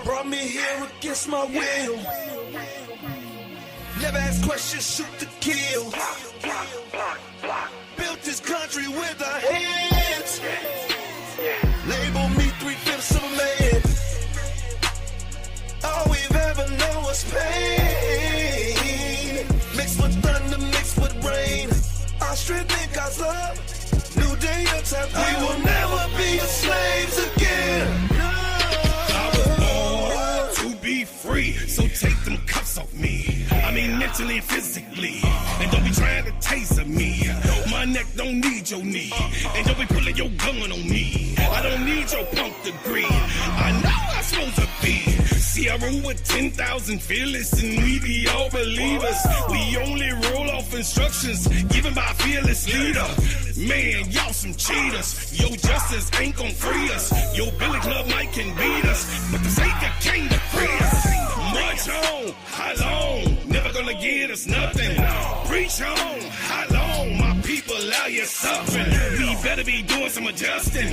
brought me here against my will. Never ask questions, shoot to kill. Built this country with our hands. Label me 3/5 of a man. All we've ever known was pain. Mixed with thunder, mixed with rain. Our strength and God's love. New day, new time. We will never be slaves again. I was born to be free, so take them cuffs off me. I mean mentally and physically. And don't be trying to taser me. My neck don't need your knee. And don't be pulling your gun on me. I don't need your punk degree. I know I'm supposed to be. See, I roll with 10,000 fearless, and we be all believers. We only roll off instructions given by a fearless leader. Man, y'all some cheaters. Your justice ain't gon' free us. Your Billy Club might can beat us, but the Savior came to free us. March on, how long? Never gonna get us nothing. Preach on, how long? My people out here suffering. We better be doing some adjusting.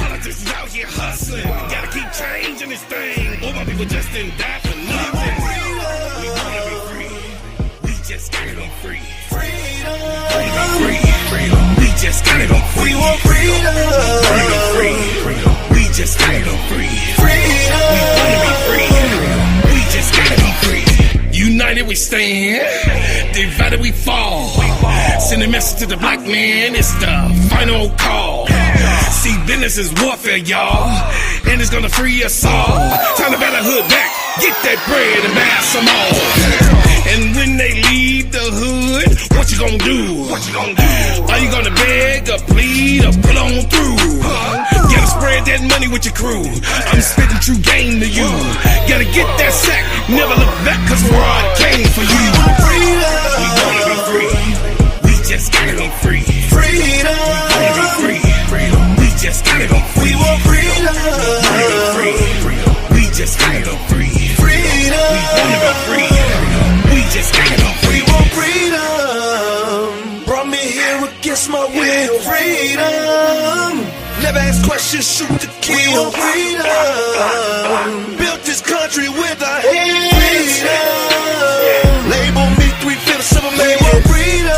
Politics is out here hustling. Gotta keep changing this thing. All my people just didn't die for nothing. We wanna be free. We just gotta be free. Freedom. Freedom. We just gotta go free. We want freedom. Free. We just gotta go free. Freedom. We wanna be free. We just gotta be free. United we stand, divided we fall. Send a message to the black man, it's the final call. See, business is warfare, y'all, and it's gonna free us all. Time to bat the hood back, get that bread and buy some more. And when they leave the hood, what you gonna do? Are you gonna beg or plead or pull on through? Gotta spread that money with your crew. I'm spitting true game to you. Gotta get that sack, never look back, cause fraud came for you. We wanna be free. We just gotta be free. Freedom. We wanna be free. We just gotta go free. We want freedom. We just gotta go free. Freedom. We wanna be free. We just gotta go free. We want freedom. Brought me here against my will. Freedom. Never ask questions, shoot to kill. We want freedom. Built this country with our hands. Freedom. Label me 3/5 of a man. We want freedom.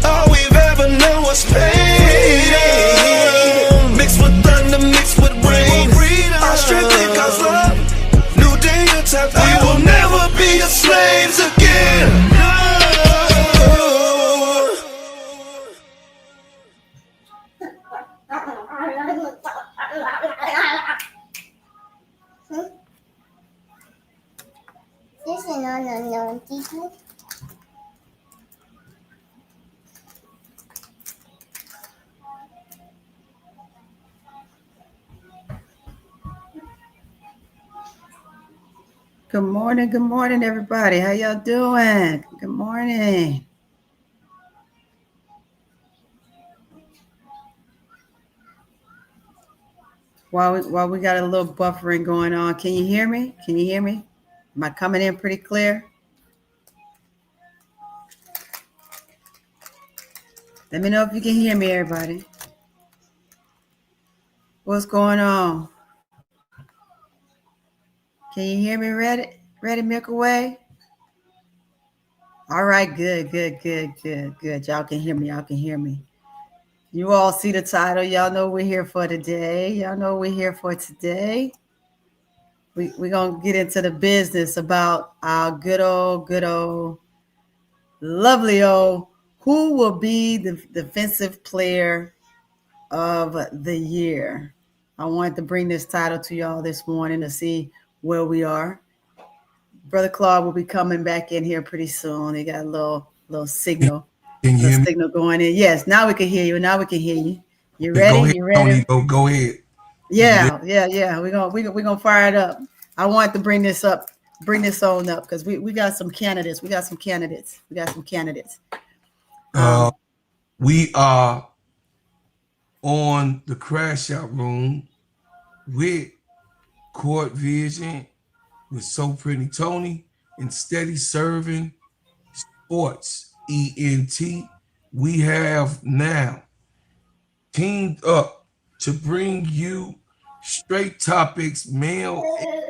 All we've ever known was pain. Mixed with thunder, mixed with rain. Our strength and God's love. New day, new time. We will never be slaves again. Good morning, everybody. How y'all doing? Good morning. While we got a little buffering going on, can you hear me? Am I coming in pretty clear? Let me know if you can hear me, everybody. What's going on? Can you hear me? Ready, milk away? All right, good. Y'all can hear me. You all see the title. Y'all know we're here for today. We're going to get into the business about our good old, lovely old, who will be the defensive player of the year. I wanted to bring this title to y'all this morning to see where we are. Brother Claude will be coming back in here pretty soon. He got a little signal. Signal going in. Yes, now we can hear you. You ready? You ready? Tony, go ahead. Yeah. We're gonna fire it up. I want to bring this on up because we got some candidates. We are on the Crash Out Room with Court Vision, with So Pretty Tony, and Steady Serv'n Sports ENT. We have now teamed up to bring you straight topics, male and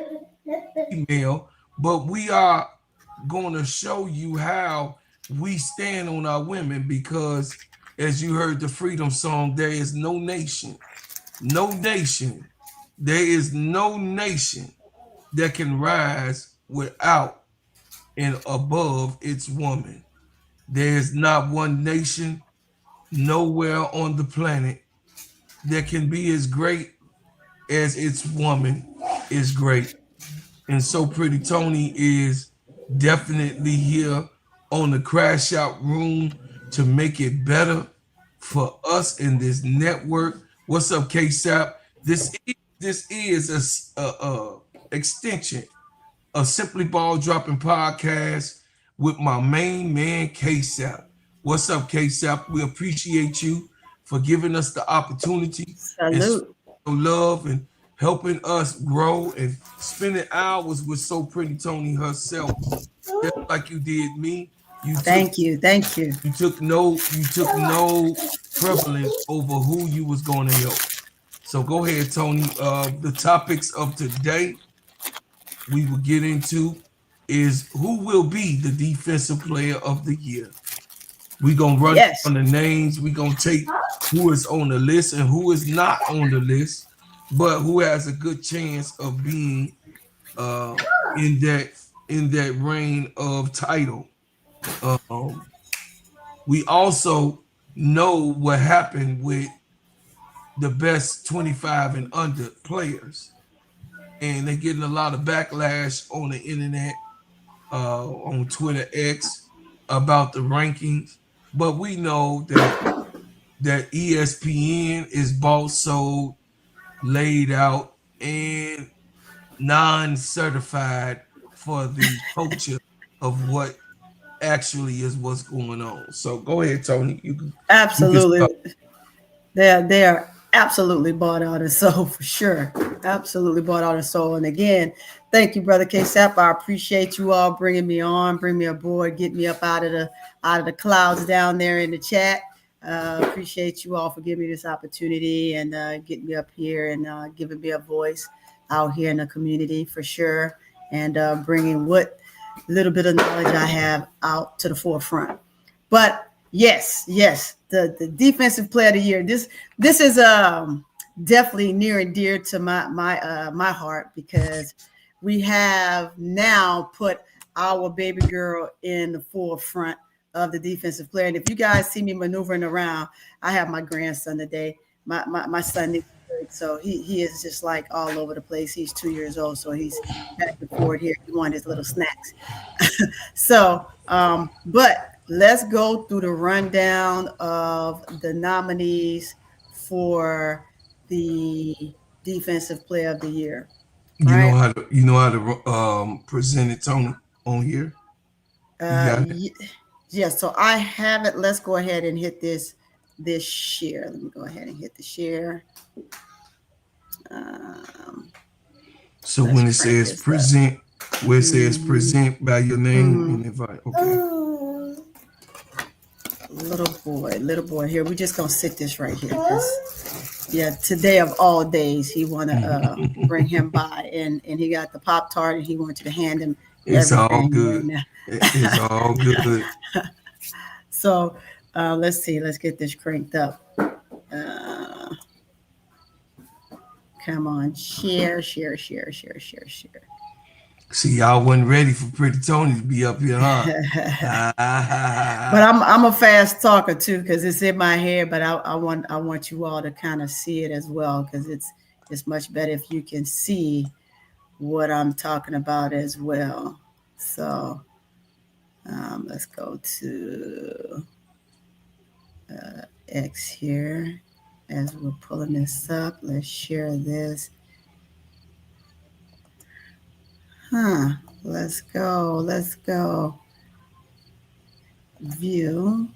female, but we are going to show you how we stand on our women because, as you heard the freedom song, there is no nation, there is no nation that can rise without and above its woman. There is not one nation nowhere on the planet that can be as great as its woman is great. And So Pretty Tony is definitely here on the Crash Out Room to make it better for us in this network. What's up, KSAP? This is a extension of Simply Ball Dropping Podcast with my main man, KSAP. What's up, KSAP? We appreciate you for giving us the opportunity and Salute. love and helping us grow and spending hours with So Pretty Tony herself, just like you did me. Thank you. You took no prevalence over who you was going to help. So go ahead, Tony. The topics of today we will get into is who will be the defensive player of the year. We're going to run on the names. We're going to take who is on the list and who is not on the list, but who has a good chance of being in that reign of title. We also know what happened with the best 25 and under players, and they're getting a lot of backlash on the internet, on Twitter X, about the rankings. But we know that ESPN is bought, sold, laid out, and non-certified for the culture of what actually is what's going on. So go ahead, Tony. Absolutely. They are absolutely bought out and sold for sure. Absolutely bought out and sold. And again, thank you, brother KSAP. I appreciate you all bringing me on, bring me aboard, get me up out of the clouds down there in the chat. Appreciate you all for giving me this opportunity and getting me up here and giving me a voice out here in the community for sure, and bringing what little bit of knowledge I have out to the forefront. But yes, the defensive player of the year. This is definitely near and dear to my heart, because we have now put our baby girl in the forefront of the defensive player. And if you guys see me maneuvering around, I have my grandson today. My son, so he is just like all over the place. He's 2 years old, so he's back and forth here. He wanted his little snacks. So, but let's go through the rundown of the nominees for the defensive player of the year. You know how to present it, Tony, on here. Yes, so I have it. Let's go ahead and hit this share. Let me go ahead and hit the share. So when it says present, where it says present by your name and invite, okay. Little boy, here. We're just gonna sit this right here, because today of all days, he wanna bring him by, and he got the Pop-Tart, and he wanted to hand him. It's all good. Right, it's all good. So let's see. Let's get this cranked up. Come on, share. See, y'all wasn't ready for Pretty Tony to be up here, huh? But I'm a fast talker too, because it's in my head. But I want you all to kind of see it as well, because it's much better if you can see what I'm talking about as well. So let's go to X here. As we're pulling this up, let's share this. Let's go. View.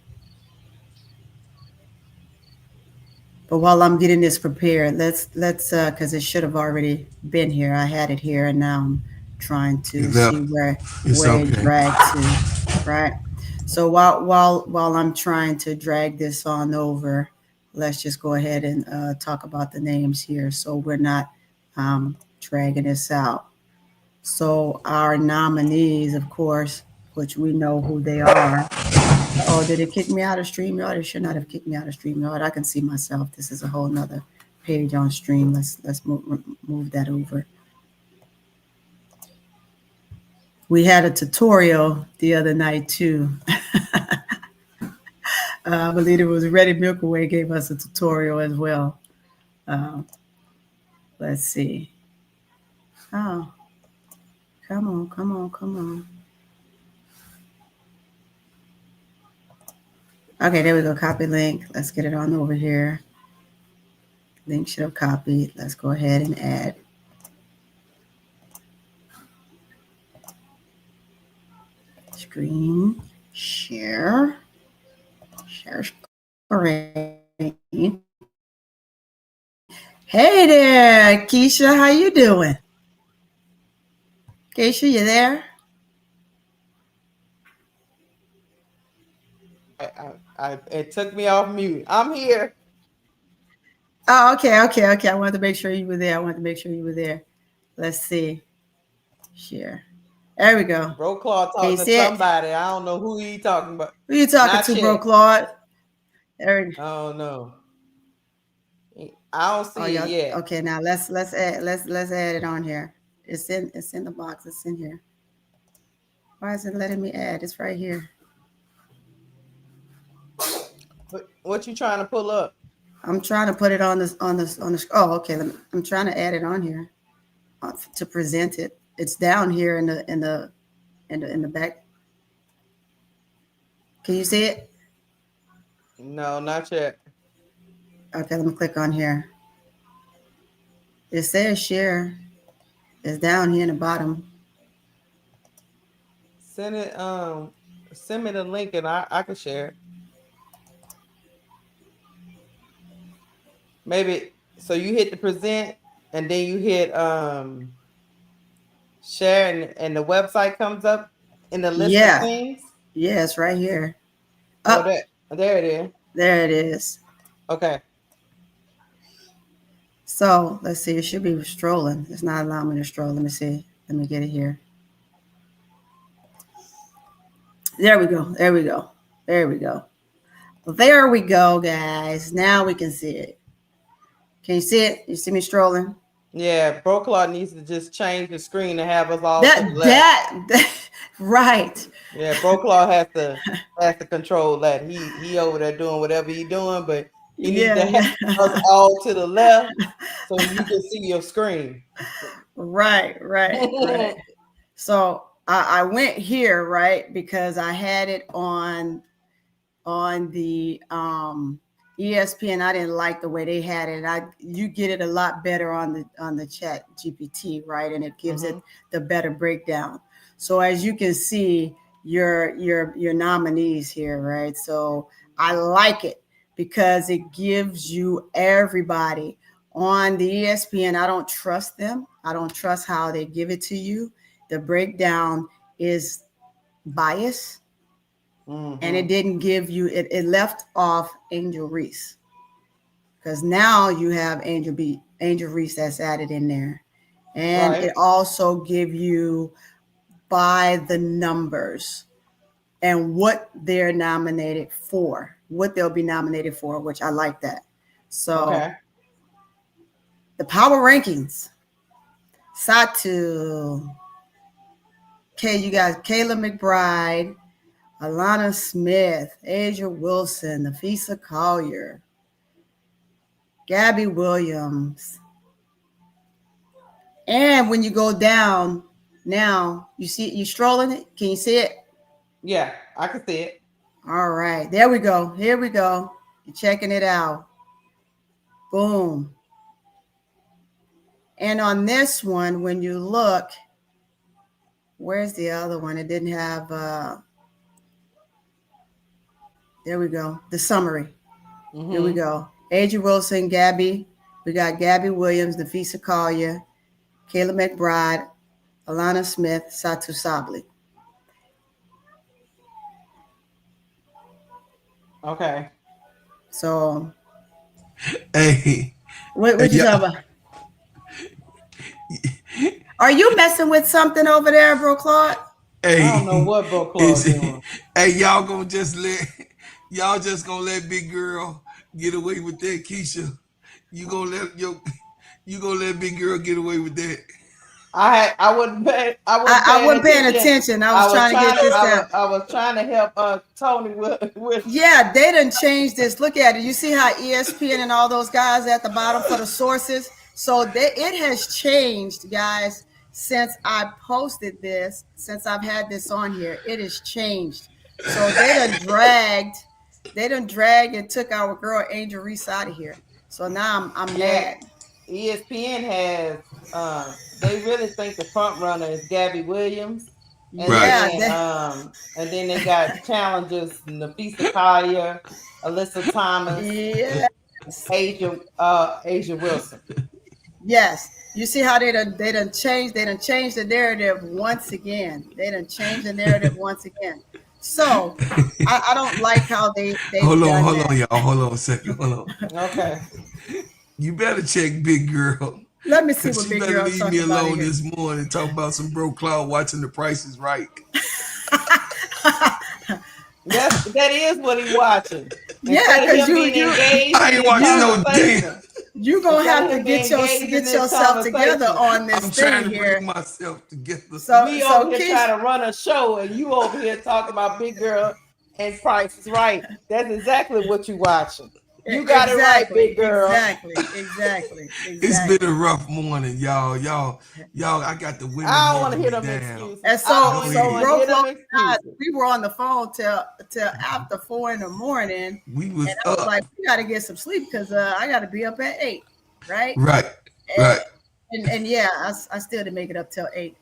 But while I'm getting this prepared, let's because it should have already been here. I had it here, and now I'm trying to see where it dragged to. Right. So while I'm trying to drag this on over, let's just go ahead and talk about the names here, so we're not dragging this out. So our nominees, of course, which we know who they are. Oh, did it kick me out of StreamYard? It should not have kicked me out of StreamYard. I can see myself. This is a whole nother page on Stream. Let's move that over. We had a tutorial the other night too. I believe it was Ready Milky Way gave us a tutorial as well. Uh, let's see. Oh, come on, come on, come on. Okay, there we go. Copy link. Let's get it on over here. Link should have copied. Let's go ahead and add. Screen share. Share screen. Hey there, KEYSHA. How you doing? KEYSHA, you there? It took me off mute. I'm here. Oh, okay. I wanted to make sure you were there. Let's see. Share. There we go. Bro Claude talking to somebody. I don't know who he talking about. Who you talking to, Bro Claude? There we go. Oh no. I don't see it yet. Okay, now let's add it on here. It's in the box. It's in here. Why is it letting me add? It's right here. What you trying to pull up? I'm trying to put it on this. Oh, okay. I'm trying to add it on here to present it. It's down here in the back. Can you see it? No, not yet. Okay, let me click on here. It says share. It's down here in the bottom. Send it. Send me the link and I can share it. Maybe so you hit the present and then you hit share and the website comes up in the list of things. Yeah, it's right here. Oh, there it is. There it is. Okay. So let's see. It should be strolling. It's not allowing me to stroll. Let me see. Let me get it here. There we go. There we go. There we go. There we go, guys. Now we can see it. Can you see it? You see me strolling? Yeah, Bro Claude needs to just change the screen to have us all that right. Yeah, Bro Claude has to control that. He over there doing whatever he doing, but he needs to have us all to the left so you can see your screen. Right. So I went here, right, because I had it on the ESPN. I didn't like the way they had it. You get it a lot better on the chat GPT, right? And it gives it the better breakdown. So as you can see, your nominees here, right? So I like it because it gives you everybody on the ESPN. I don't trust them. I don't trust how they give it to you. The breakdown is biased. And it didn't give you it left off Angel Reese, because now you have Angel Reese that's added in there, and it also give you by the numbers and what they're nominated for, what they'll be nominated for, which I like that. So the power rankings, Satu, you guys, Kayla McBride, Alana Smith, Angel Wilson, Napheesa Collier, Gabby Williams. And when you go down now, you strolling it? Can you see it? Yeah, I can see it. All right. There we go. Here we go. You're checking it out. Boom. And on this one, when you look, where's the other one? It didn't have there we go. The summary. Here we go. Angel Wilson, Gabby. We got Gabby Williams, Napheesa Collier, Kayla McBride, Alana Smith, Satu Sabli. Okay. So, hey, what you talking about? Are you messing with something over there, bro, Claude? Hey, I don't know what bro Claude doing. Hey, y'all gonna just let y'all just gonna let big girl get away with that, KEYSHA? You gonna let you gonna let big girl get away with that? I wasn't paying attention. I was trying to get this out. I was trying to help Tony with. Yeah, they done changed this. Look at it. You see how ESPN and all those guys at the bottom for the sources. So it has changed, guys, since I posted this. Since I've had this on here, it has changed. So they done dragged and took our girl Angel Reese out of here. So now I'm mad. ESPN has they really think the front runner is Gabby Williams. And and then they got challengers Napheesa Collier, Alyssa Thomas, Asia Wilson. Yes. You see how they done changed the narrative once again. They done changed the narrative once again. So I don't like how they hold on, y'all. Hold on a second. Hold on. Okay. You better check big girl. Let me see what big girl leave me alone this morning and talk about some bro Cloud watching The Price is Right. That is what he watching. Yeah, because I ain't watching no damn. You gonna have to get yourself together on this thing here. Bring myself together. So we over here trying to run a show, and you over here talking about big girl and Price is Right. That's exactly what you watching. You got it right, big girl. Exactly. It's been a rough morning, y'all. I got the women. I don't want to hear them excuses. And so we were on the phone till after 4 a.m. We was and I was like, we got to get some sleep because I got to be up at 8, right? Right. And yeah, I still didn't make it up till 8.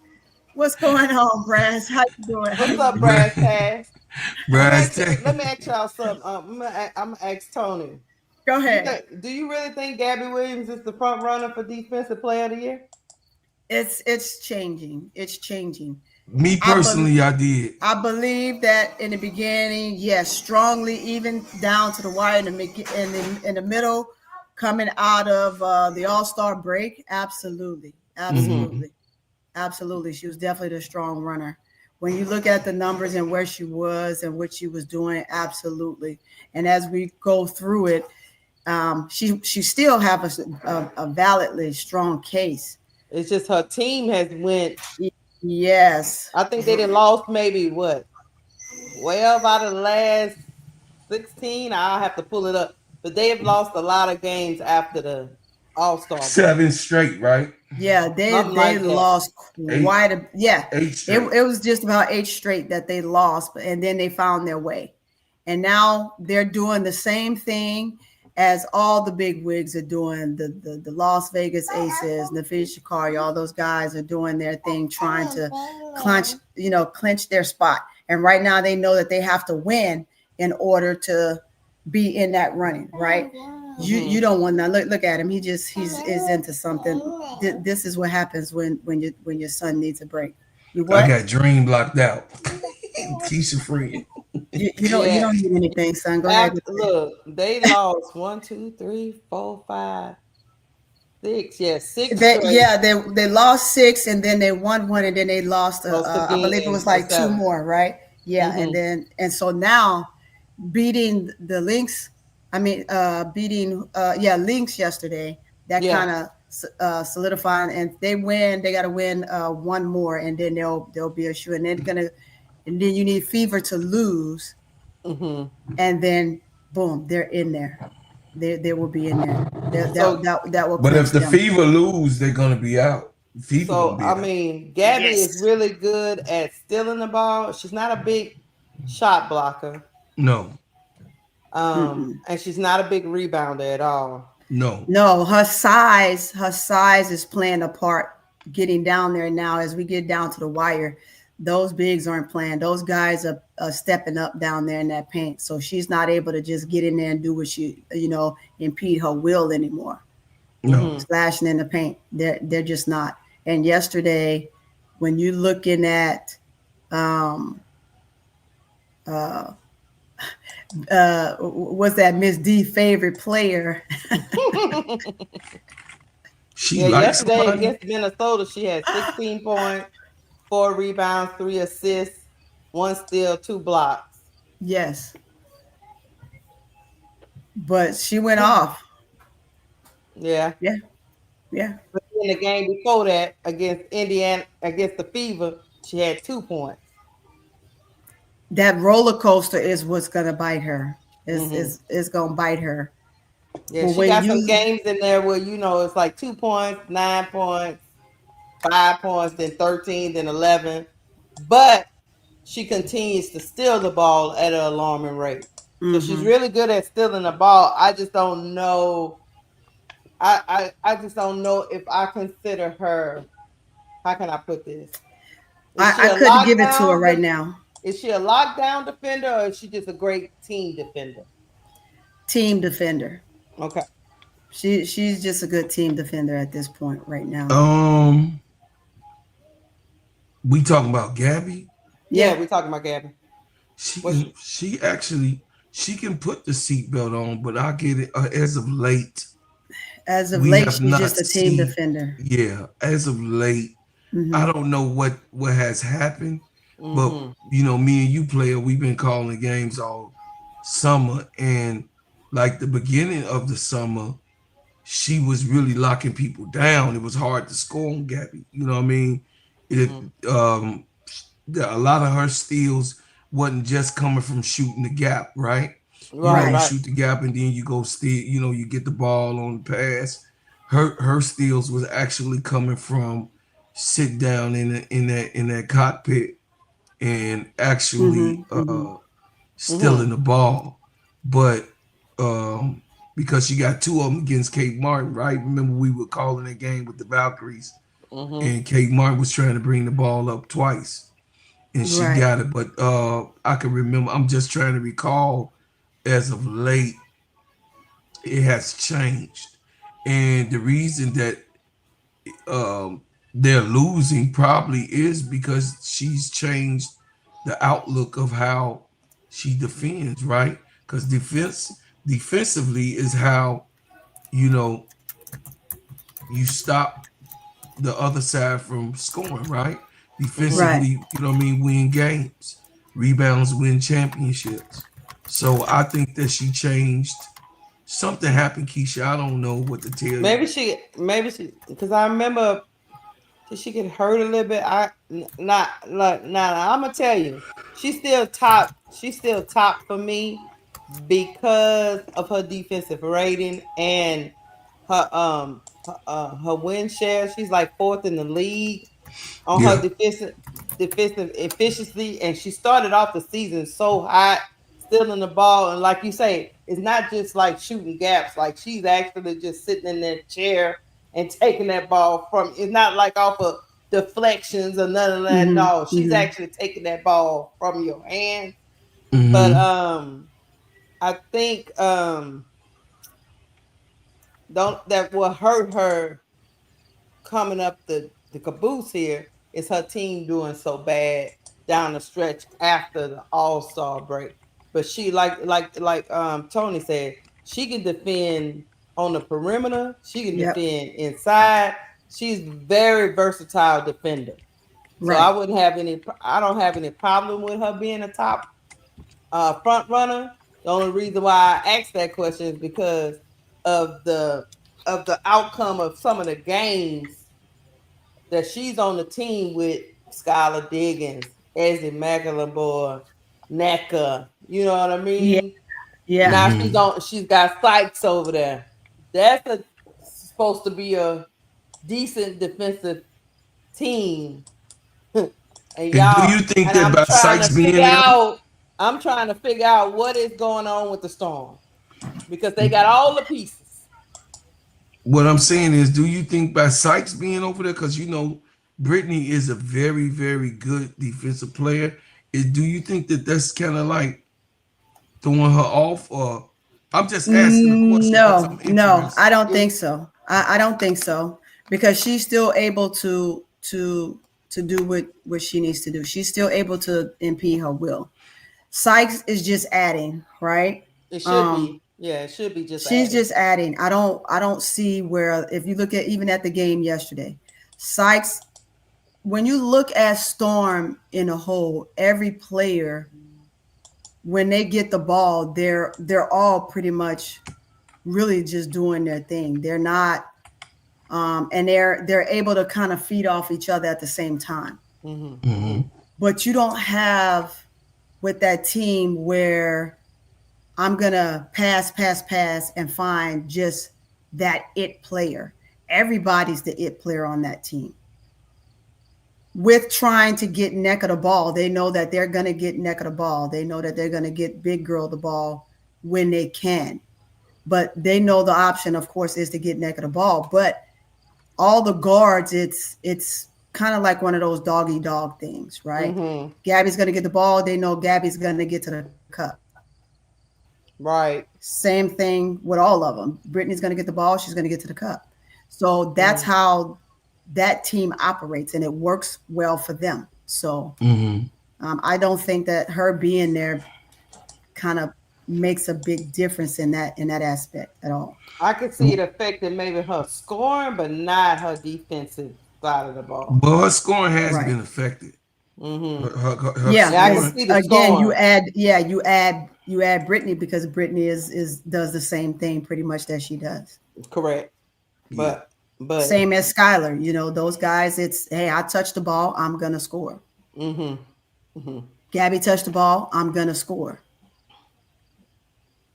What's going on, Brass? How you doing? What's up, Brass Taz? Let me ask y'all something. I'm gonna ask Tony. Go ahead. Do you really think Gabby Williams is the front runner for Defensive Player of the Year? It's changing. It's changing. Me personally, I did. I believe that in the beginning, yes, strongly, even down to the wire in the middle, coming out of the All-Star break. Absolutely. Absolutely. She was definitely the strong runner. When you look at the numbers and where she was and what she was doing, absolutely. And as we go through it, she still have a validly strong case. It's just her team has went. Yes. I think they lost maybe 12 out of the last 16. I'll have to pull it up. But they have lost a lot of games after the All-Star. 7 straight, right? Yeah, they lost quite a 8 it was just about 8 straight that they lost, and then they found their way. And now they're doing the same thing as all the big wigs are doing. The Las Vegas Aces, Napheesa Collier, all those guys are doing their thing, trying to clinch their spot. And right now they know that they have to win in order to be in that running, right? You don't want to look at him. He's into something. This is what happens when your son needs a break. I got Dream blocked out. KEYSHA free. You don't need anything, son. Go ahead. Look, they lost 1, 2, 3, 4, 5, 6. Yeah, 6. They lost 6, and then they won 1, and then they lost. I believe it was like 2 more, right? Yeah, and so now beating the Lynx. Beating Lynx yesterday. That kind of solidifying, and they win. They got to win 1 more, and then they'll be a shoe. And then you need Fever to lose, and then boom, they're in there. They will be in there. That will. But if the Fever lose, they're gonna be out. Gabby is really good at stealing the ball. She's not a big shot blocker. No. And she's not a big rebounder at all. No, her size is playing a part getting down there now. As we get down to the wire, those bigs aren't playing. Those guys are stepping up down there in that paint. So she's not able to just get in there and do what she, impede her will anymore. No. Slashing in the paint. They're just not. And yesterday, when you're looking at was that Miss D favorite player? She likes yesterday somebody. against Minnesota, she had 16 points, 4 rebounds, 3 assists, 1 steal, 2 blocks. Yes. But she went off. Yeah. Yeah. Yeah. But in the game before that, against Indiana, against the Fever, she had 2 points. That roller coaster is what's gonna bite her. Mm-hmm. Is gonna bite her. Yeah, But she when got some you games in there where it's like 2 points, 9 points, 5 points, then 13, then 11. But she continues to steal the ball at an alarming rate. So she's really good at stealing the ball. I just don't know. I just don't know if I consider her. How can I put this? I couldn't give it to her right now. Is she a lockdown defender or is she just a great team defender? Team defender. Okay. She's just a good team defender at this point right now. We talking about Gabby? Yeah, we talking about Gabby. She can put the seatbelt on, but I get it. As of late, she's just a team defender. Yeah, as of late, I don't know what has happened, but me and you, player, we've been calling games all summer, and like the beginning of the summer, she was really locking people down. It was hard to score on Gabby. You know what I mean? A lot of her steals wasn't just coming from shooting the gap, right? You shoot the gap and then you go steal. You get the ball on the pass. Her steals was actually coming from sit down in that cockpit and actually stealing the ball, but because she got 2 of them against Kate Martin, right? Remember we were calling that game with the Valkyries, and Kate Martin was trying to bring the ball up twice, and she got it. But I can remember. I'm just trying to recall. As of late, it has changed, and the reason that they're losing probably is because she's changed the outlook of how she defends, right? Because defensively is how you stop the other side from scoring, right? Defensively, win games, rebounds, win championships. So I think that she changed. Something happened, KEYSHA. I don't know what to tell you. Maybe she, because I remember she get hurt a little bit. I'm gonna tell you, she's still top. She's still top for me because of her defensive rating and her win share. She's like 4th in the league on her defensive efficiency, and she started off the season so hot, stealing the ball, and like you say, it's not just like shooting gaps. Like she's actually just sitting in that chair and taking that ball from. It's not like off of deflections or none of that. No, she's actually taking that ball from your hand. But I think that will hurt her coming up the caboose here is her team doing so bad down the stretch after the All-Star break. But she like Tony said, she can defend on the perimeter, she can defend inside. She's very versatile defender. So I don't have any problem with her being a top front runner. The only reason why I asked that question is because of the outcome of some of the games that she's on the team with Skylar Diggins, Ezzy McAllister, NECA. You know what I mean? Yeah. Now she's got Sykes over there. That's supposed to be a decent defensive team. And y'all, do you think that by Sykes being there? I'm trying to figure out what is going on with the Storm because they got all the pieces. What I'm saying is, do you think by Sykes being over there, because Brittany is a very, very good defensive player, do you think that that's kind of like throwing her off? Or I'm just asking a question. No, I don't think so. I don't think so, because she's still able to do what she needs to do. She's still able to impede her will. Sykes is just adding, right? It should be. Yeah, it should be just. She's just adding. I don't see where, if you look at even at the game yesterday, Sykes. When you look at Storm in a whole, every player, when they get the ball, they're all pretty much really just doing their thing. They're not, and they're able to kind of feed off each other at the same time. But you don't have with that team where I'm gonna pass, and find just that it player. Everybody's the it player on that team. With trying to get neck of the ball, they know that they're gonna get neck of the ball. They know that they're gonna get big girl the ball when they can. But they know the option, of course, is to get neck of the ball. But all the guards, it's kind of like one of those doggy dog things, right? Gabby's gonna get the ball. They know Gabby's gonna get to the cup. Right. Same thing with all of them. Brittany's going to get the ball. She's going to get to the cup. So that's how that team operates, and it works well for them. So I don't think that her being there kind of makes a big difference in that aspect at all. I could see it affecting maybe her scoring, but not her defensive side of the ball. But her scoring has been affected. Her I can see the again, scoring. you add Brittany, because Brittany does the same thing pretty much that she does. Correct. But same as Skylar, those guys, it's, hey, I touched the ball, I'm gonna score. Gabby touched the ball, I'm gonna score.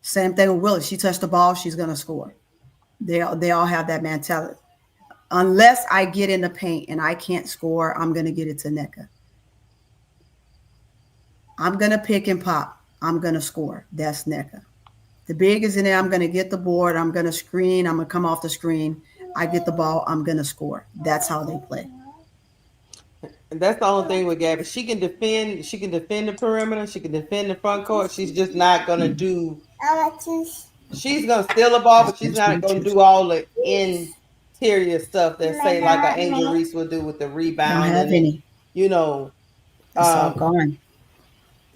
Same thing with Willis. She touched the ball, she's gonna score. They all have that mentality. Unless I get in the paint and I can't score, I'm gonna get it to Nneka. I'm gonna pick and pop. I'm gonna score. That's Nneka. The big is in there. I'm gonna get the board. I'm gonna screen. I'm gonna come off the screen. I get the ball. I'm gonna score. That's how they play. And that's the only thing with Gabby. She can defend. She can defend the perimeter. She can defend the front court. She's just not gonna do. She's gonna steal the ball, but she's not gonna do all the interior stuff that say like an Angel Reese will do with the rebound. Don't have any. It's all gone.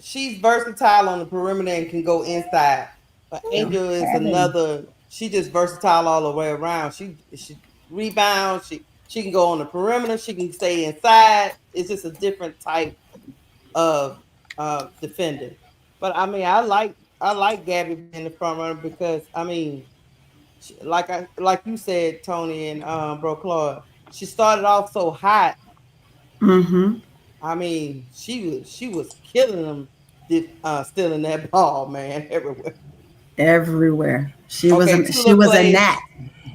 She's versatile on the perimeter and can go inside. But Angel is another. She just versatile all the way around. She rebounds. She can go on the perimeter. She can stay inside. It's just a different type of defender. But I mean, I like Gabby being the front runner because I mean, like you said, Tony and Bro Claude, she started off so hot. I mean, she was killing them, stealing that ball, man, everywhere. She was a gnat.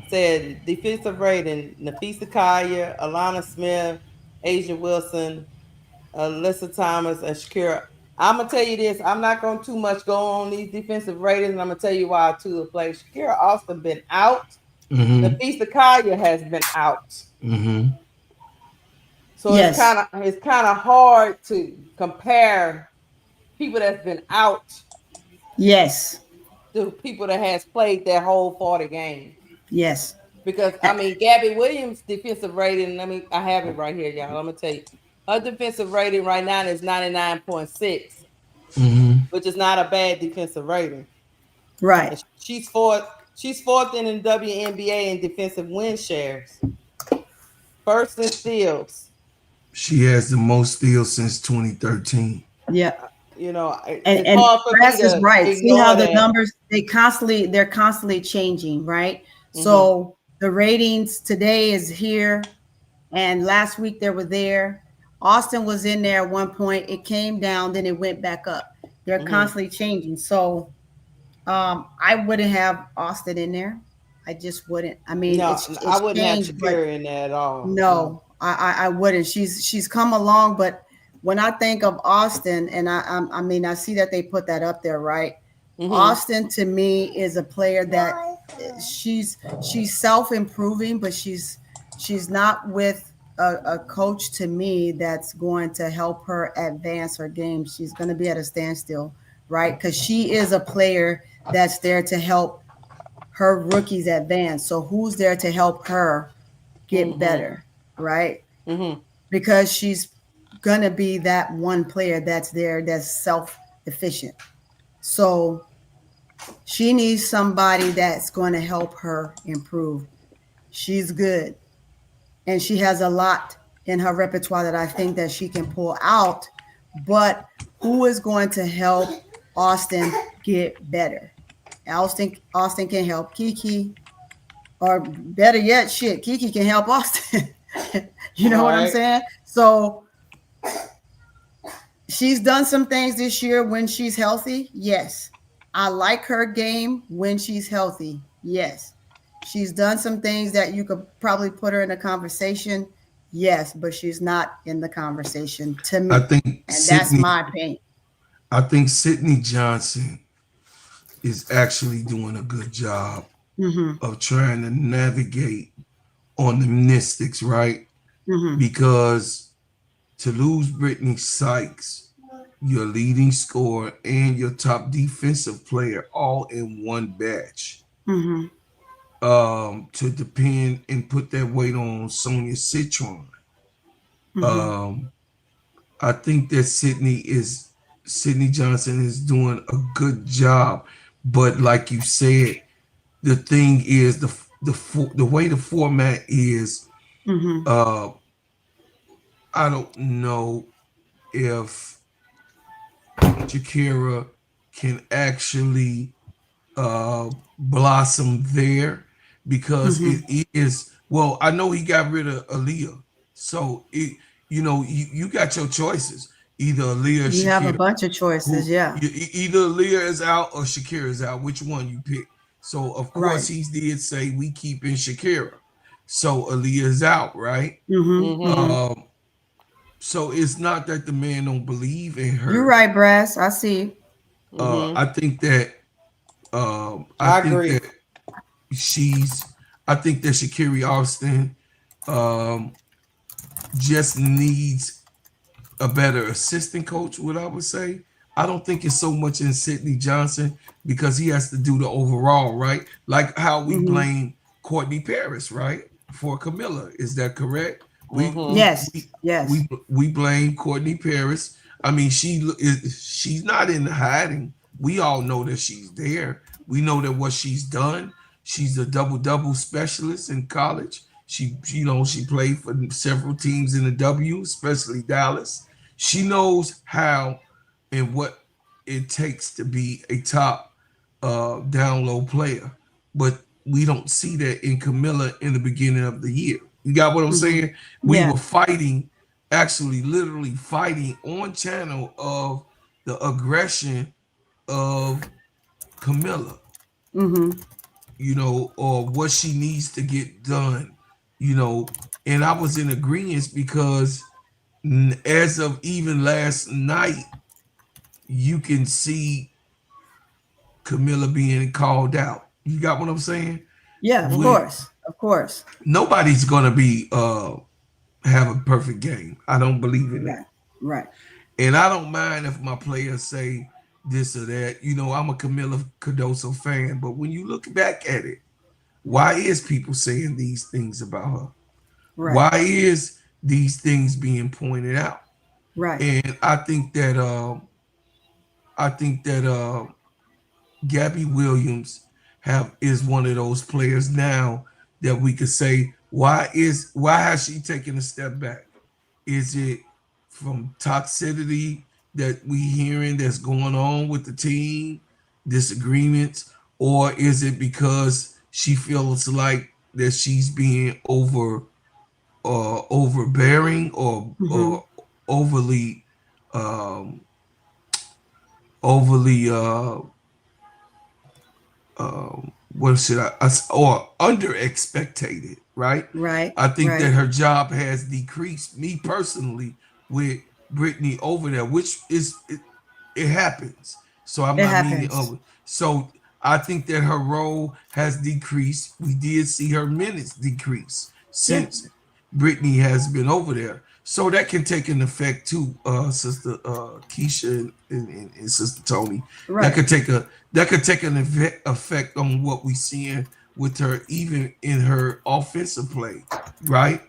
Said defensive rating: Napheesa Collier, Alana Smith, Asia Wilson, Alyssa Thomas, and Shakira. I'm gonna tell you this. I'm not gonna too much go on these defensive ratings, and I'm gonna tell you why two of play. Shakira Austin been out. Napheesa Collier has been out. So it's kind of hard to compare people that's been out. Yes. To people that has played their whole 40 games. Yes. Because I mean, Gabby Williams' defensive rating. I have it right here, y'all. I'm gonna tell you, her defensive rating right now is 99.6, which is not a bad defensive rating. Right. And she's fourth. She's fourth in the WNBA in defensive win shares. First in steals. She has the most steals since 2013. Yeah. And Press is right. See how the numbers they're constantly changing, right? So the ratings today is here, and last week they were there. Austin was in there at one point. It came down, then it went back up. They're constantly changing. So I wouldn't have Austin in there. I just wouldn't. I mean, no, it's I wouldn't have Shakira in there at all. No, I wouldn't. She's come along, but when I think of Austin, and I mean, I see that they put that up there, right? Austin to me is a player that she's self-improving, but she's not with a coach to me that's going to help her advance her game. She's going to be at a standstill, right? Because she is a player that's there to help her rookies advance. So who's there to help her get better, right? Because she's going to be that one player that's there that's self-efficient. So She needs somebody that's going to help her improve. She's good, and she has a lot in her repertoire that I think that she can pull out. But who is going to help Austin get better? Austin can help Kiki, or better yet, shit, Kiki can help Austin. You know what I'm saying? So she's done some things this year when she's healthy. Yes. I like her game when she's healthy. Yes. She's done some things that you could probably put her in a conversation. Yes, but she's not in the conversation to me. I think and that's my opinion. I think Sydney Johnson is actually doing a good job of trying to navigate on the mystics, right? Because to lose Brittany Sykes, your leading scorer and your top defensive player, all in one batch, to depend and put that weight on Sonia Citron. I think that Sydney Johnson is doing a good job, but like you said, the thing is the way the format is. I don't know if Shakira can actually blossom there, because it is, well, I know he got rid of Aaliyah, so you got your choices. Either Aaliyah or Shakira. You have a bunch of choices. Either Aaliyah is out or Shakira is out. Which one you pick? So of course he did say we keep in Shakira, so Aaliyah is out, right? So it's not that the man don't believe in her. You're right, Brass. I see. I think that I agree. That I think that Shakira Austin just needs a better assistant coach, what I would say. I don't think it's so much in Sydney Johnson, because he has to do the overall, right? Like how we blame Courtney Paris, right? For Camilla. Is that correct? Yes. We blame Courtney Paris. I mean, she's not in hiding. We all know that she's there. We know that what she's done. She's a double specialist in college. She played for several teams in the W, especially Dallas. She knows how and what it takes to be a top down low player. But we don't see that in Camilla in the beginning of the year. You got what I'm saying? We were fighting, actually literally fighting on channel of the aggression of Camilla, or what she needs to get done, and I was in agreement, because as of even last night, you can see Camilla being called out. You got what I'm saying? Yeah, of course. Nobody's gonna be have a perfect game. I don't believe in that. Right. And I don't mind if my players say this or that. I'm a Camila Cardoso fan, but when you look back at it, why is people saying these things about her? Right. Why is these things being pointed out? Right. And I think that Gabby Williams is one of those players now that we could say, why has she taken a step back? Is it from toxicity that we hearing that's going on with the team, disagreements, or is it because she feels like that she's being overbearing or overly or under expected, right? Right. I think that her job has decreased. Me personally, with Brittany over there, which it happens. So I'm not meaning over. So I think that her role has decreased. We did see her minutes decrease since Brittany has been over there. So that can take an effect too, Sister KEYSHA and Sister Tony. Right. That could take an effect on what we seeing with her, even in her offensive play, right?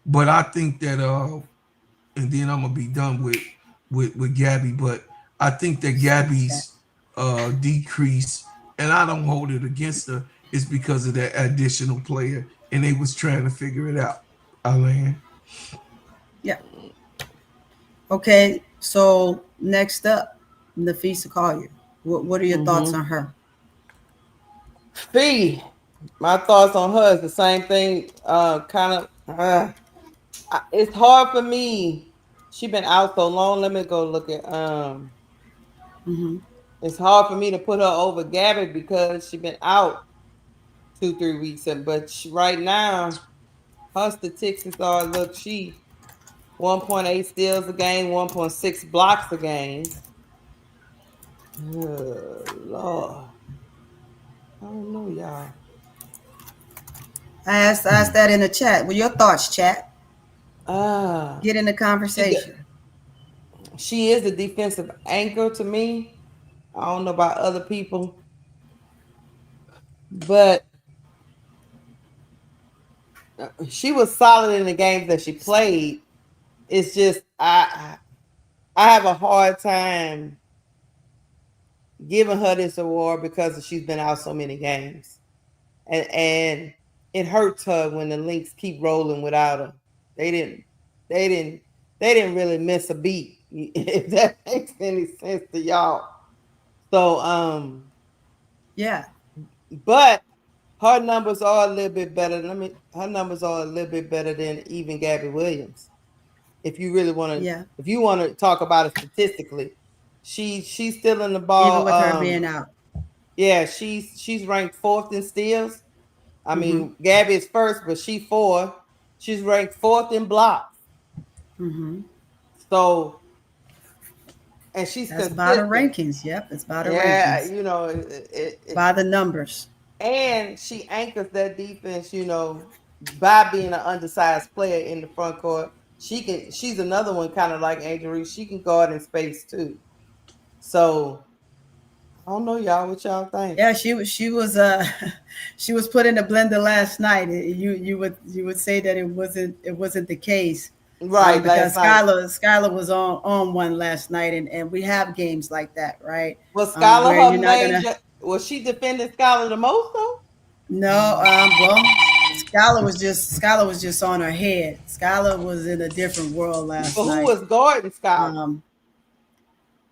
But I think that, and then I'm gonna be done with Gabby. But I think that Gabby's decrease and I don't hold it against her, it's because of that additional player, and they was trying to figure it out. Alan. Yeah. Okay, so next up, Napheesa Collier. What are your thoughts on her? Fee, my thoughts on her is the same thing. It's hard for me. She been out so long. Let me go look at. It's hard for me to put her over Gabby because she been out 2-3 weeks. But right now, her statistics are look. She 1.8 steals a game, 1.6 blocks a game. Lord, I don't know, y'all. I asked that in the chat. What your thoughts, chat? Get in the conversation. She is a defensive anchor to me. I don't know about other people, but she was solid in the games that she played. It's just I have a hard time giving her this award because she's been out so many games, and it hurts her when the Lynx keep rolling without her. They didn't really miss a beat. If that makes any sense to y'all. So yeah, but her numbers are a little bit better. Her numbers are a little bit better than even Gabby Williams. If you really want to, if you want to talk about it statistically, she's still in the ball. Even with her being out. Yeah, she's ranked 4th in steals. I mean, Gabby is 1st, but she's 4th. She's ranked 4th in blocks. So, and she's that's by the rankings. Yep, it's by the rankings. You know, by the numbers. And she anchors that defense, you know, by being an undersized player in the front court. She's another one kind of like Angel Reese. She can guard in space too. So I don't know, y'all. What y'all think? Yeah, she was she was put in the blender last night. You would say that it wasn't the case. Right. Because Skylar was on one last night, and we have games like that, right? Was Skylar was she defending Skylar the most though? No, well, Skylar was just on her head. Skylar was in a different world last night. Who was guarding Skylar?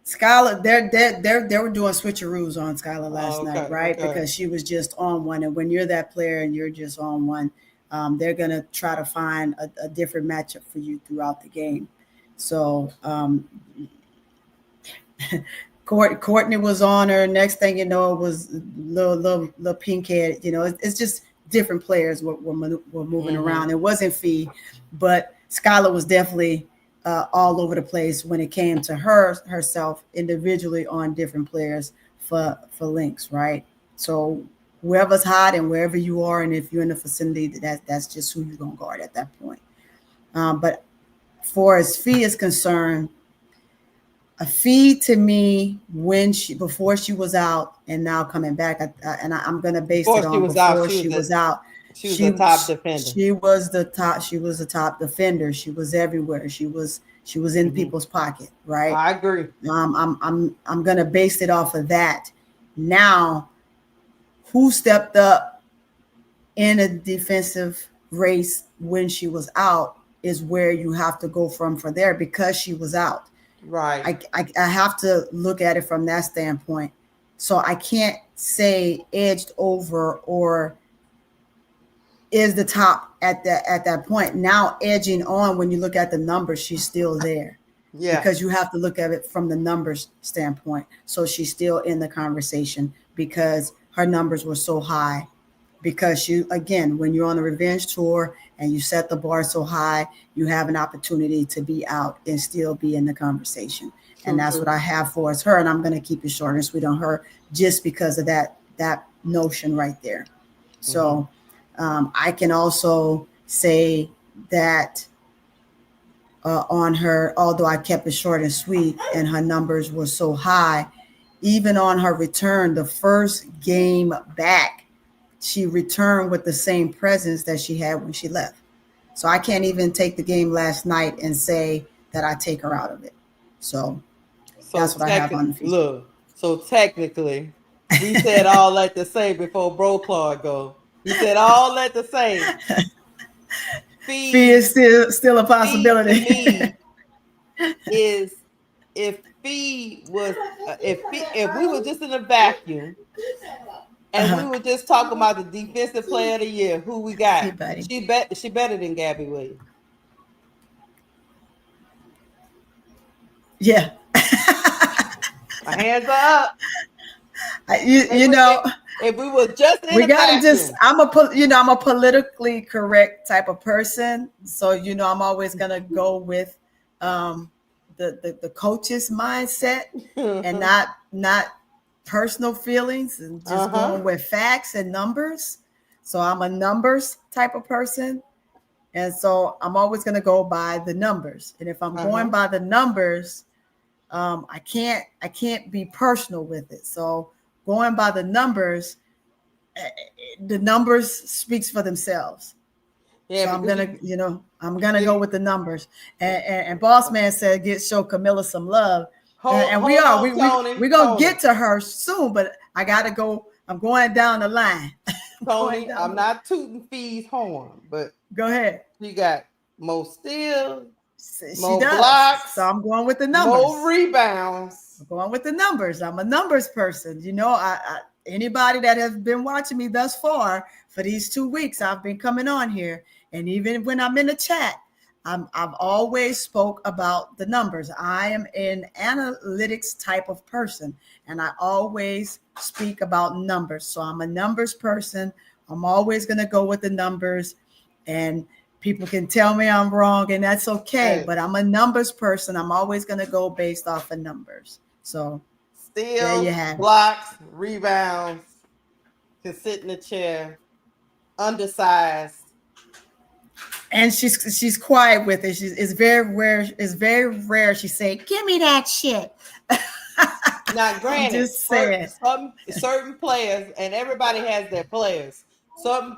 Skylar, they were doing switcheroos on Skylar last night, right? Okay. Because she was just on one, and when you're that player and you're just on one, they're gonna try to find a different matchup for you throughout the game. So Courtney was on her. Next thing you know, it was little pink head. You know, it's just different players were moving around. It wasn't Fee, but Skylar was definitely all over the place when it came to herself individually on different players for Lynx, right? So whoever's hot and wherever you are, and if you're in the vicinity, that's just who you're gonna guard at that point. But for as Fee is concerned, a Fee to me before she was out and now coming back, I'm gonna base it on before she was out. She was the top defender. She was the top defender. She was everywhere. She was in people's pocket, right? I agree. I'm gonna base it off of that. Now, who stepped up in a defensive race when she was out is where you have to go from for there because she was out. Right. I have to look at it from that standpoint. So I can't say edged over or is the top at that point. Now edging on, when you look at the numbers, she's still there. Yeah. Because you have to look at it from the numbers standpoint. So she's still in the conversation because her numbers were so high. Because again, when you're on a revenge tour and you set the bar so high, you have an opportunity to be out and still be in the conversation. And that's what I have for us her. And I'm going to keep it short and sweet on her just because of that notion right there. So I can also say that on her, although I kept it short and sweet and her numbers were so high, even on her return, the first game back, she returned with the same presence that she had when she left. So I can't even take the game last night and say that I take her out of it. So that's what I have on the feature. Look, so technically, We said all that to say before Bro Claude go. We said all that to say. Fee is still a possibility. To me is if Fee was if we were just in a vacuum and we were just talking about the defensive player of the year, who we got? She better than Gabby Williams. Yeah. My hands are up. You know, if we were just in we gotta just, I'm a politically correct type of person, so I'm always gonna go with the coach's mindset and not personal feelings, and just going with facts and numbers. So I'm a numbers type of person, and so I'm always gonna go by the numbers. And if I'm going by the numbers, I can't be personal with it. So going by the numbers speaks for themselves. Yeah, so I'm gonna go with the numbers. And Boss Man said, show Camilla some love. We're gonna get to her soon, but I gotta go. I'm going down the line. Tony, I'm not tooting Fee's horn, but go ahead. You got more steals, more blocks. So I'm going with the numbers. More rebounds. I'm going with the numbers. I'm a numbers person. Anybody that has been watching me thus far for these 2 weeks, I've been coming on here, and even when I'm in the chat, I've always spoke about the numbers. I am an analytics type of person, and I always speak about numbers. So I'm a numbers person. I'm always going to go with the numbers, and people can tell me I'm wrong, and that's okay. But I'm a numbers person. I'm always going to go based off of numbers. So steals, blocks, rebounds, can sit in the chair, undersized. And she's quiet with it. It's very rare. It's very rare. She say, "Give me that shit." Now, granted, certain players, and everybody has their players.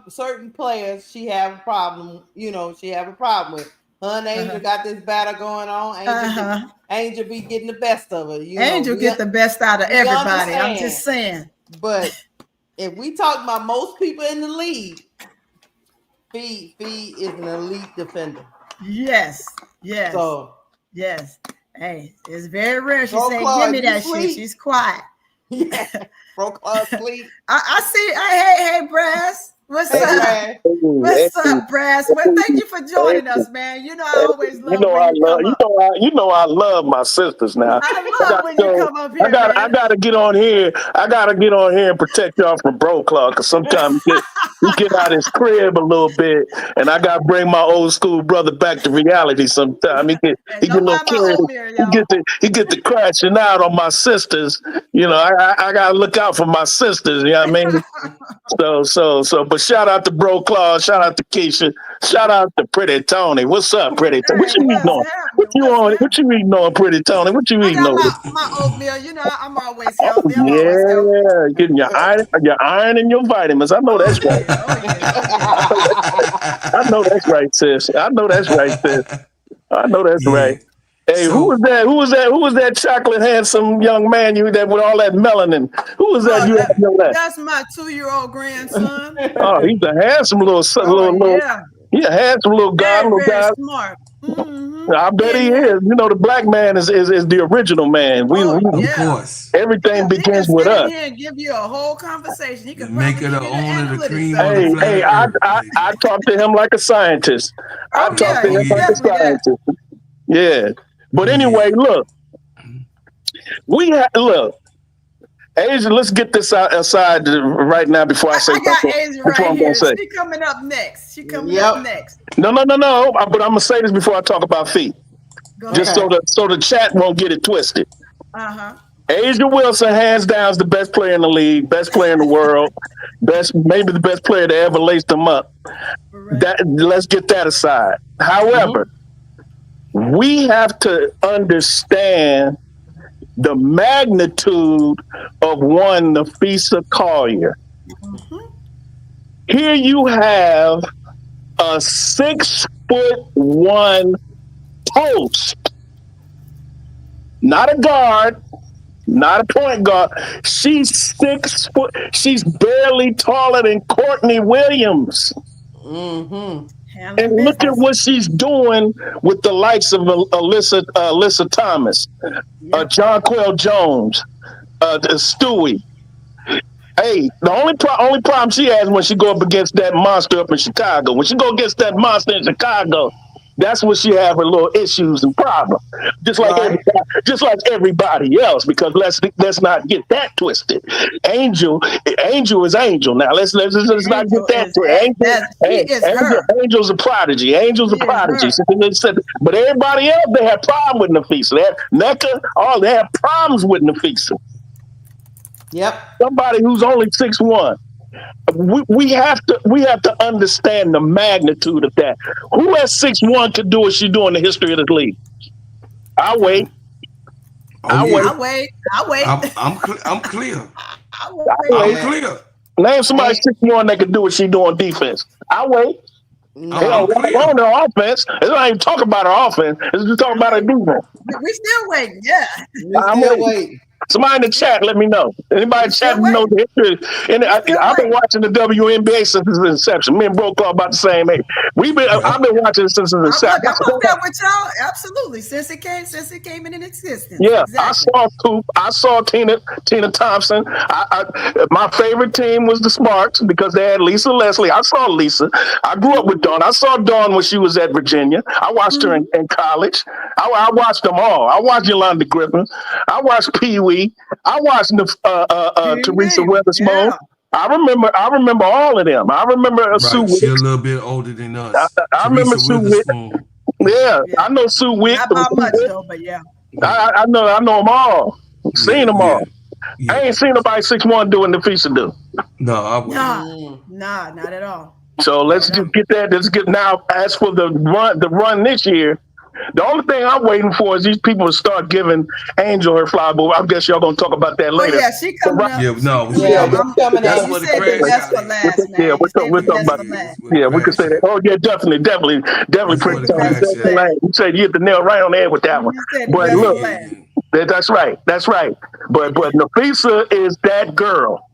Certain players, she have a problem. She have a problem with. Her and Angel got this battle going on. Angel be getting the best of her. Angel get the best out of everybody. I'm just saying. But if we talk about most people in the league, Fee is an elite defender. Yes. So yes. Hey, it's very rare. She say, "Give me that shit." She's quiet. Yeah. Bro Claude sleep. I see. Hey, Brass. What's up? What's up, Brass? Well, thank you for joining us, man. I always love I love my sisters now. I love when you come up here. I gotta get on here. I gotta get on here and protect y'all from Bro Claude, because sometimes he get out his crib a little bit, and I gotta bring my old school brother back to reality. Sometimes he get a little carried. He get to crashing out on my sisters. I gotta look out for my sisters. You know what I mean? But shout out to Bro Claude, shout out to KEYSHA, shout out to Pretty Tony. What's up, Pretty Tony? What you eating on? What you eating on, Pretty Tony? What you eating on? My oatmeal. I'm always healthy. Getting your iron and your vitamins. I know that's right. I know that's right, sis. I know that's right. Hey, who was that chocolate handsome young man that with all that melanin? Who was that? That's my 2-year-old grandson. Oh, he's a handsome little handsome little guy. Very smart. Mm-hmm. I bet he is. The black man is the original man. Of course. Everything begins with us. Here and give you a whole conversation. He could make it the owner of the cream. Hey, I talk to him like a scientist. Yeah. But anyway, look, Asia, let's get this aside right now before I say something. I got Asia right here. She's coming up next. No, but I'm gonna say this before I talk about Fee. Just so the chat won't get it twisted. Asia Wilson, hands down, is the best player in the league, best player in the world, maybe the best player to ever lace them up. Let's get that aside. However, we have to understand the magnitude of one Napheesa Collier. Here you have a 6'1" post, not a guard, Not a point guard. She's 6 foot. She's barely taller than Courtney Williams. Mm-hmm. And look at what she's doing with the likes of Alyssa Thomas, Jonquel Jones, Stewie. Hey, the only problem she has when she go up against that monster up in Chicago. When she go against that monster in Chicago, that's when she have her little issues and problems. Just like everybody else. Because let's not get that twisted. Angel is Angel. Now let's not get that twisted. Angel's a prodigy. Angel's a prodigy. But everybody else, they have problems with Napheesa. They have NECA. They have problems with Napheesa. Yep. Somebody who's only 6'1". We have to understand the magnitude of that. Who at 6'1" could do what she do in the history of the league? I'll wait. I'll wait. I'm clear. I'm clear. Name somebody 6'1" that could do what she do on defense. I'll wait. On their offense. It's not even talking about her offense. It's just talking about her defense. We still waiting. Yeah. We still waiting. Somebody in the chat, let me know. Anybody in the chat know the history? And I've been watching the WNBA since its inception. Me and Bro Claw about the same age. I've been watching it since its inception. I'm up there with y'all. Absolutely. Since it came in existence. Yeah, exactly. I saw Tina Thompson. My favorite team was the Sparks because they had Lisa Leslie. I saw Lisa. I grew up with Dawn. I saw Dawn when she was at Virginia. I watched her in college. I watched them all. I watched Yolanda Griffin. I watched Pee Wee. I watched Teresa Weatherspoon. Yeah. I remember all of them. I remember Sue Wick. She's a little bit older than us. I remember Sue Wick. Yeah, I know Sue Wick. Not much though, but yeah. I know them all. Seen them all. Yeah. I ain't seen nobody 6'1" doing the Napheesa do. No, I wouldn't. Nah, not at all. So let's just get that. Let's get now. As for the run this year. The only thing I'm waiting for is these people to start giving Angel her flower. But I guess y'all gonna talk about that later. Oh, yeah, she coming up. Yeah, no, I'm coming that's up. what the crash for last, man. Yeah, we'll talk about that. Yeah, we can say that. Oh, yeah, definitely. You said you hit the nail right on the head with that one. But look, that's right. But Napheesa is that girl.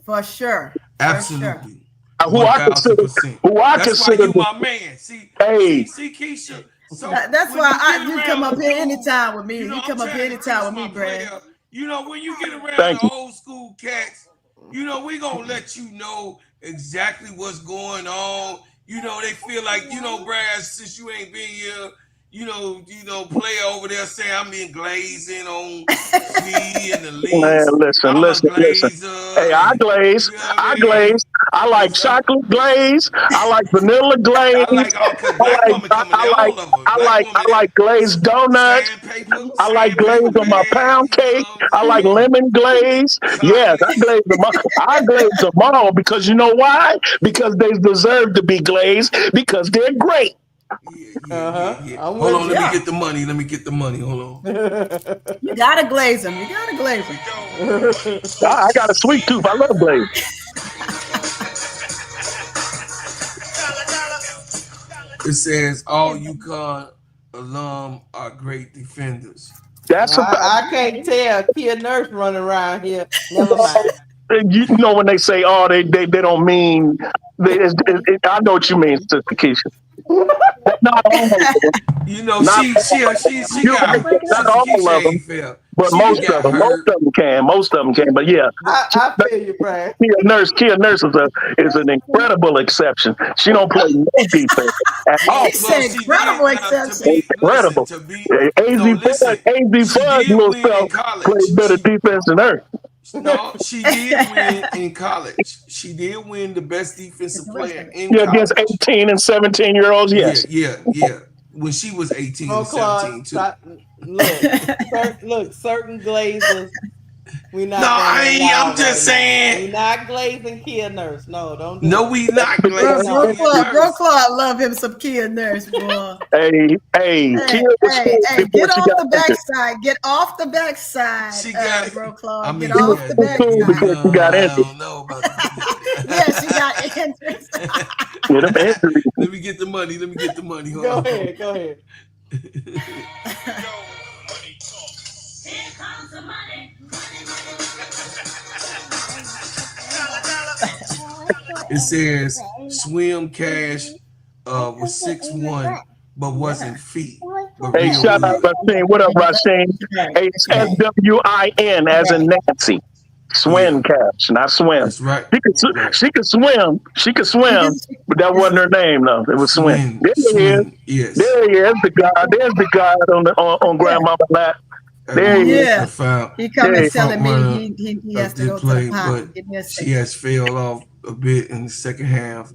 For sure. Absolutely. Who I consider. That's why you my man. See, KEYSHA. So that's why you come up here anytime with me. You come up here anytime with me, Brad. You know, when you get around the old school cats, you know, we gonna let you know exactly what's going on. You know, they feel like, you know, Brad, since you ain't been here, you know, player over there saying I'm being glazing on me and the league. Man, listen. Hey, I glaze. I like chocolate glaze. I like vanilla glaze. I like glazed donuts. I like glaze on my pound cake. I like lemon glaze. Yes, I glaze them all because you know why? Because they deserve to be glazed because they're great. Yeah. Hold on, let me get the money. Hold on. You gotta glaze them. I got a sweet tooth. I love glaze. It says all UConn alum are great defenders. I can't tell. Kia Nurse running around here. Never mind. You know when they say, "Oh, they don't mean." I know what you mean, Sister KEYSHA. Not all of them. You know, she got not all of them, but most of them can. But yeah, I feel you, Brad. Kia Nurse is an incredible exception. She don't play no defense at all. It's an incredible exception. Incredible. AZ Fudge little self played better defense than her. No, she did win in college. She did win the best defensive player in college. Against 18 and 17-year-olds, yes. Yeah. When she was 18 and 17, too. Look, certain glazers. I'm just saying. We're not glazing Kia Nurse. No, don't do No, we not glazing. Bro Claude love him some Kia Nurse, boy. Hey, get off the backside. Get off the backside. She got it. Bro Claude. Get off the backside. She got I don't know about that. Yeah, she got injuries. Let me get the money. Go ahead. Here comes the money. It says Swim Cash was 6'1", but wasn't feet. But Hey, real shout out good. Rasheen. What up, Rasheen? Hey, it's SWIN as in Nancy. Swim Cash, not swim. That's right. She could swim. She could swim, but that wasn't her name, though. It was Swim. There he is. Yes. There he is. The God. There's the God on Grandmama's lap. There he is. He come and telling me he has to go to the pot. But she has failed off a bit in the second half.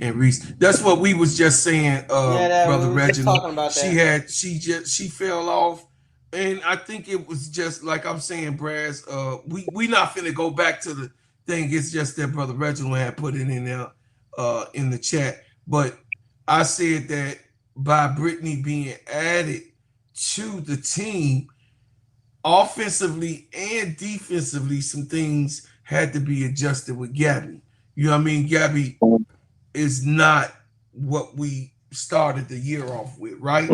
And Reese, that's what we was just saying, Brother Reginald. She fell off, and I think it was just like I'm saying, Braz. We not finna go back to the thing. It's just that Brother Reginald had put it in there, in the chat. But I said that by Brittany being added to the team, offensively and defensively, some things had to be adjusted with Gabby. You know what I mean? Gabby is not what we started the year off with, right?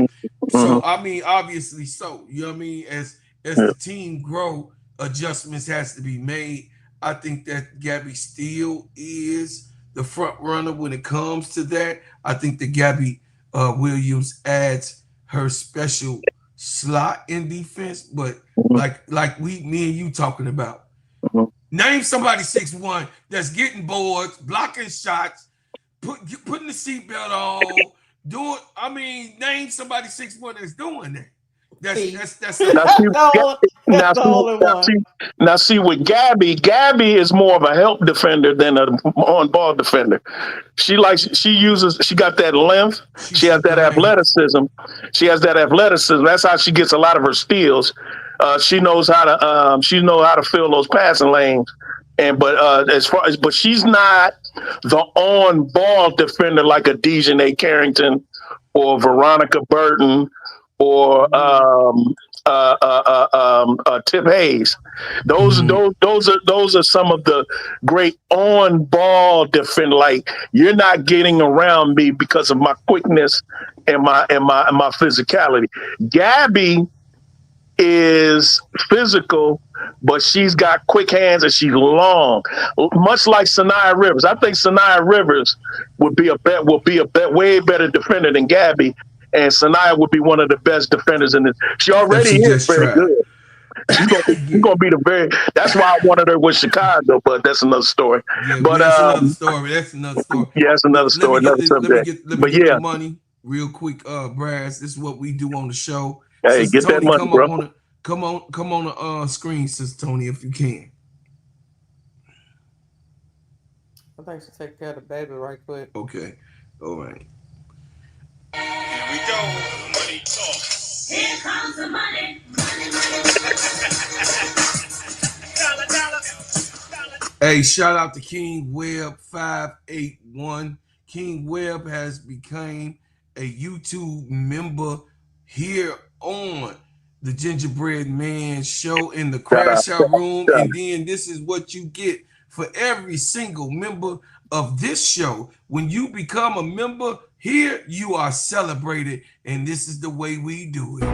So I mean, obviously so. You know what I mean? As the team grow, adjustments has to be made. I think that Gabby still is the front runner when it comes to that. I think that Gabby Williams adds her special slot in defense, but like me and you talking about. Name somebody 6'1" that's getting boards, blocking shots, putting the seatbelt on, name somebody 6'1" that's doing that. Now see with Gabby is more of a help defender than an on-ball defender. She got that length. She has that athleticism. That's how she gets a lot of her steals. She knows how to fill those passing lanes. But she's not the on-ball defender like a Dejanay Carrington or Veronica Burton or Tip Hayes. Those are some of the great on-ball defender. Like, you're not getting around me because of my quickness and my physicality. Gabby is physical, but she's got quick hands and she's long, much like Sanaya Rivers. I think Sanaya Rivers would be a way better defender than Gabby, and Sanaya would be one of the best defenders in this. She already is very good. She's gonna be the very. That's why I wanted her with Chicago, but that's another story. Yeah, but that's another story. Yeah, that's another story. Another subject. Let me get the money real quick, Braz. This is what we do on the show. Hey, get Tony, that money, bro. Come on the screen, Sister Tony, if you can. I think she'll take care of the baby right quick. Okay. All right. Here we go. Money talk. Here comes the money. Hey, shout out to King Webb 581. King Webb has become a YouTube member here on the Gingerbread Man Show in the Crash Out Room. And then this is what you get for every single member of this show. When you become a member here, you are celebrated. And this is the way we do it.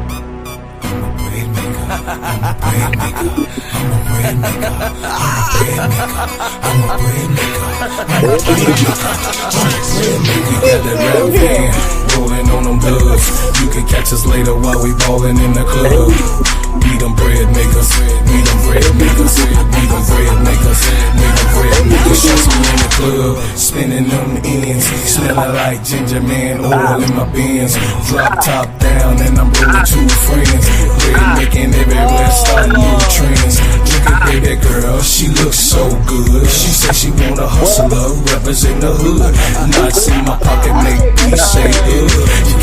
Rolling on them dubs. You can catch us later while we ballin' in the club. We them bread makers. We them bread makers. We them bread makers. We them bread makers. Shots me in the club, spinning them ends, smelling like ginger man oil in my Benz. Drop top down and I'm rolling two friends. Bread making everywhere, starting new trends. Look at baby girl, she looks so good. She said she want a hustler, represent the hood. Knots in my pocket make me say you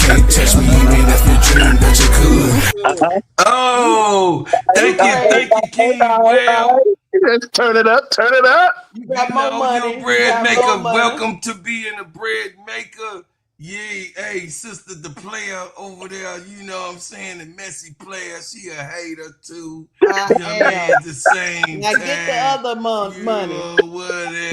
can't touch me even if you dream that you could. Oh, thank you, King Well. Let's turn it up. You got more money. Your bread maker, welcome to being a bread maker. Yeah, hey, sister, the player over there, you know what I'm saying, the messy player, she a hater too. You know what I mean? At the same now time. Get the other money. Whatever.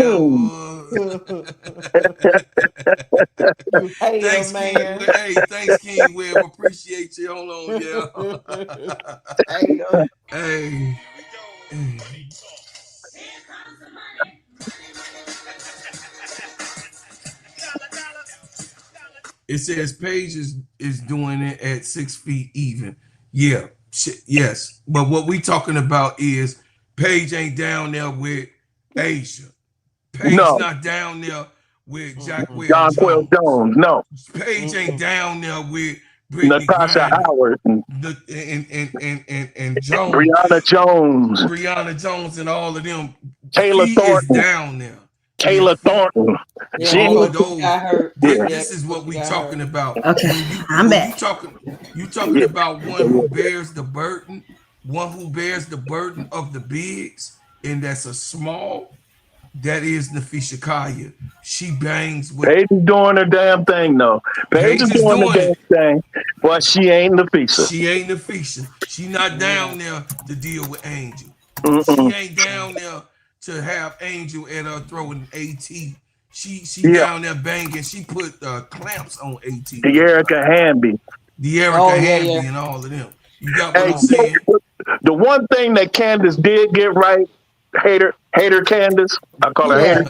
Thanks, man. Hey, thanks, King Webb. Appreciate you. Hold on, yeah. Hey. It says Paige is doing it at 6 feet even. Yeah, yes. But what we talking about is Paige ain't down there with Asia. Paige No. not down there with Jacqueline John Quill Jones. Jones. No. Paige ain't down there with Brittany Natasha Griner Howard. and Jones. Brianna Jones and all of them. Taylor She Thornton. is down there. Taylor Thornton. Yeah, All of those. Yeah. This is what we talking about. Okay, I'm back. You talking about one who bears the burden, one who bears the burden of the bigs, and that's a small. That is Napheesa Collier. She bangs with. Paige is doing her damn thing, though. Paige is doing the damn thing, but she ain't Napheesa. She ain't Napheesa. She not down there to deal with Angel. She ain't down there to have Angel at her throwing AT. She down there banging. She put clamps on AT. The Erica Hamby. And all of them. You got what I'm saying? The one thing that Candace did get right, hater Candace. I call her hater.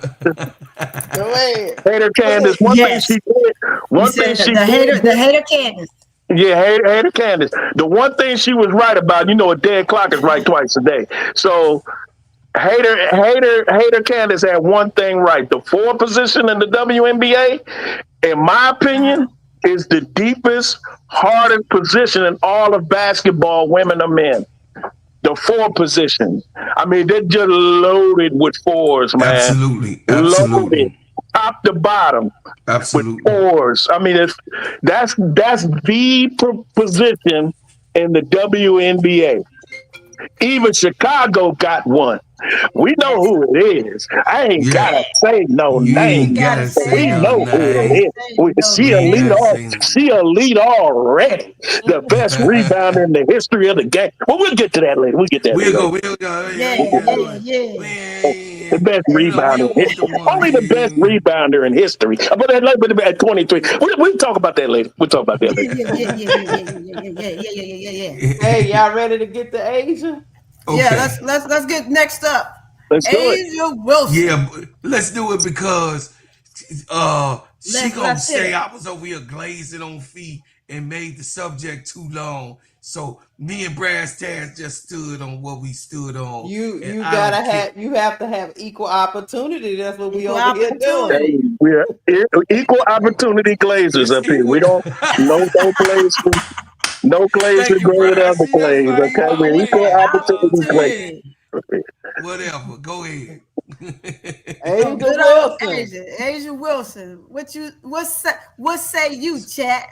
Hater Candace. One thing she did. The hater Candace. Yeah, hater Candace. The one thing she was right about, a dead clock is right twice a day. So hater Candace had one thing right. The 4 position in the WNBA, in my opinion, is the deepest, hardest position in all of basketball, women or men. The 4 position. I mean, they're just loaded with 4s, man. Absolutely. Loaded, top to bottom. Absolutely. With 4s. I mean, that's the position in the WNBA. Even Chicago got one. We know who it is. I ain't gotta say no name. We know who it is. She a lead already. The best rebounder in the history of the game. Well, we'll get to that later. We'll get that later. We'll go. The best rebounder. Only the best rebounder in history. But at 23. We'll talk about that later. Hey, y'all ready to get to Asia? Okay. Yeah, let's get next up. Angel Wilson. Yeah, let's do it because she gonna say I was over here glazing on feet and made the subject too long. So me and Brass Taz just stood on what we stood on. You have to have equal opportunity. That's what we over here doing. We're equal opportunity glazers up here. We don't no glazers. No glazers go with other glazers. Okay, we're equal opportunity glazers. Whatever. Go ahead. Angel Wilson. What say you, chat?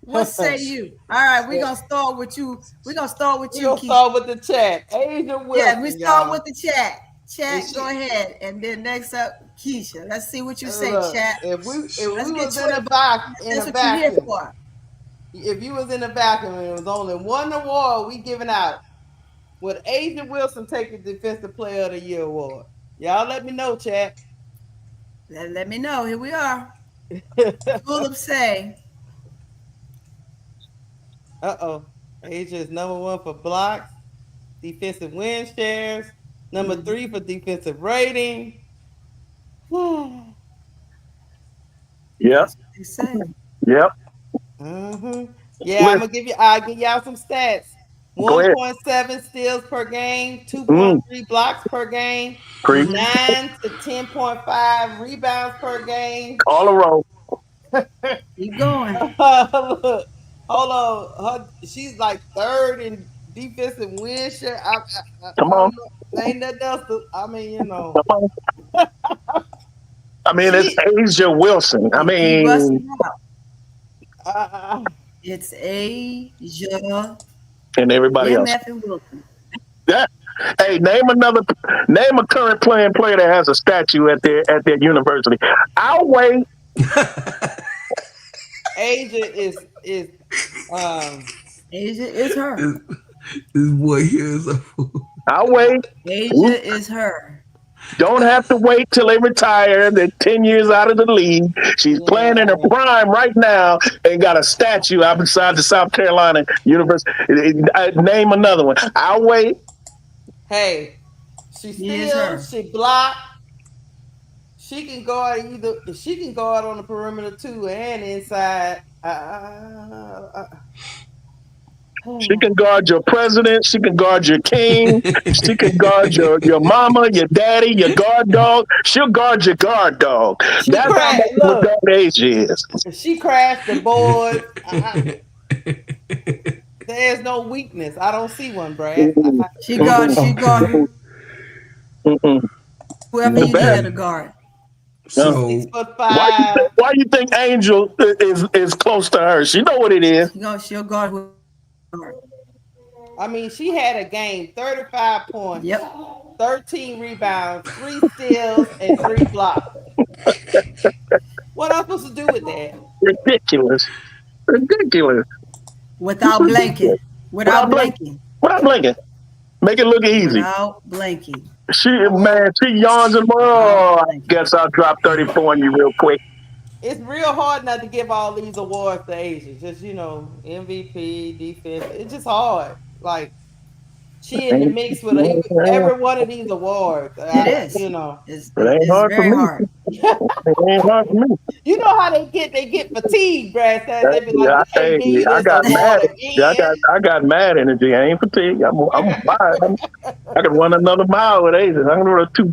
What say you? All right, we're gonna start with you. We're gonna start with you. Start with the chat. Angel Wilson. Yeah, we start with the chat. Chat, go ahead, and then next up, KEYSHA. Let's see what you say, chat. If we was in a vacuum, if you was in a vacuum and it was only one award we giving out, would Angel Wilson take the Defensive Player of the Year award? Y'all let me know, chat. Let me know. Here we are. Full of say. Asia is number 1 for blocks, defensive win shares, number 3 for defensive rating. Yep. Yep. Yeah, I'll give y'all some stats. 1.7 steals per game, 2.3 blocks per game, 9 to 10.5 rebounds per game. All a row. Keep going. Look, hold on. She's like 3rd in defensive win share. Come on. Ain't nothing else. Come on. I mean, it's Angel Wilson. I mean, it's Asia and everybody else. Yeah. Hey, name a current playing player that has a statue at their university. I'll wait. Asia is her. This boy here is a fool. I'll wait. Asia is her. Don't have to wait till they retire. They're 10 years out of the league. She's playing in her prime right now and got a statue out beside the South Carolina University. Name another one. I'll wait. Hey, she steals, she blocked, she can guard on the perimeter too and inside. She can guard your president. She can guard your king. She can guard your mama, your daddy, your guard dog. She'll guard your guard dog. That's how much of a dog Asia is. She crashed the board. There's no weakness. I don't see one, Brad. She guard whoever you need her to guard. So 6'5". Why you think Angel is close to her? She know what it is. She'll guard whoever. I mean, she had a game, 35 points, 13 rebounds, 3 steals, and 3 blocks. What am I supposed to do with that? Ridiculous. Without blinking. Without blinking. Make it look easy. Without blinking. She yawns and I guess I'll drop 34 on you real quick. It's real hard not to give all these awards to Asia. Just, MVP, defense. It's just hard. Like, she in the mix with every one of these awards. It is. It ain't hard for me. Hard. It ain't hard for me. You know how they get fatigued, Brad. They be like, I got mad. I got mad energy. I ain't fatigued. I can run another mile with Asia. I can run 3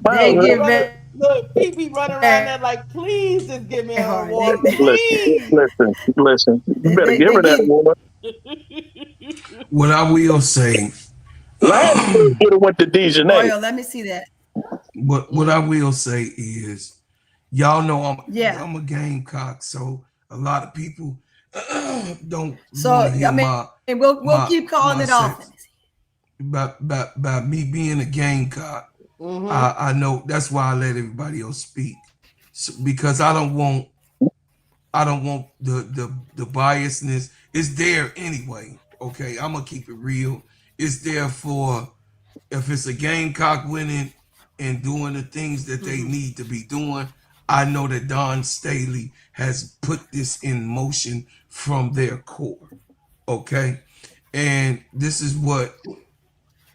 miles. Look, people running around there like, please just give me an award. Listen. You better give her that award. What I will say, last year would have went to Dejanay. Let me see that. What I will say is, y'all know I'm a Gamecock, so a lot of people don't. So I mean, we'll keep calling it off. By me being a Gamecock. Mm-hmm. I know that's why I let everybody else speak, because I don't want the biasness. It's there anyway. Okay, I'm gonna keep it real. It's there for if it's a Gamecock winning and doing the things that they need to be doing. I know that Don Staley has put this in motion from their core. Okay, and this is what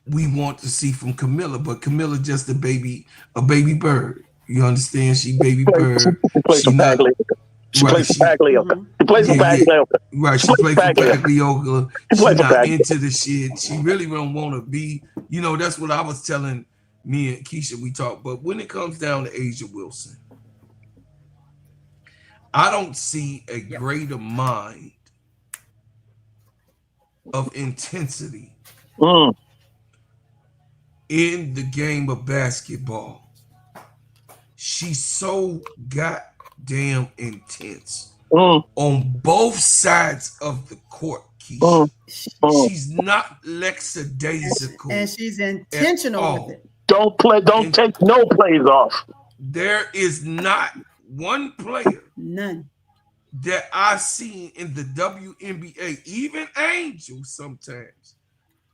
we want to see from Camilla, but Camilla just a baby bird. You understand? She baby bird. She plays for Pagliocca. She plays for Pagliocca. Right, she plays for Pagliocca. She's not into the shit. She really don't want to be. That's what I was telling me and KEYSHA. We talked, but when it comes down to Angel Wilson, I don't see a greater mind of intensity in the game of basketball. She's so goddamn intense on both sides of the court, KEYSHA. She's not lackadaisical. And she's intentional with it. Don't take no plays off. There is not one player that I've seen in the WNBA, even Angel sometimes,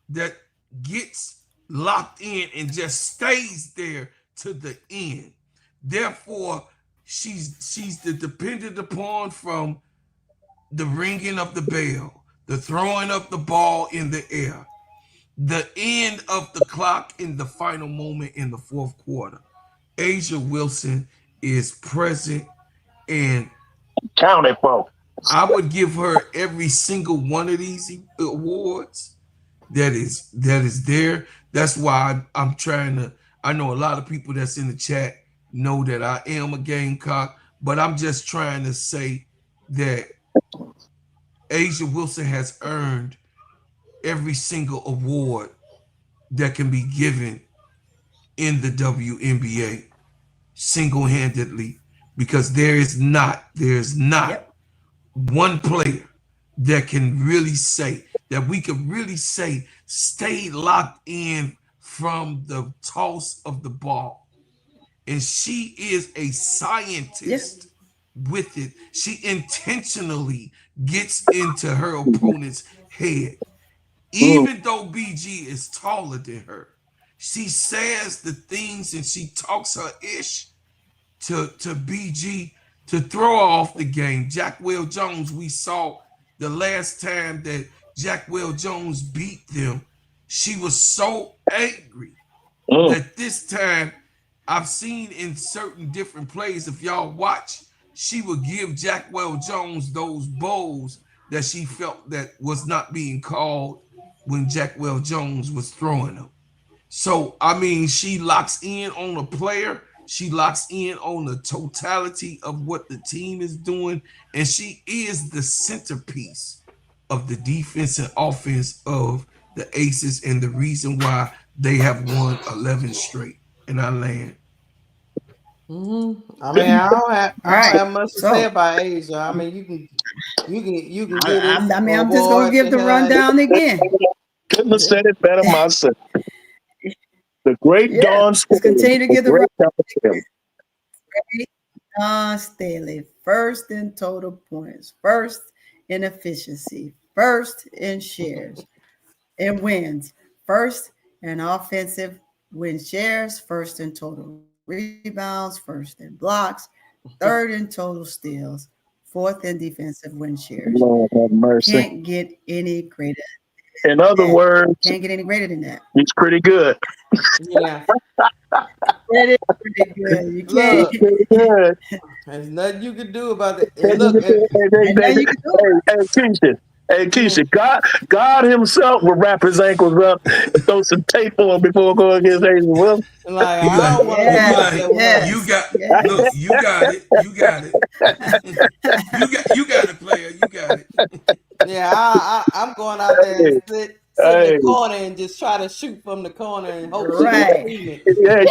that gets locked in and just stays there to the end. Therefore, she's the dependent upon from the ringing of the bell, the throwing of the ball in the air, the end of the clock in the final moment in the fourth quarter. Angel Wilson is present and counted for. I would give her every single one of these awards that is there. That's why I'm trying to. I know a lot of people that's in the chat know that I am a Gamecock, but I'm just trying to say that Angel Wilson has earned every single award that can be given in the WNBA single-handedly, because there's not one player that can really say that we could really say stay locked in from the toss of the ball. And she is a scientist with it. She intentionally gets into her opponent's head. Even though BG is taller than her, she says the things and she talks her ish to BG to throw her off the game. Jackwell Jones, we saw the last time that Jackwell Jones beat them, she was so angry that this time I've seen in certain different plays, if y'all watch, she would give Jackwell Jones those bowls that she felt that was not being called when Jackwell Jones was throwing them. So, I mean, she locks in on a player. She locks in on the totality of what the team is doing. And she is the centerpiece of the defense and offense of the Aces and the reason why they have won 11 straight. And I land. I mean, I don't have much to say about Asia. I mean, you can get it. I mean, I'm just gonna give the rundown again. Couldn't have said it better myself. The great Dawn Staley. Continue to give the rundown. Dawn Staley, first in total points, first in efficiency, first in shares, in wins, first in offensive win shares, first in total rebounds, first in blocks, third in total steals, fourth in defensive win shares. Lord have mercy. Can't get any greater. In other words, can't get any greater than that. He's pretty good. Yeah. That is pretty good. You can't. Pretty good. There's nothing you can do about it. Hey, Keisha. Hey, Keisha, God himself will wrap his ankles up and throw some tape on before going against Angel Williams. Like, I don't want to You got it. You got it. you got it, player. You got it. Yeah, I'm going out there and sit in the corner and just try to shoot from the corner and hope she can see me. Yeah,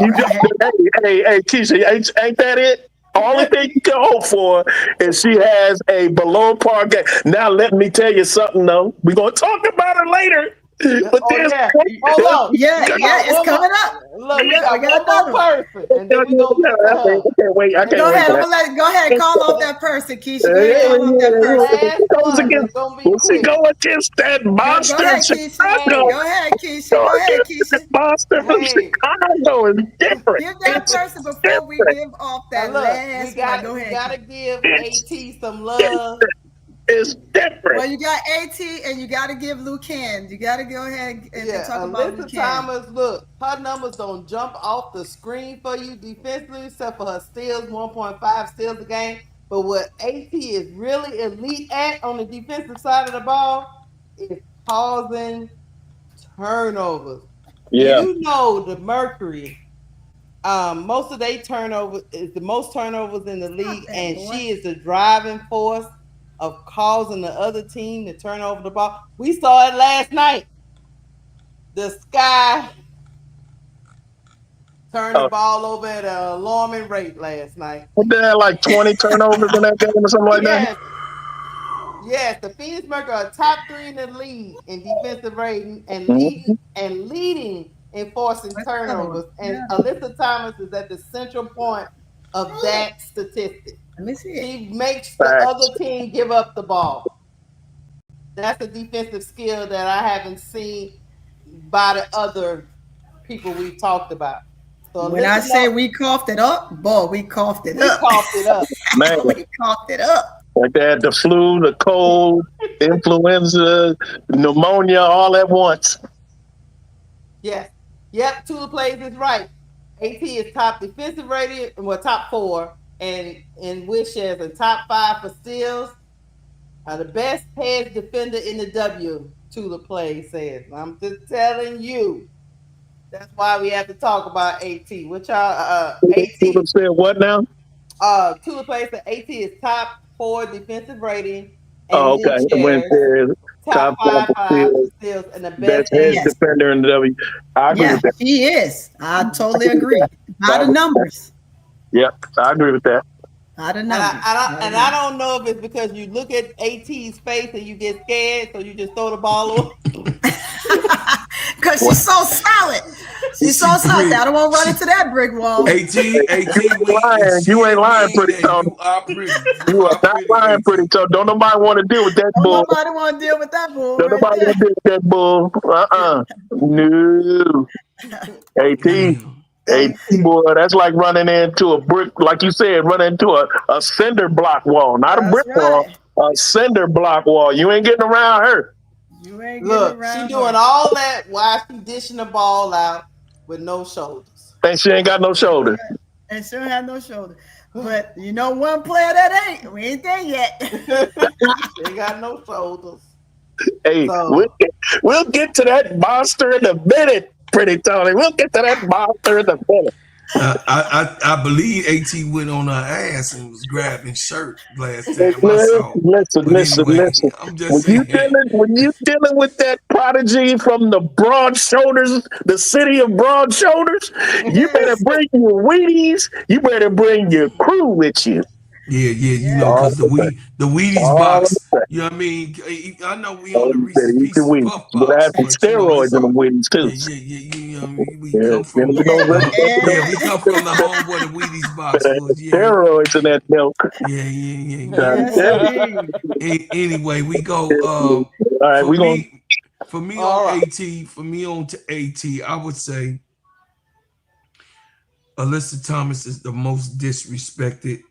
hey, Keisha, ain't that it? Only thing you can hope for is she has a below par game. Now, let me tell you something, though. We're going to talk about it later. But Hold on. Yeah, it's coming up. Look, we got one more person. And then we gonna wait. I can't go wait. ahead. Go ahead. Call off that person, Keisha. Go ahead. Call off that person. She go against that monster. Go ahead, Keisha. Go ahead, Keisha. Monster from Chicago is different. Give that person before we give off that last one. Go ahead. We gotta give AT some love. It's different. Well, you got AT and you got to give Lucan. You got to go ahead and talk about Alyssa Thomas. Look, her numbers don't jump off the screen for you defensively, except for her steals, 1.5 steals a game. But what AT is really elite at on the defensive side of the ball is causing turnovers. Yeah. You know the Mercury. Most of their turnovers is the most turnovers in the league, and she is the driving force of causing the other team to turn over the ball. We saw it last night. The Sky turned the ball over at an alarming rate last night. They had like 20 turnovers in that game or something like that? Yes, the Phoenix Mercury are top 3 in the league in defensive rating and leading in forcing turnovers. And Alyssa Thomas is at the central point of that statistic. Let me see it. She makes the other team give up the ball. That's a defensive skill that I haven't seen by the other people we've talked about. So when I say we coughed it up, boy, we coughed it up. We coughed it up. Man. We coughed it up. Like they had the flu, the cold, influenza, pneumonia, all at once. Yes. Yep, Tula plays is right. AT is top defensive rating, top 4. And in which shares the top 5 for steals, are the best hedge defender in the W. Tula Play says. I'm just telling you. That's why we have to talk about AT. What y'all? AT Tula said what now? Tula Play said AT is top 4 defensive rating. And shares, top 5 steals, and the best hedge defender in the W. I agree with that. He is. I totally agree. By the numbers. Yep, I agree with that. I don't know. And I don't know if it's because you look at AT's face and you get scared, so you just throw the ball away. Because she's so solid. She's so solid. I don't want to run into that brick wall. AT, you ain't lying pretty tough. You are not lying pretty tough. Don't nobody want to deal with that bull. Nobody want to deal with that bull. Don't nobody want to deal with that bull. No. AT, boy, that's like running into a brick, like you said, running into a cinder block wall, not a brick wall, a cinder block wall. You ain't getting around her. You ain't getting around she doing all that while she dishing the ball out with no shoulders. And she ain't got no shoulder. And she don't have no shoulder. But you know one player that ain't. We ain't there yet. They got no shoulders. Hey, So, we'll get to that monster in a minute, Pretty Tony. We'll get to that monster in a minute. I believe AT went on her ass and was grabbing shirt last time I saw. Listen. I'm just saying. When you dealing with that prodigy from the broad shoulders, the city of broad shoulders, you better bring your Wheaties. You better bring your crew with you. Yeah, you know, because the Wheaties box, you know what I mean? I know we on the Reese's Pieces Puff But I box, have some but you know, steroids in the Wheaties too. Yeah, you know, we come from we come from the home where the Wheaties box was. Yeah, steroids in that milk. Yeah. Anyway, we go. All right, for me on AT, I would say Alyssa Thomas is the most disrespected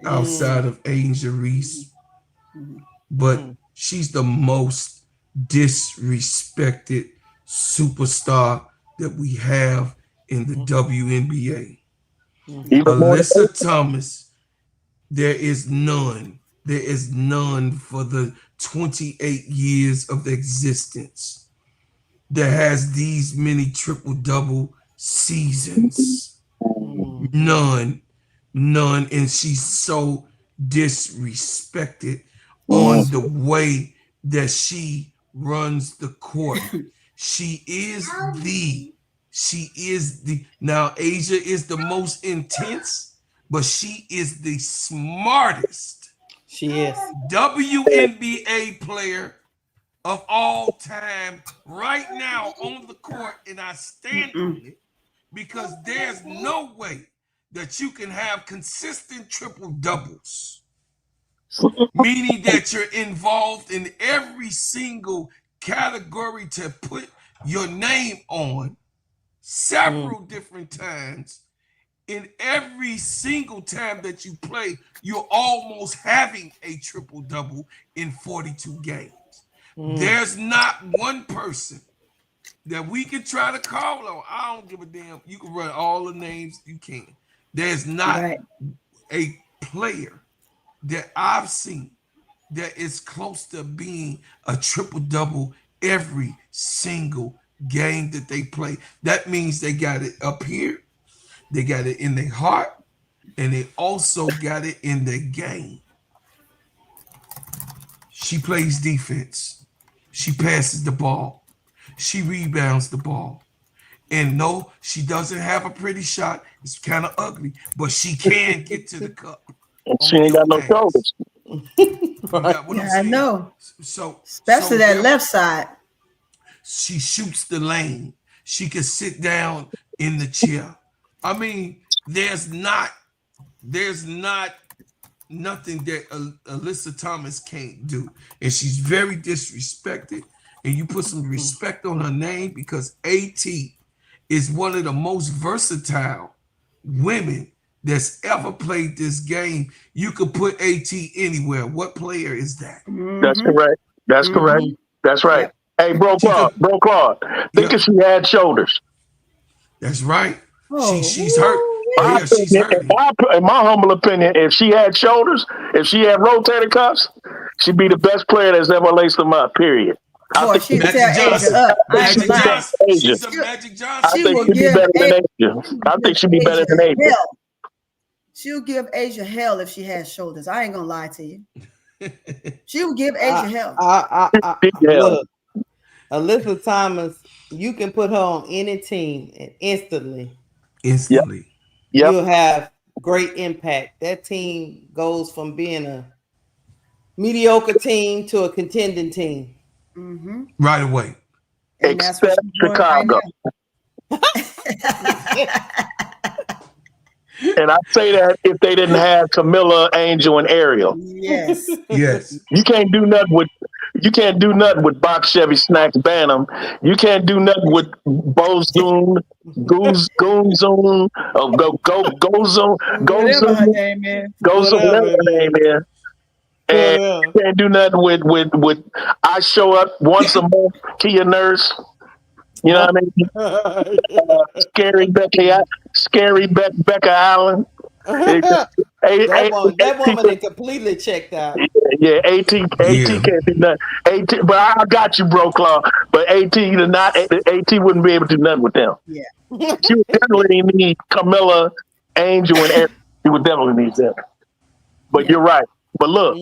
outside of Angel Reese, but she's the most disrespected superstar that we have in the WNBA. Alyssa Thomas, there is none for the 28 years of existence that has these many triple-double seasons. None, and she's so disrespected on the way that she runs the court. She is now Asia is the most intense, but she is the smartest. She is WNBA player of all time right now on the court, and I stand on it because there's no way that you can have consistent triple doubles, meaning that you're involved in every single category to put your name on several different times. In every single time that you play, you're almost having a triple double in 42 games. There's not one person that we can try to call on. I don't give a damn. You can run all the names you can. There's not a player that I've seen that is close to being a triple double every single game that they play. That means they got it up here, they got it in their heart, and they also got it in their game. She plays defense. She passes the ball. She rebounds the ball. And no, she doesn't have a pretty shot. It's kind of ugly, but she can get to the cup. She ain't got no shoulders. I know. So especially that left side. She shoots the lane. She can sit down in the chair. I mean, there's not nothing that Alyssa Thomas can't do. And she's very disrespected. And you put some respect on her name because AT is one of the most versatile women that's ever played this game. You could put AT anywhere. What player is that? That's correct. That's correct. That's right. Yep. Hey, Bro Claude, think if she had shoulders. That's right. She's hurt. Yeah, she's hurt. In my humble opinion, if she had shoulders, if she had rotator cuffs, she'd be the best player that's ever laced them up, period. Boy, she'd tear Asia up. Magic Johnson. She's a Magic Johnson. I think she'd be better than Asia. I think she'd be better than Asia. She'll give Asia hell if she has shoulders. I ain't gonna lie to you. She'll give Asia hell. Look, Alyssa Thomas, you can put her on any team and instantly. You'll have great impact. That team goes from being a mediocre team to a contending team. Right away. Except Chicago. And I say that if they didn't have Camilla, Angel, and Ariel. Yes. You can't do nothing with Box Chevy Snacks Bantam. You can't do nothing with Bozoon, Goonzoon, whatever her name is. And you can't do nothing with I show up once a month, Kia Nurse. You know what I mean? Scary Becca Allen. That woman is completely checked out. Yeah, AT can't do nothing. But I got you, bro, Claw. But AT wouldn't be able to do nothing with them. Yeah. She would definitely need Camilla, Angel, and Eric. She would definitely need them. But you're right. But look,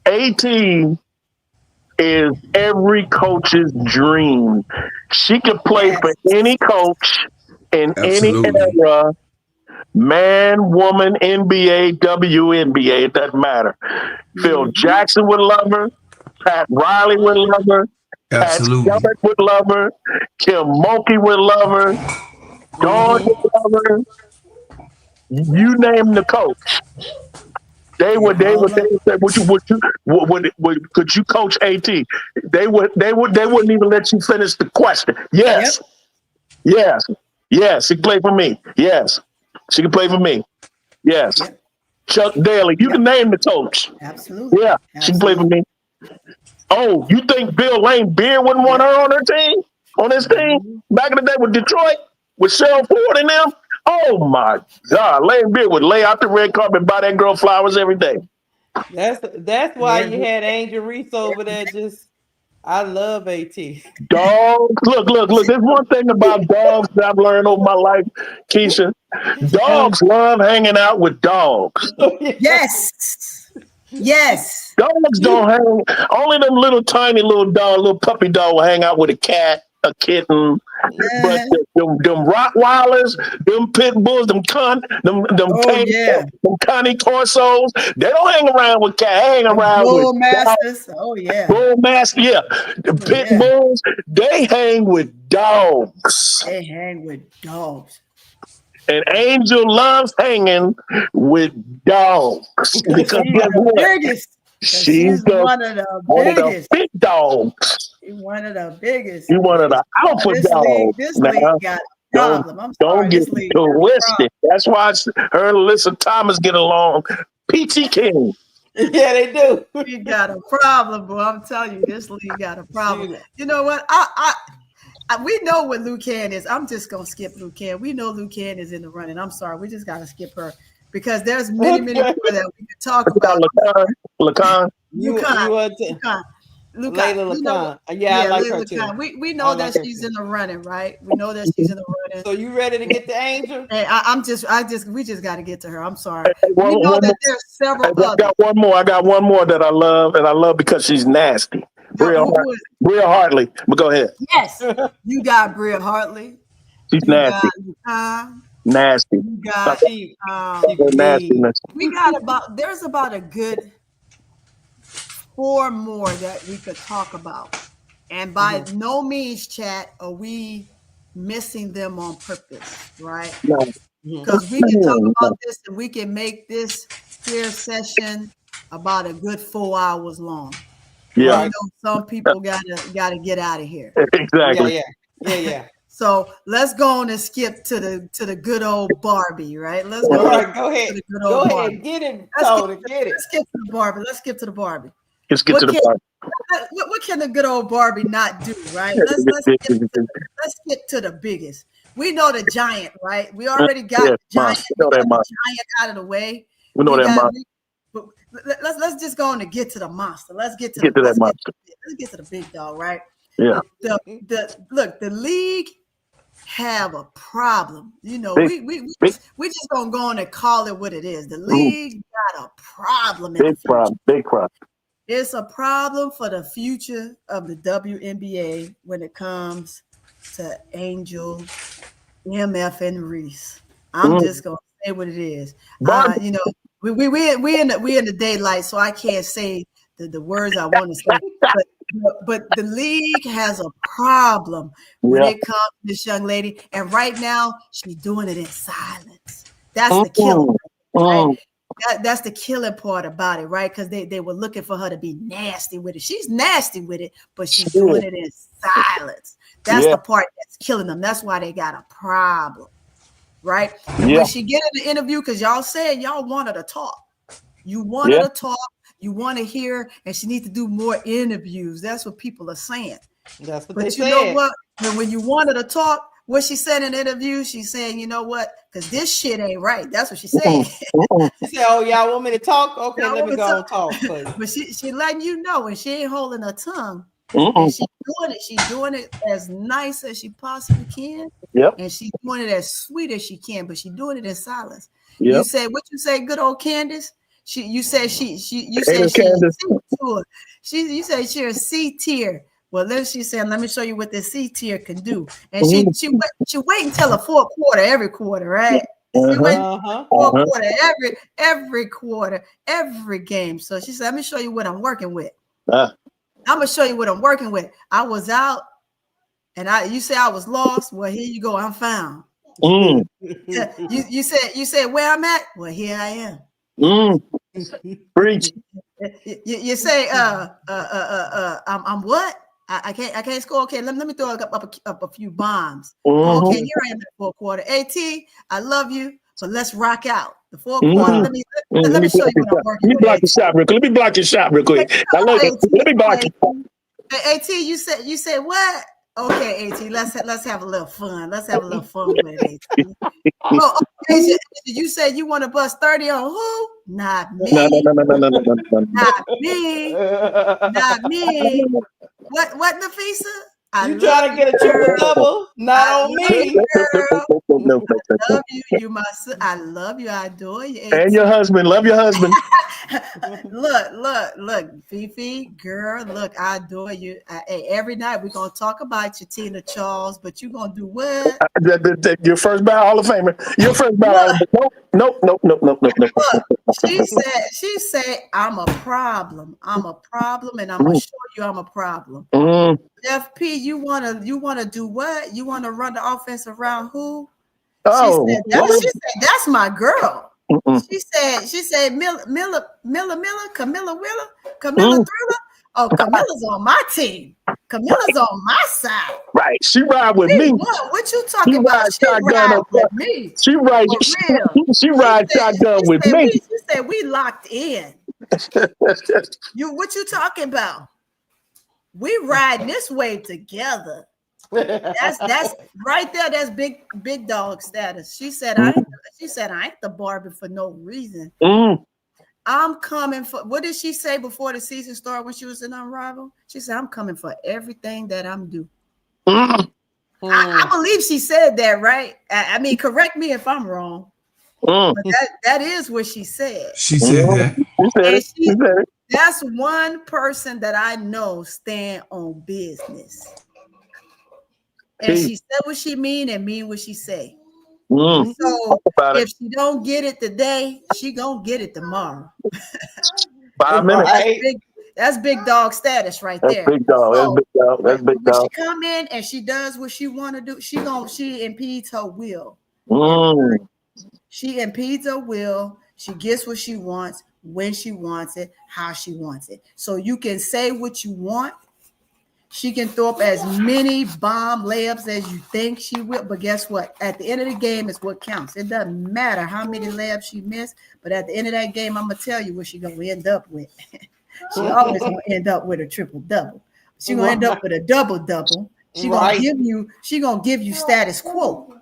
AT is every coach's dream. She could play for any coach in any era. Man, woman, NBA, WNBA, it doesn't matter. Phil Jackson would love her. Pat Riley would love her. Absolutely. Pat Summitt would love her. Kim Mulkey would love her. Dawn would love her. You name the coach. They would say, could you coach AT? They wouldn't even let you finish the question. Yes. Yes. Yes. She can play for me. Yes. She can play for me. Yes. Yep. Chuck Daly. You can name the coach. Absolutely. Yeah. She can play for me. Oh, you think Bill Lane Beard wouldn't want her on her team? On his team? Back in the day with Detroit? With Cheryl Ford and them? Oh my God. Lane Beard would lay out the red carpet and buy that girl flowers every day. That's why you had Angel Reese over there just I love AT. Dogs. Look. There's one thing about dogs that I've learned over my life, Keysha. Dogs love hanging out with dogs. Yes. Dogs don't hang. Only them little tiny little puppy dog will hang out with a cat, a kitten. But them Rottweilers, them pit bulls, them Connie Corsos, they don't hang around with cats. Hang around with bull masters. Oh yeah, bull master. Yeah, the pit bulls. They hang with dogs. And Angel loves hanging with dogs because she's one of the big dogs. She's one of the biggest. She's one of the alpha dogs. This league got a problem. Don't get twisted. That's why her and Alyssa Thomas get along. Peachy King. Yeah, they do. We got a problem, bro. I'm telling you, this league got a problem. You know what? We know what Lucan is. I'm just gonna skip Lucan. We know Lucan is in the running. I'm sorry, we just gotta skip her because there's many more that we could talk about. Lucan. Layla. Yeah, I like her too. We know that she's in the running, right? We know that she's in the running. So you ready to get to Angel? Hey, we just got to get to her. I'm sorry. We know that there's several. I got one more that I love, and I love because she's nasty. Bria Hartley. But go ahead. Yes, you got Bria Hartley. She's nasty. Nasty. You got nastiness. There's about a good 4 more that we could talk about, and by no means, chat, are we missing them on purpose, right? Because we can talk about this and we can make this here session about a good 4 hours long. Yeah, I know some people gotta get out of here. Exactly. Yeah. So let's go on and skip to the good old Barbie, right? Let's go. Go ahead. To the good old Barbie. Get it. Let's skip to the Barbie. Let's skip to the Barbie. What can the good old Barbie not do, right? Let's get to the biggest. We know the giant, right? We already got the giant. Giant out of the way. We know that monster. Let's just go on and get to the monster. Let's get to that monster. Let's get to the big dog, right? Yeah. The league have a problem. You know, we just gonna go on and call it what it is. The league got a problem. Big problem. It's a problem for the future of the WNBA when it comes to Angel, MF, and Reese. I'm just gonna say what it is. You know, we in the daylight, so I can't say the words I want to say. But the league has a problem when it comes to this young lady, and right now she's doing it in silence. That's the killing, right? That's the killing part about it, right? Because they were looking for her to be nasty with it. She's nasty with it, but she's doing it in silence. That's the part that's killing them. That's why they got a problem, right? And when she get in the interview, because y'all said y'all want her to talk. You want her to talk. You want to hear, and she needs to do more interviews. That's what people are saying. That's what but they you said. know what? When you wanted to talk, what she said in the interview, she's saying, you know what? Because this shit ain't right. That's what she said. She said, "Oh, y'all want me to talk? Okay, let me go and talk." But she letting you know, and she ain't holding her tongue. Mm-mm. And she's doing it. She's doing it as nice as she possibly can. Yep. And she's doing it as sweet as she can, but she's doing it in silence. Yep. You say what you say, good old Candace. You said she You said you say she's a C tier. Well, then she said, let me show you what this C tier can do. And she wait until the fourth quarter every quarter, right? She wait fourth quarter every quarter, every game. So she said, let me show you what I'm working with. I'm gonna show you what I'm working with. I was out and you say I was lost. Well, here you go, I'm found. You said where I'm at. Well, here I am. Preach. You say I'm what? I can't score. Okay, let me throw up a few bombs. Okay, here I am in the fourth quarter. AT, I love you, but let's rock out. The fourth quarter. Let me show you what I'm working with. Let me block your shot real quick. Let me block your shot. AT, you said what? Okay, AT, let's have a little fun. Let's have a little fun with it, AT. Oh, okay, you said you want to bust 30 on who? Not me. No. Not me. Not me. What, Napheesa? You trying to get a triple double? Not on me. Girl. I love you. You my son. I love you. I adore you. And your husband. Love your husband. Look, Fifi, girl, look, I adore you. Every night we're gonna talk about you, Tina Charles, but you gonna do what? Your first ballot Hall of Famer. Your first ballot. Nope. She said, I'm a problem, and I'm gonna show you I'm a problem. FP, you wanna do what? You wanna run the offense around who? Oh, she said that's my girl. She said Camilla Thriller. Oh, Camilla's on my team. Camilla's on my side. Right. She ride with me. What you talking about? She ride with me. She ride shotgun with me. She said we locked in. What you talking about? We riding this way together. That's right there. That's big dog status. She said I ain't the Barbie for no reason. I'm coming for, what did she say before the season started when she was in Unrivaled? She said, I'm coming for everything that I'm due. I believe she said that, right? I mean, correct me if I'm wrong. But that is what she said. She said that. That's one person that I know stand on business. And she said what she mean and mean what she say. So if she don't get it today, she gonna get it tomorrow. 5 minutes. That's big dog status right there. Big dog. That's big dog. When she come in and she does what she want to do, she impedes her will. She impedes her will. She gets what she wants, when she wants it, how she wants it. So you can say what you want. She can throw up as many bomb layups as you think she will, but guess what? At the end of the game is what counts. It doesn't matter how many layups she missed, but at the end of that game, I'm gonna tell you what she's gonna end up with. She always gonna end up with a triple double. She's gonna end up with a double double. She gonna give you status quo.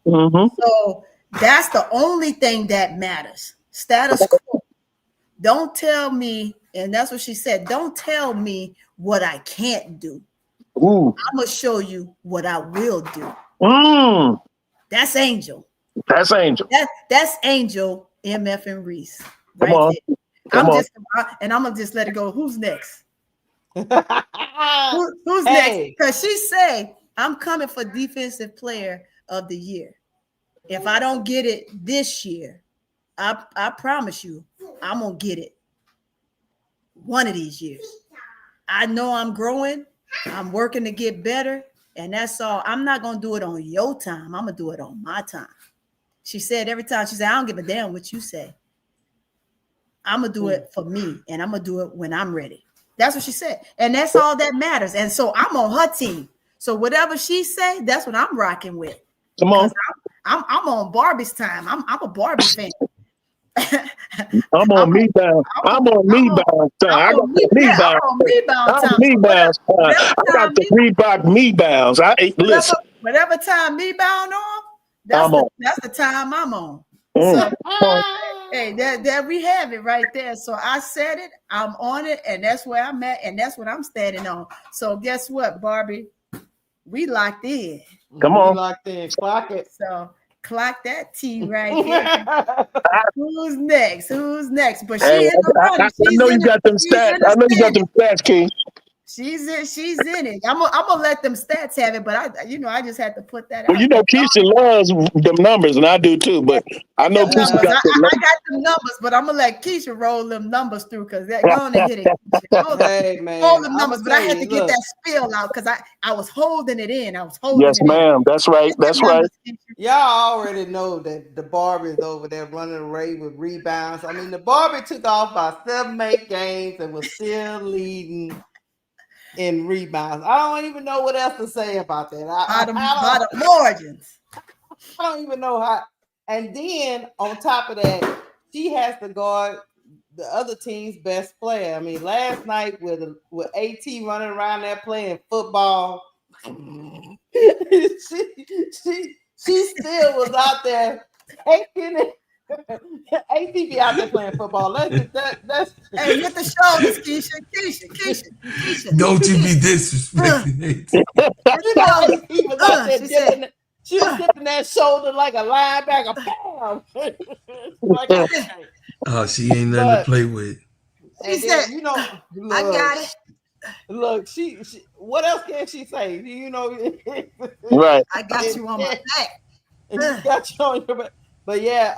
So that's the only thing that matters. Status quo. Don't tell me, and that's what she said. Don't tell me what I can't do. I'm gonna show you what I will do. That's Angel. That's Angel, MF and Reese. Right there. I'm gonna just let it go. Who's next? Who's next? Because she say I'm coming for defensive player of the year. If I don't get it this year, I promise you, I'm gonna get it one of these years. I know I'm growing. I'm working to get better. And that's all. I'm not going to do it on your time. I'm going to do it on my time. She said every time, she said, I don't give a damn what you say. I'm going to do it for me. And I'm going to do it when I'm ready. That's what she said. And that's all that matters. And so I'm on her team. So whatever she say, that's what I'm rocking with. Come on. I'm on Barbie's time. I'm a Barbie fan. I'm on me bound. I'm on me bound time. I got the me bound. I'm on me bound time. Me bounds time. I got the Reebok me bounds. Listen. Whatever time me bound on, that's the time I'm on. So, hey, there we have it right there. So I said it, I'm on it, and that's where I'm at, and that's what I'm standing on. So guess what, Barbie? We locked in. Come on. We locked in. Clock it. So clock that T right there. Who's next? But she in the running. I know you got them stats. I know you got them stats, King. She's in it. I'm gonna let them stats have it, but I just had to put that out. Well, KEYSHA loves them numbers, and I do too. But I know KEYSHA got them numbers. I got them numbers, but I'm gonna let KEYSHA roll them numbers through because they're gonna hit it. Hey, man. Hold them numbers, but I had to get that spill out because I was holding it in. Yes, ma'am. That's right. That's right. Y'all already know that the Barbie is over there running away with rebounds. I mean, the Barbie took off by 7-8 games and was still leading in rebounds. I don't even know what else to say about that. By the margins. I don't even know how. And then on top of that, she has to guard the other team's best player. I mean, last night with AT running around there playing football, she still was out there taking it. AT be out there playing football. Hey, hit the shoulders, KEYSHA. Don't you be disrespecting AT. She was dipping that shoulder like a linebacker. Oh, she ain't nothing to play with. She said, I got it. Look, she what else can she say? Right. I got you on my back. Got you on your back. But yeah,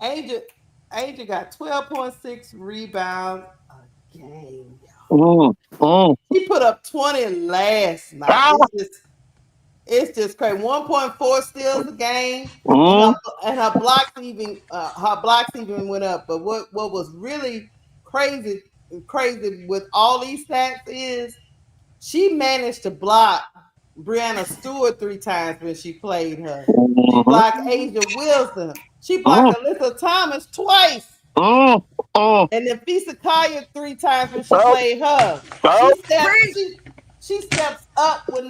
Angel got 12.6 rebounds a game. She put up 20 last night. It's just crazy. 1.4 steals a game, and her blocks even went up. But what was really crazy with all these stats is she managed to block Brianna Stewart 3 times when she played her. She blocked Angel Wilson. She blocked Alyssa Thomas twice. And Napheesa Collier 3 times when she played her. She steps up when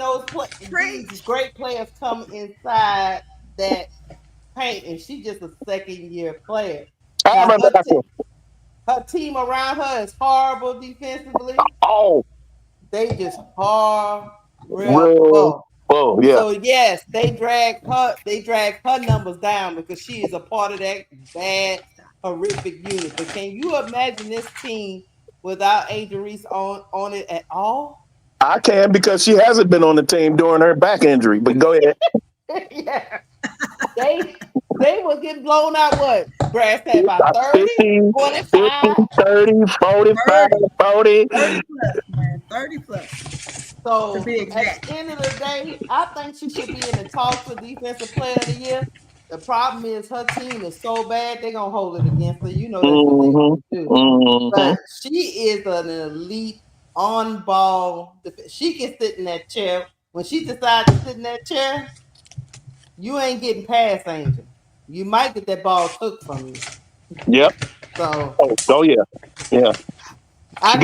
these great players come inside that paint, and she's just a second-year player. Her team around her is horrible defensively. They just horrible. Yeah. So yes, they drag her numbers down because she is a part of that bad, horrific unit. But can you imagine this team without Angel Reese on it at all? I can, because she hasn't been on the team during her back injury. But go ahead. Yeah. They will get blown out, what? Brass tag about 30, 25, 30, 45, 40. 30 plus. So at the end of the day, I think she should be in the talk for Defensive Player of the Year. The problem is her team is so bad, they're going to hold it against her. That's what they're going to do. But she is an elite on-ball. She can sit in that chair. When she decides to sit in that chair, you ain't getting past Angel. You might get that ball took from you. Yep. So. Oh yeah. I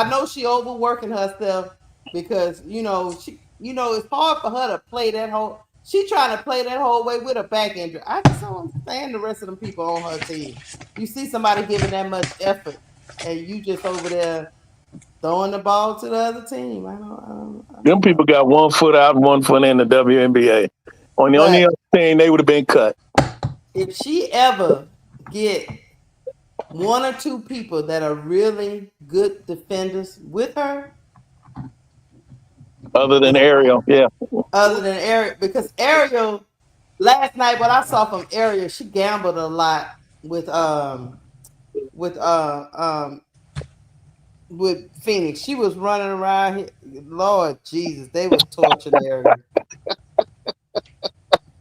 know she overworking herself because it's hard for her to play that whole. She trying to play that whole way with a back injury. I just don't understand the rest of them people on her team. You see somebody giving that much effort, and you just over there throwing the ball to the other team. I don't Them people got 1 foot out and 1 foot in the WNBA. On the only other team, they would have been cut. If she ever get 1 or 2 people that are really good defenders with her. Other than Ariel, yeah. Because Ariel, last night, what I saw from Ariel, she gambled a lot with Phoenix. She was running around here. Lord Jesus, they was torturing Ariel.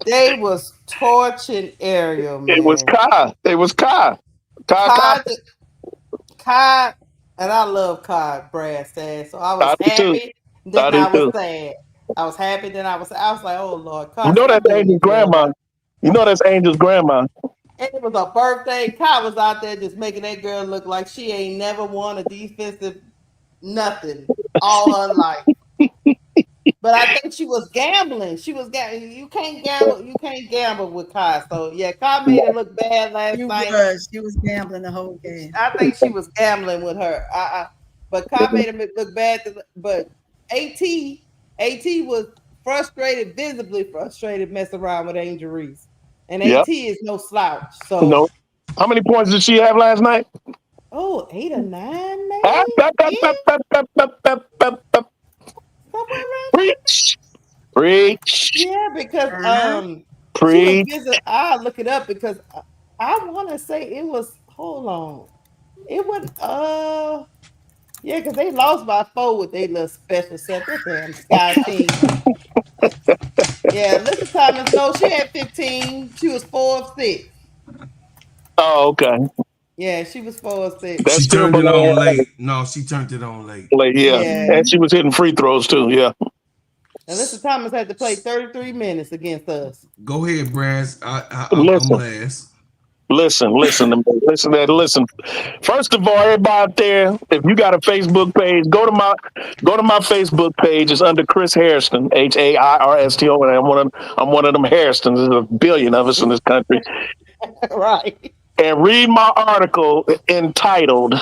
They was torching Ariel, man. It was Kai. Kai, and I love Kai Brass tag. So I was happy. Then I was sad. I was happy. Then I was like, oh Lord, Kai. That's Angel's grandma. You know that's Angel's grandma. And it was a birthday. Kai was out there just making that girl look like she ain't never won a defensive nothing all her life. But I think she was gambling. She was gambling. You can't gamble. You can't gamble with Kai. So yeah, Kai made it look bad last night. She was gambling the whole game. I think she was gambling with her. But Kai made him look bad. But At was frustrated, visibly frustrated, messing around with Angel Reese. And At is no slouch. So no. How many points did she have last night? Oh, 8 or 9, maybe. Preach. Yeah, because Preach. I'll look it up because I want to say it was. Hold on, it was yeah, because they lost by 4 with their little special set. That damn Sky team. Yeah, Alyssa Thomas. No, she had 15. She was 4 of 6. Oh, okay. Yeah, she was 4 of 6. She turned it on late. No, she turned it on late. Yeah. And she was hitting free throws too. Yeah. Alyssa Thomas had to play 33 minutes against us. Go ahead, Brands. I'm last. Listen. First of all, everybody out there, if you got a Facebook page, go to my Facebook page. It's under Chris Hairston, Hairsto, and I'm one of them Hairstons. There's a billion of us in this country. Right. And read my article entitled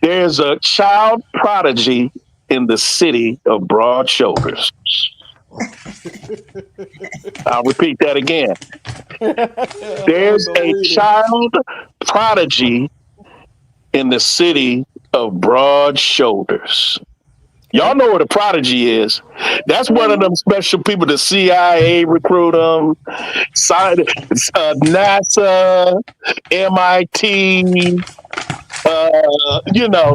"There's a Child Prodigy in the City of Broad Shoulders." I'll repeat that again. There's a child prodigy in the city of Broad Shoulders. Y'all know what a prodigy is. That's one of them special people the CIA recruit them, NASA, MIT,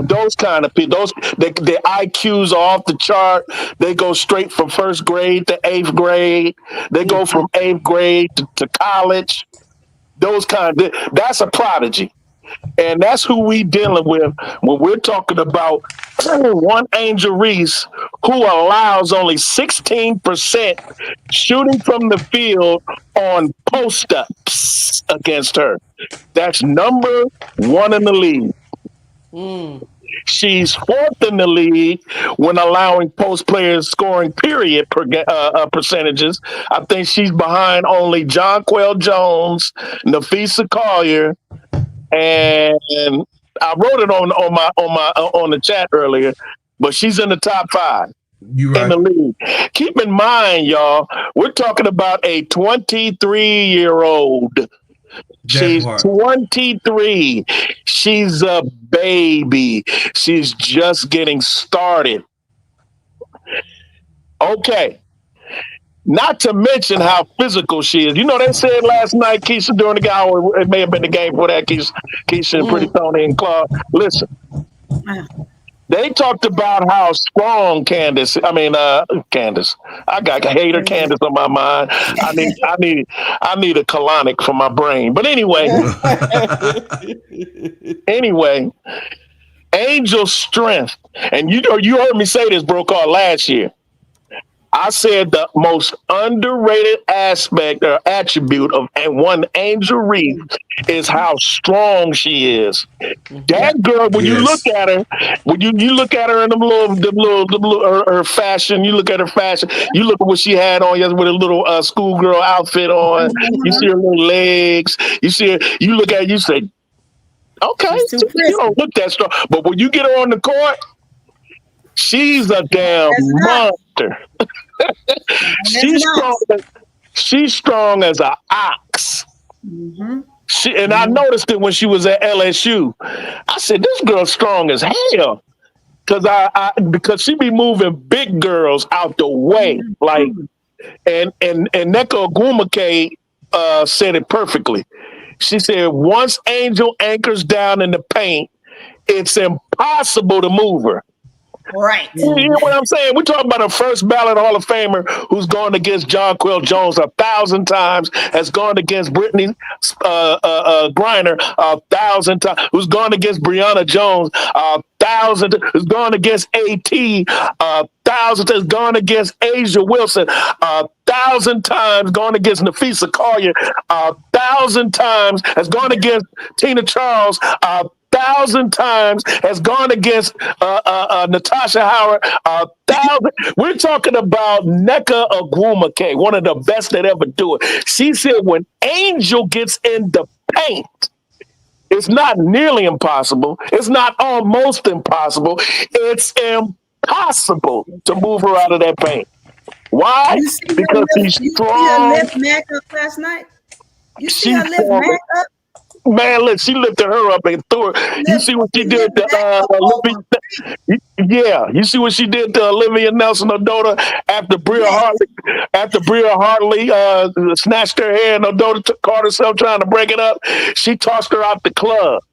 those kind of people. Their IQs are off the chart. They go straight from first grade to 8th grade. They go from 8th grade to college. That's a prodigy. And that's who we dealing with when we're talking about one Angel Reese who allows only 16% shooting from the field on post-ups against her. That's number 1 in the league. She's 4th in the league when allowing post players scoring period percentages. I think she's behind only Jonquel Jones, Napheesa Collier, and I wrote it on the chat earlier, but she's in the top 5 in the league. Keep in mind, y'all, we're talking about a 23-year-old. She's 23. She's a baby. She's just getting started. Okay. Not to mention how physical she is. You know, they said last night, KEYSHA, during the game, or it may have been the game before that, KEYSHA and Pretty Tony and Claude. Listen, they talked about how strong Candace. I got hater Candace on my mind. I need a colonic for my brain. But anyway, Angel's strength, and you heard me say this, Brokaw, last year. I said the most underrated aspect or attribute of one Angel Reese is how strong she is. That girl, when you look at her, when you look at her in her fashion, you look at her fashion, you look at what she had on yesterday with a little schoolgirl outfit on. You see her little legs. You see her. You look at her, you say, okay, you don't look that strong. But when you get her on the court, she's a damn monster. She's strong as an ox. I noticed it when she was at LSU. I said, this girl's strong as hell. Because she be moving big girls out the way. Like, and Nneka Ogwumike said it perfectly. She said, once Angel anchors down in the paint, it's impossible to move her. Right. You hear what I'm saying? We're talking about a first ballot Hall of Famer who's gone against Jonquel Jones 1,000 times, has gone against Brittany Griner 1,000 times, who's gone against Brianna Jones 1,000, who's gone against AT 1,000 has gone against Angel Wilson, 1,000 times gone against Napheesa Collier, 1,000 times has gone against Tina Charles, 1,000 times has gone against Natasha Howard. 1,000. We're talking about Nneka Ogwumike, one of the best that ever do it. She said when Angel gets in the paint, it's not nearly impossible. It's not almost impossible. It's impossible to move her out of that paint. Why? Because she's strong. You see her lift Mac up last night? You see her lift Mac up? Man, look, she lifted her up and threw her. You see what she did to Olivia? Yeah, you see what she did to Olivia Nelson, her daughter, after Bria Hartley snatched her hair and her daughter caught herself trying to break it up. She tossed her out the club.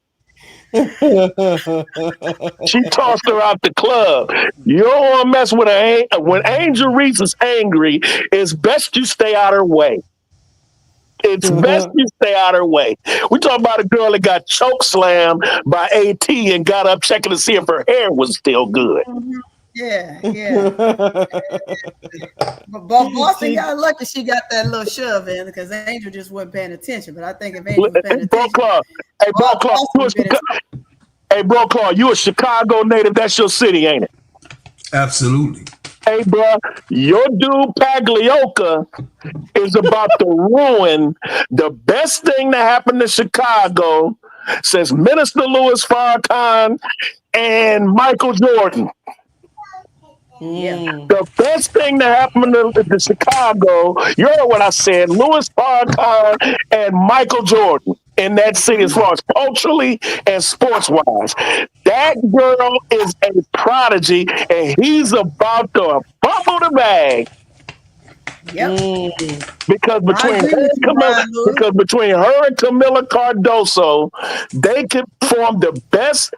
She tossed her out the club. You don't want to mess with her. When Angel Reese is angry, it's best you stay out her way. It's best you stay out her way. We talk about a girl that got choke slammed by AT and got up checking to see if her hair was still good. Yeah. But Boston got lucky she got that little shove in because Angel just wasn't paying attention. But I think if Angel was paying attention, hey, Bro Claw, you a Chicago native? That's your city, ain't it? Absolutely. Hey, bro, your dude Paglioka is about to ruin the best thing that happened to Chicago since Minister Louis Farrakhan and Michael Jordan. Yeah. The best thing that happened to Chicago, you heard what I said, Louis Farrakhan and Michael Jordan in that city as far as culturally and sports-wise. That girl is a prodigy, and he's about to bubble the bag. Yep. Because between her and Camila Cardoso, they could form the best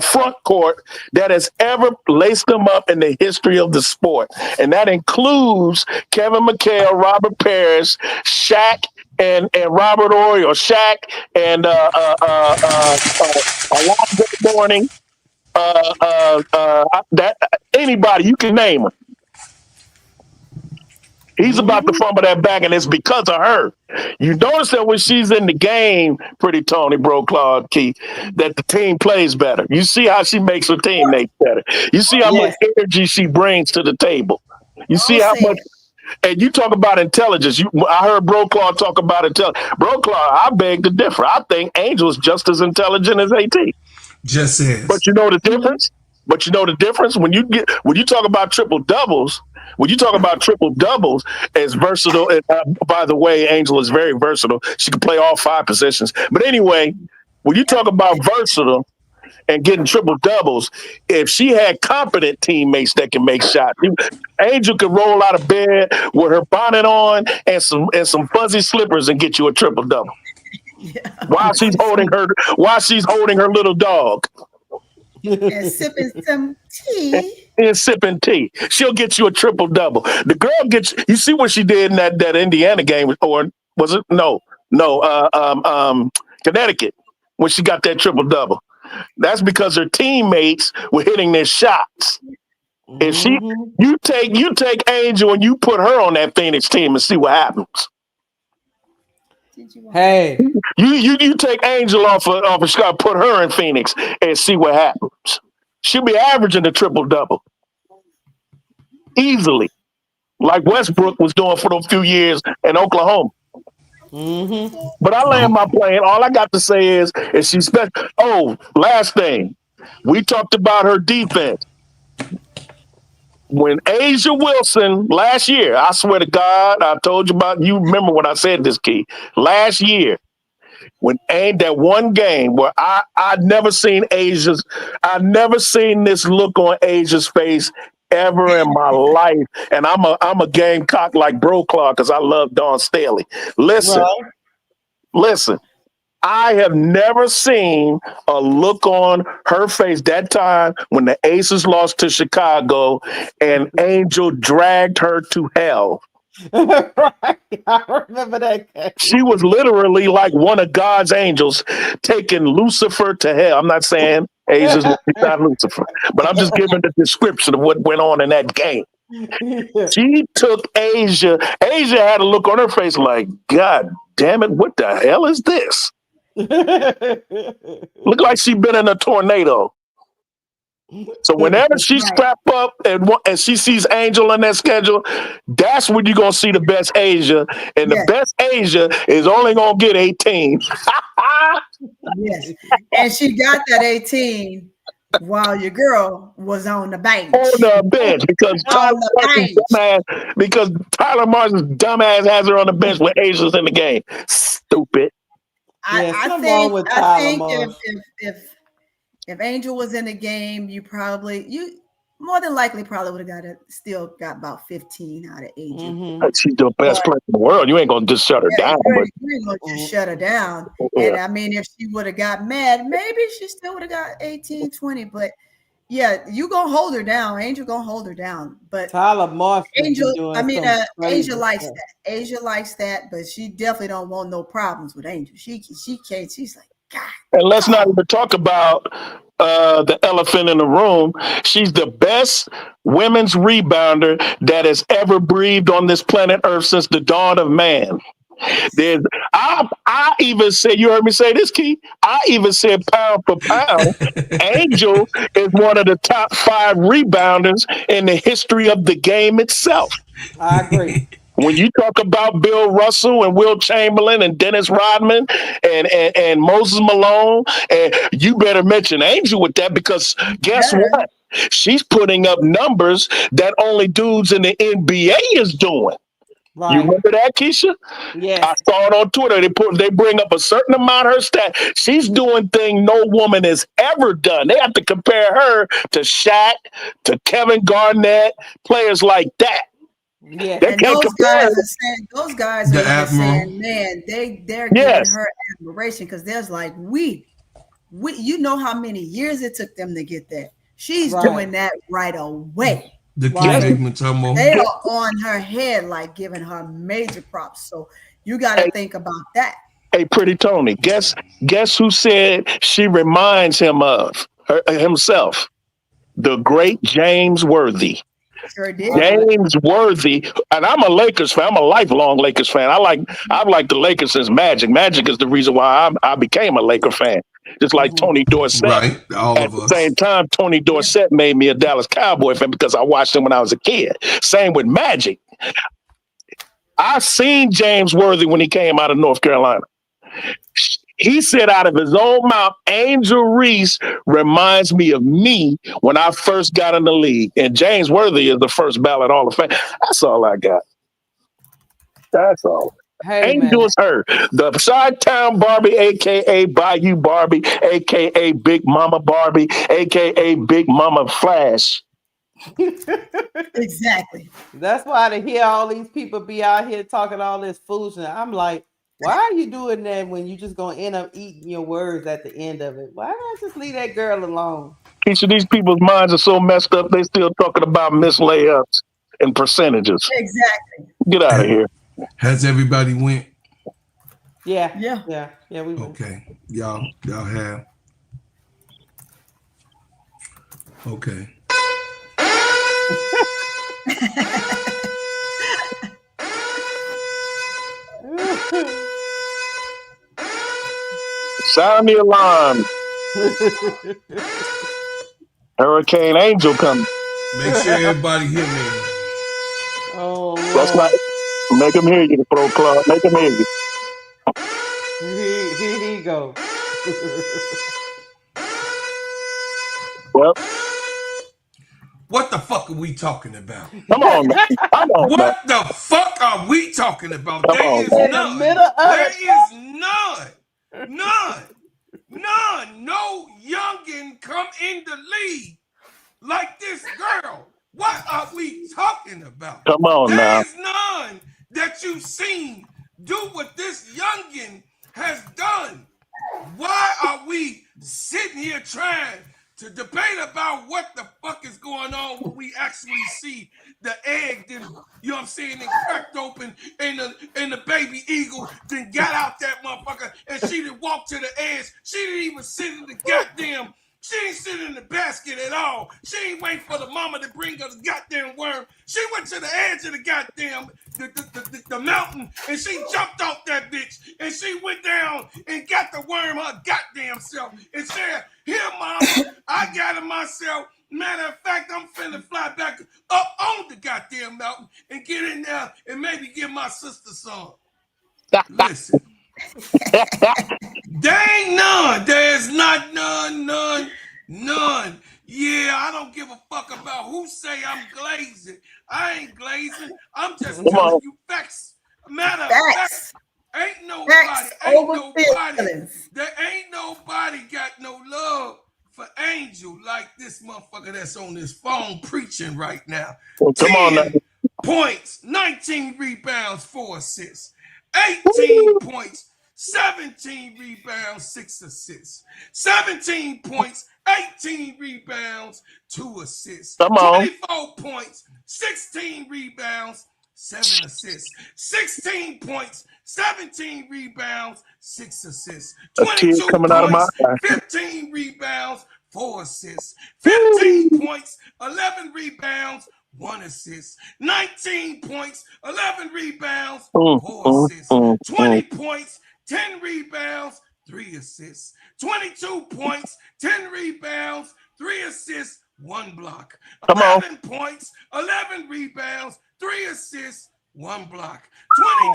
front court that has ever laced them up in the history of the sport. And that includes Kevin McHale, Robert Parrish, Shaq, and Robert Horry, or Shaq, and Alonzo Mourning, anybody, you can name them. He's about to fumble that back, and it's because of her. You notice that when she's in the game, Pretty Tony, Bro Claude, Key, that the team plays better. You see how she makes her teammates better. You see how much energy she brings to the table. You see how much. And you talk about intelligence. I heard Bro Claude talk about intelligence. Bro Claude, I beg to differ. I think Angel is just as intelligent as AT. Just as. But you know the difference? When you talk about triple doubles, as versatile. And, by the way, Angel is very versatile. She can play all 5 positions. But anyway, when you talk about versatile and getting triple doubles, if she had competent teammates that can make shots, Angel could roll out of bed with her bonnet on and some fuzzy slippers and get you a triple double. Yeah. While she's holding her little dog. And sipping some tea. And sipping tea. She'll get you a triple double. The girl gets, you see what she did in that Indiana game, or was it? No, Connecticut, when she got that triple double. That's because her teammates were hitting their shots. And you take Angel and you put her on that Phoenix team and see what happens. Hey, you take Angel off of Chicago, put her in Phoenix, and see what happens. She'll be averaging a triple double easily, like Westbrook was doing for those few years in Oklahoma. But I land my plane. All I got to say is she's special. Oh, last thing, we talked about her defense. When Asia Wilson last year, I swear to God, I told you about, you remember when I said this, Key, last year, when that one game where I'd never seen this look on Asia's face ever in my life. And I'm a Gamecock like Bro Claw because I love Dawn Staley. Listen. I have never seen a look on her face that time when the Aces lost to Chicago and Angel dragged her to hell. Right. I remember that game. She was literally like one of God's angels taking Lucifer to hell. I'm not saying Asia's not Lucifer. But I'm just giving the description of what went on in that game. She took Asia. Asia had a look on her face like, God damn it, what the hell is this? Looked like she'd been in a tornado. So whenever she strap up and she sees Angel on that schedule, that's when you're going to see the best Asia. And the best Asia is only going to get 18. Yes. And she got that 18 while your girl was on the bench. On the bench because Tyler Martin's dumbass has her on the bench when Asia's in the game. Stupid. I think if Angel was in the game, you more than likely would have still got about 15 out of Angel. Mm-hmm. She's the best player in the world. You ain't gonna just shut her down. You ain't gonna just shut her down. Yeah. And I mean, if she would have got mad, maybe she still would have got 18, 20. But yeah, you gonna hold her down. Angel gonna hold her down. But Tyler Martin, Angel likes that. Asia likes that, but she definitely don't want no problems with Angel. She can't. She's like, God. And let's not even talk about the elephant in the room. She's the best women's rebounder that has ever breathed on this planet Earth since the dawn of man. I even said, you heard me say this, Key. I even said pound for pound, Angel is one of the top 5 rebounders in the history of the game itself. I agree. When you talk about Bill Russell and Will Chamberlain and Dennis Rodman and Moses Malone, and you better mention Angel with that because guess what? She's putting up numbers that only dudes in the NBA is doing. Right. You remember that, KEYSHA? Yes. I saw it on Twitter. They bring up a certain amount of her stat. She's doing things no woman has ever done. They have to compare her to Shaq, to Kevin Garnett, players like that. Yeah, and those guys are saying, man, they're giving her admiration because there's like we you know how many years it took them to get that. She's doing that right away. They are on her head, like giving her major props. So you got to think about that. Hey, Pretty Tony, guess who said she reminds him of himself? The great James Worthy. Sure did. James Worthy, and I'm a Lakers fan. I'm a lifelong Lakers fan. I've liked the Lakers since Magic. Magic is the reason why I became a Laker fan. Just like Tony Dorsett. Right. At the same time, Tony Dorsett made me a Dallas Cowboy fan because I watched him when I was a kid. Same with Magic. I seen James Worthy when he came out of North Carolina. He said out of his own mouth, Angel Reese reminds me of me when I first got in the league. And James Worthy is the first ballot Hall of Fame. That's all I got. That's all. Hey, Angel is her. The Side-Town Barbie, a.k.a. Bayou Barbie, a.k.a. Big Mama Barbie, a.k.a. Big Mama Flash. Exactly. That's why to hear all these people be out here talking all this foolishness, I'm like, why are you doing that when you just gonna end up eating your words at the end of it? Why not just leave that girl alone? Each of these people's minds are so messed up, they still talking about missed layups and percentages. Exactly. Get out of here. Has everybody went? Yeah, we went. Okay. Y'all have. Okay. Sound the alarm. Hurricane Angel coming. Make sure everybody hear me. Oh, that's not. Make them hear you, Pro Club. Make them hear you. Here you go. Well, what the fuck are we talking about? Come on, man. What the fuck are we talking about? There is none. None. No youngin come in the league like this girl. What are we talking about? Come on now. There is none that you've seen do what this youngin has done. Why are we sitting here trying to debate about what the fuck is going on when we actually see the egg then, you know what I'm saying, it cracked open and the baby eagle then got out that motherfucker and she didn't walk to the edge. She didn't even sit in the goddamn She ain't sitting in the basket at all. She ain't waiting for the mama to bring her the goddamn worm. She went to the edge of the goddamn the mountain, and she jumped off that bitch, and she went down and got the worm her goddamn self and said, "Here, mama, I got it myself. Matter of fact, I'm finna fly back up on the goddamn mountain and get in there and maybe give my sister some." Listen. There ain't none. There's not none. Yeah, I don't give a fuck about who say I'm glazing. I ain't glazing. I'm just telling you facts. Matter of fact, ain't nobody got no love for Angel like this motherfucker that's on this phone preaching right now. Well, come on now. Points, 19 rebounds, 4 assists, 18 points, 17 rebounds, 6 assists, 17 points, 18 rebounds, 2 assists, 24 points, 16 rebounds, 7 assists, 16 points, 17 rebounds, 6 assists, 22 points, 15 rebounds, 4 assists, 15 points, 11 rebounds, 1 assist, 19 points, 11 rebounds, 4 assists, 20 points, 10 rebounds, 3 assists, 22 points, 10 rebounds, 3 assists, 1 block, 11 points, 11 rebounds, 3 assists, 1 block,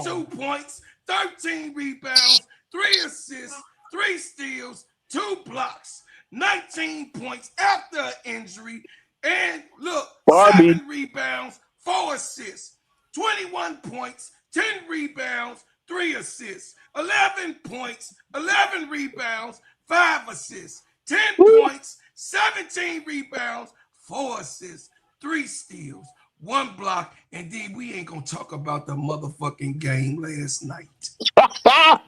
22 points, 13 rebounds, 3 assists, 3 steals, 2 blocks, 19 points after an injury, and look, 7 rebounds, 4 assists, 21 points, 10 rebounds, 3 assists, 11 points, 11 rebounds, 5 assists, 10 points, 17 rebounds, 4 assists, 3 steals, 1 block, and then we ain't gonna talk about the motherfucking game last night.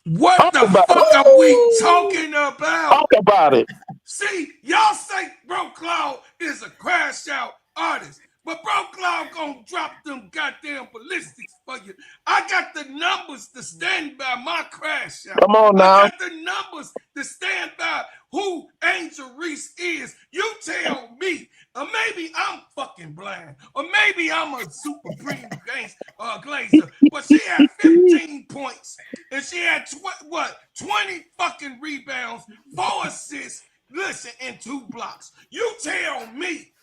What the fuck are we talking about? Talk about it. See, y'all say Bro Cloud is a crash out artist, but Bro Cloud gonna drop them goddamn ballistics for you. I got the numbers to stand by my crash out. Come on now. I got the numbers to stand by who Angel Reese is. You tell me. Or maybe I'm fucking blind. Or maybe I'm a super premium glazer. But she had 15 points. And she had 20 fucking rebounds, 4 assists, listen, and 2 blocks. You tell me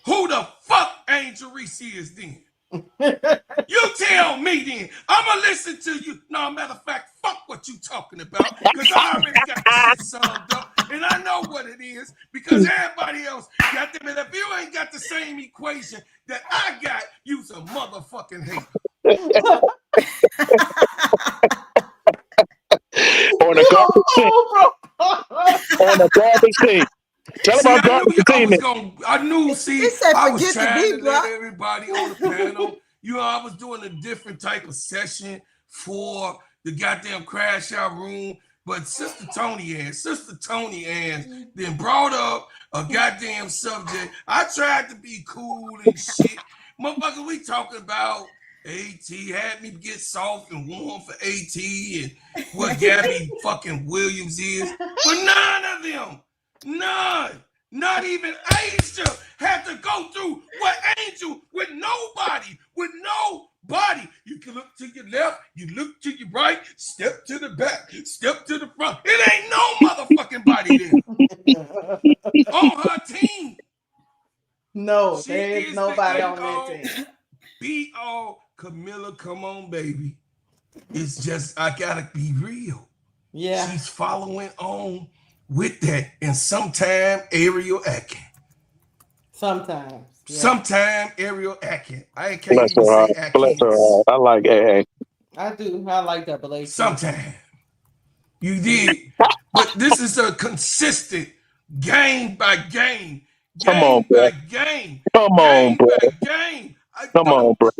who the fuck Angel Reese is then. You tell me then. I'ma listen to you. No, matter of fact, fuck what you talking about. Because I already got the shit summed up. And I know what it is. Because everybody else got them. And if you ain't got the same equation that I got, you's a motherfucking hater. On a garbage team. On a garbage team. Tell about garbage team. I knew, see, said, I was forget trying to to let everybody on the panel. You know, I was doing a different type of session for the goddamn crash out room. But Sister Tony Ann then brought up a goddamn subject. I tried to be cool and shit. Motherfucker, we talking about AT, had me get soft and warm for AT and what Gabby fucking Williams is. But none of them, none, not even KEYSHA had to go through what Angel with nobody. You can look to your left, you look to your right, step to the back, step to the front. It ain't no motherfucking body there on her team. No, there is nobody on that team. B.O. Camilla, come on, baby. It's just, I gotta be real. Yeah. She's following on with that, and sometime Ariel Akin. Sometimes. Yeah. Sometime Ariel Akin. I can't even say Akin. Bless her. I like AA. I do. I like double A. Sometime. You did. But this is a consistent game by game. Come on, bro. Game. Come on, bro. Game. Come on, bro.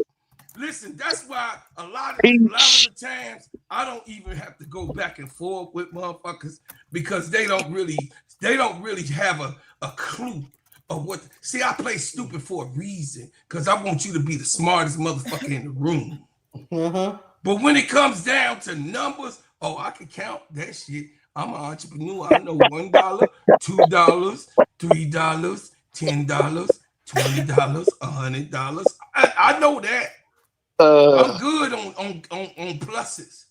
Listen, that's why a lot of the times I don't even have to go back and forth with motherfuckers because they don't really have a clue of what. See, I play stupid for a reason because I want you to be the smartest motherfucker in the room. But when it comes down to numbers, I can count that shit. I'm an entrepreneur. I know $1, $2, $3, $10, $20, $100. I know that. I'm good on pluses.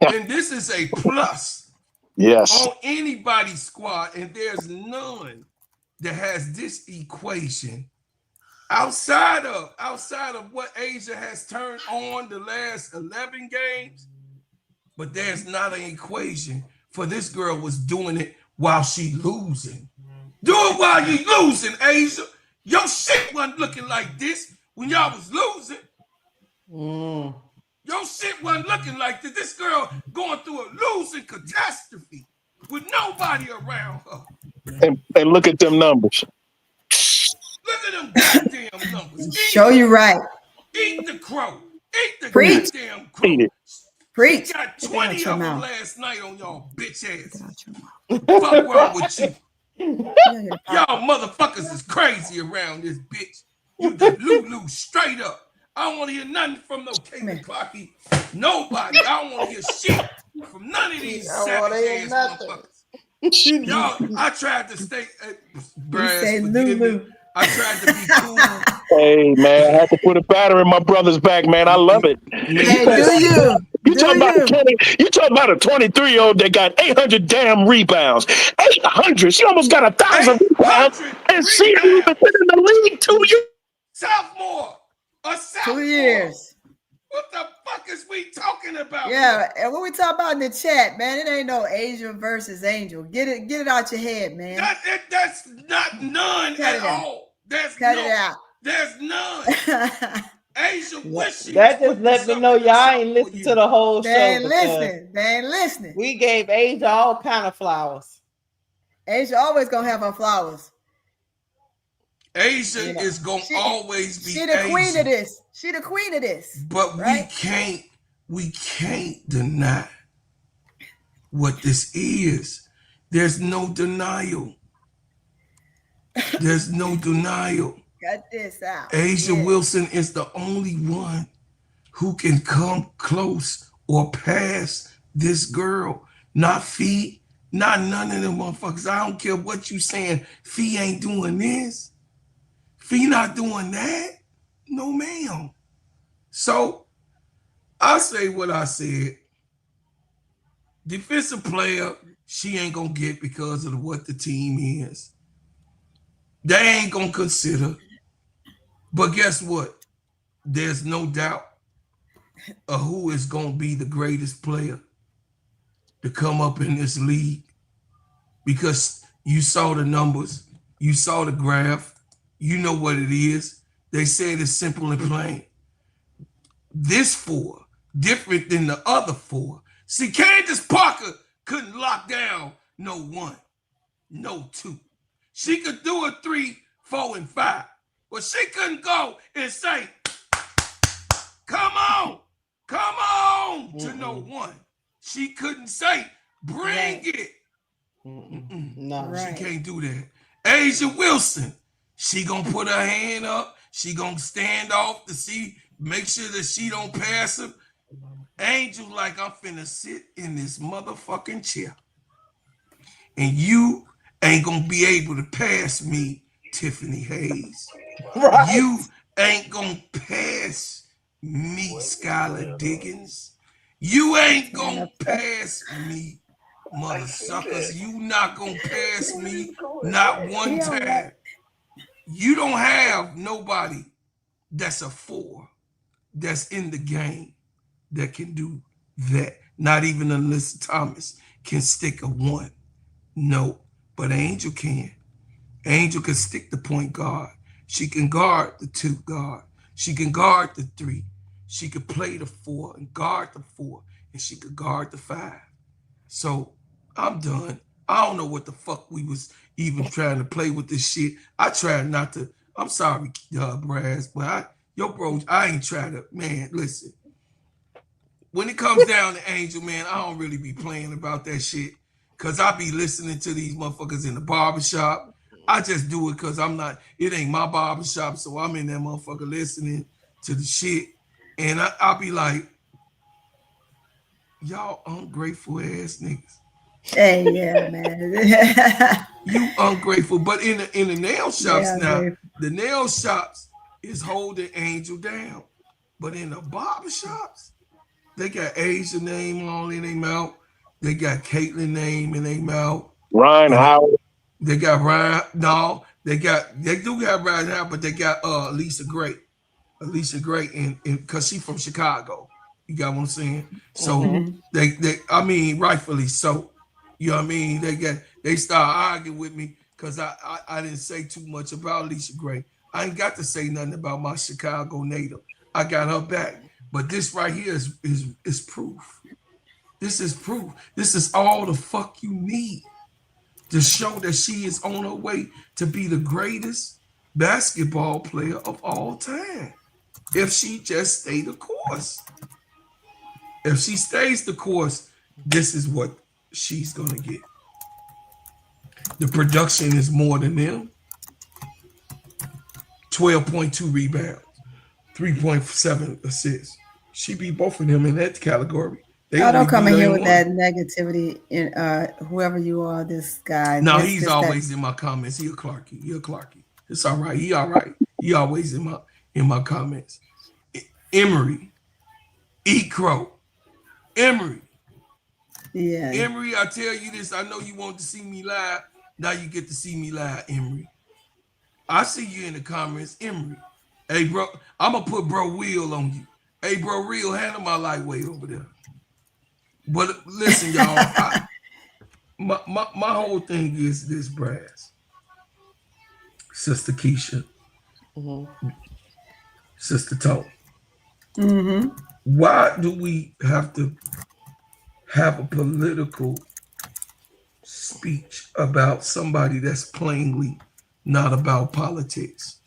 And this is a plus. Yes. On anybody's squad, and there's none that has this equation outside of what Asia has turned on the last 11 games. But there's not an equation for this girl was doing it while she losing. Do it while you losing, Asia. Your shit wasn't looking like this when y'all was losing. Your shit wasn't looking like this. This girl going through a losing catastrophe with nobody around her. And look at them numbers. Look at them goddamn numbers. Show you right. Eat the crow. Eat the Preach. goddamn crow. Preach. You got 20 of them last night on y'all bitch ass. Fuck wrong with you? Y'all motherfuckers is crazy around this bitch. You the Lulu straight up. I don't want to hear nothing from no Kayla Clocky. Nobody. I don't want to hear shit from none of these savage ass motherfuckers. Y'all, I tried to stay Brass, I tried to be cool. Hey man, I had to put a batter in my brother's back, man. I love it. Hey, You talking about a 23-year-old that got 800 damn rebounds. 800. She almost got 1,000 rebounds. And she ain't even been in the league 2 years. Sophomore. A sophomore. 2 years. What the fuck is we talking about? Yeah, and what we talk about in the chat, man, it ain't no Asia versus Angel. Get it out your head, man. That's not none at all. There's none. Asia wishes. That just let me know y'all ain't listened to the whole show. They ain't listening. We gave Asia all kind of flowers. Asia always gonna have her flowers. Asia is gonna always be. She the queen of this. She the queen of this. But right? we can't deny what this is. There's no denial. There's no denial. Cut this out. Asia Wilson is the only one who can come close or pass this girl. Not Fee, not none of them motherfuckers. I don't care what you saying. Fee ain't doing this. Fee not doing that. No, ma'am. So I say what I said. Defensive player, she ain't gonna get because of what the team is. They ain't gonna consider. But guess what? There's no doubt of who is gonna be the greatest player to come up in this league. Because you saw the numbers, you saw the graph, you know what it is. They said it's simple and plain. This 4, different than the other 4. See, Candace Parker couldn't lock down no 1, no 2. She could do a 3, 4, and 5. But she couldn't go and say, come on, to no 1. She couldn't say, bring it. No, she can't do that. Asia Wilson, she gonna put her hand up. She gonna stand off to see, make sure that she don't pass him. Angel like, I'm finna sit in this motherfucking chair. And you ain't gonna be able to pass me, Tiffany Hayes. Right. You ain't gonna pass me, Skylar Diggins. You ain't gonna pass me, mother suckers. You not gonna pass me not one time. You don't have nobody that's a 4 that's in the game that can do that. Not even Alyssa Thomas can stick a 1. No, but Angel can. Angel can stick the point guard. She can guard the 2 guard. She can guard the 3. She could play the 4 and guard the 4. And she could guard the 5. So I'm done. I don't know what the fuck we was even trying to play with this shit. I tried not to. I'm sorry, Brass, but I ain't trying to. Man, listen. When it comes down to Angel, man, I don't really be playing about that shit. Because I be listening to these motherfuckers in the barbershop. I just do it because it ain't my barbershop, so I'm in that motherfucker listening to the shit. And I'll be like, y'all ungrateful ass niggas. Hey, yeah, man. You ungrateful. But in the nail shops Yeah, now, grateful. the nail shops is holding Angel down. But in the barber shops, they got Asia name on in their mouth. They got Caitlyn name in their mouth. Ryan Howard. They got Ryan. No, they do have Ryan Howard, but they got Alicia Gray. Alicia Gray, and because she's from Chicago. You got what I'm saying? So they I mean, rightfully so. You know what I mean? They start arguing with me because I didn't say too much about Alicia Gray. I ain't got to say nothing about my Chicago native. I got her back. But this right here is proof. This is proof. This is all the fuck you need to show that she is on her way to be the greatest basketball player of all time. If she just stay the course. If she stays the course, this is what she's gonna get. The production is more than them. 12.2 rebounds, 3.7 assists. She beat both of them in that category. Don't come in here with that negativity. In whoever you are, this guy. No, he's always in my comments. He a Clarkie. It's all right. He all right. He always in my comments. Emery, eat crow. Emery. Yeah. Emery, I tell you this. I know you want to see me live. Now you get to see me live, Emery. I see you in the comments, Emery. Hey, bro, I'm gonna put Bro Will on you. Hey, Bro Real, handle my lightweight over there. But listen, y'all. My whole thing is this, Brass. Sister KEYSHA. Sister Tone. Why do we have to have a political speech about somebody that's plainly not about politics?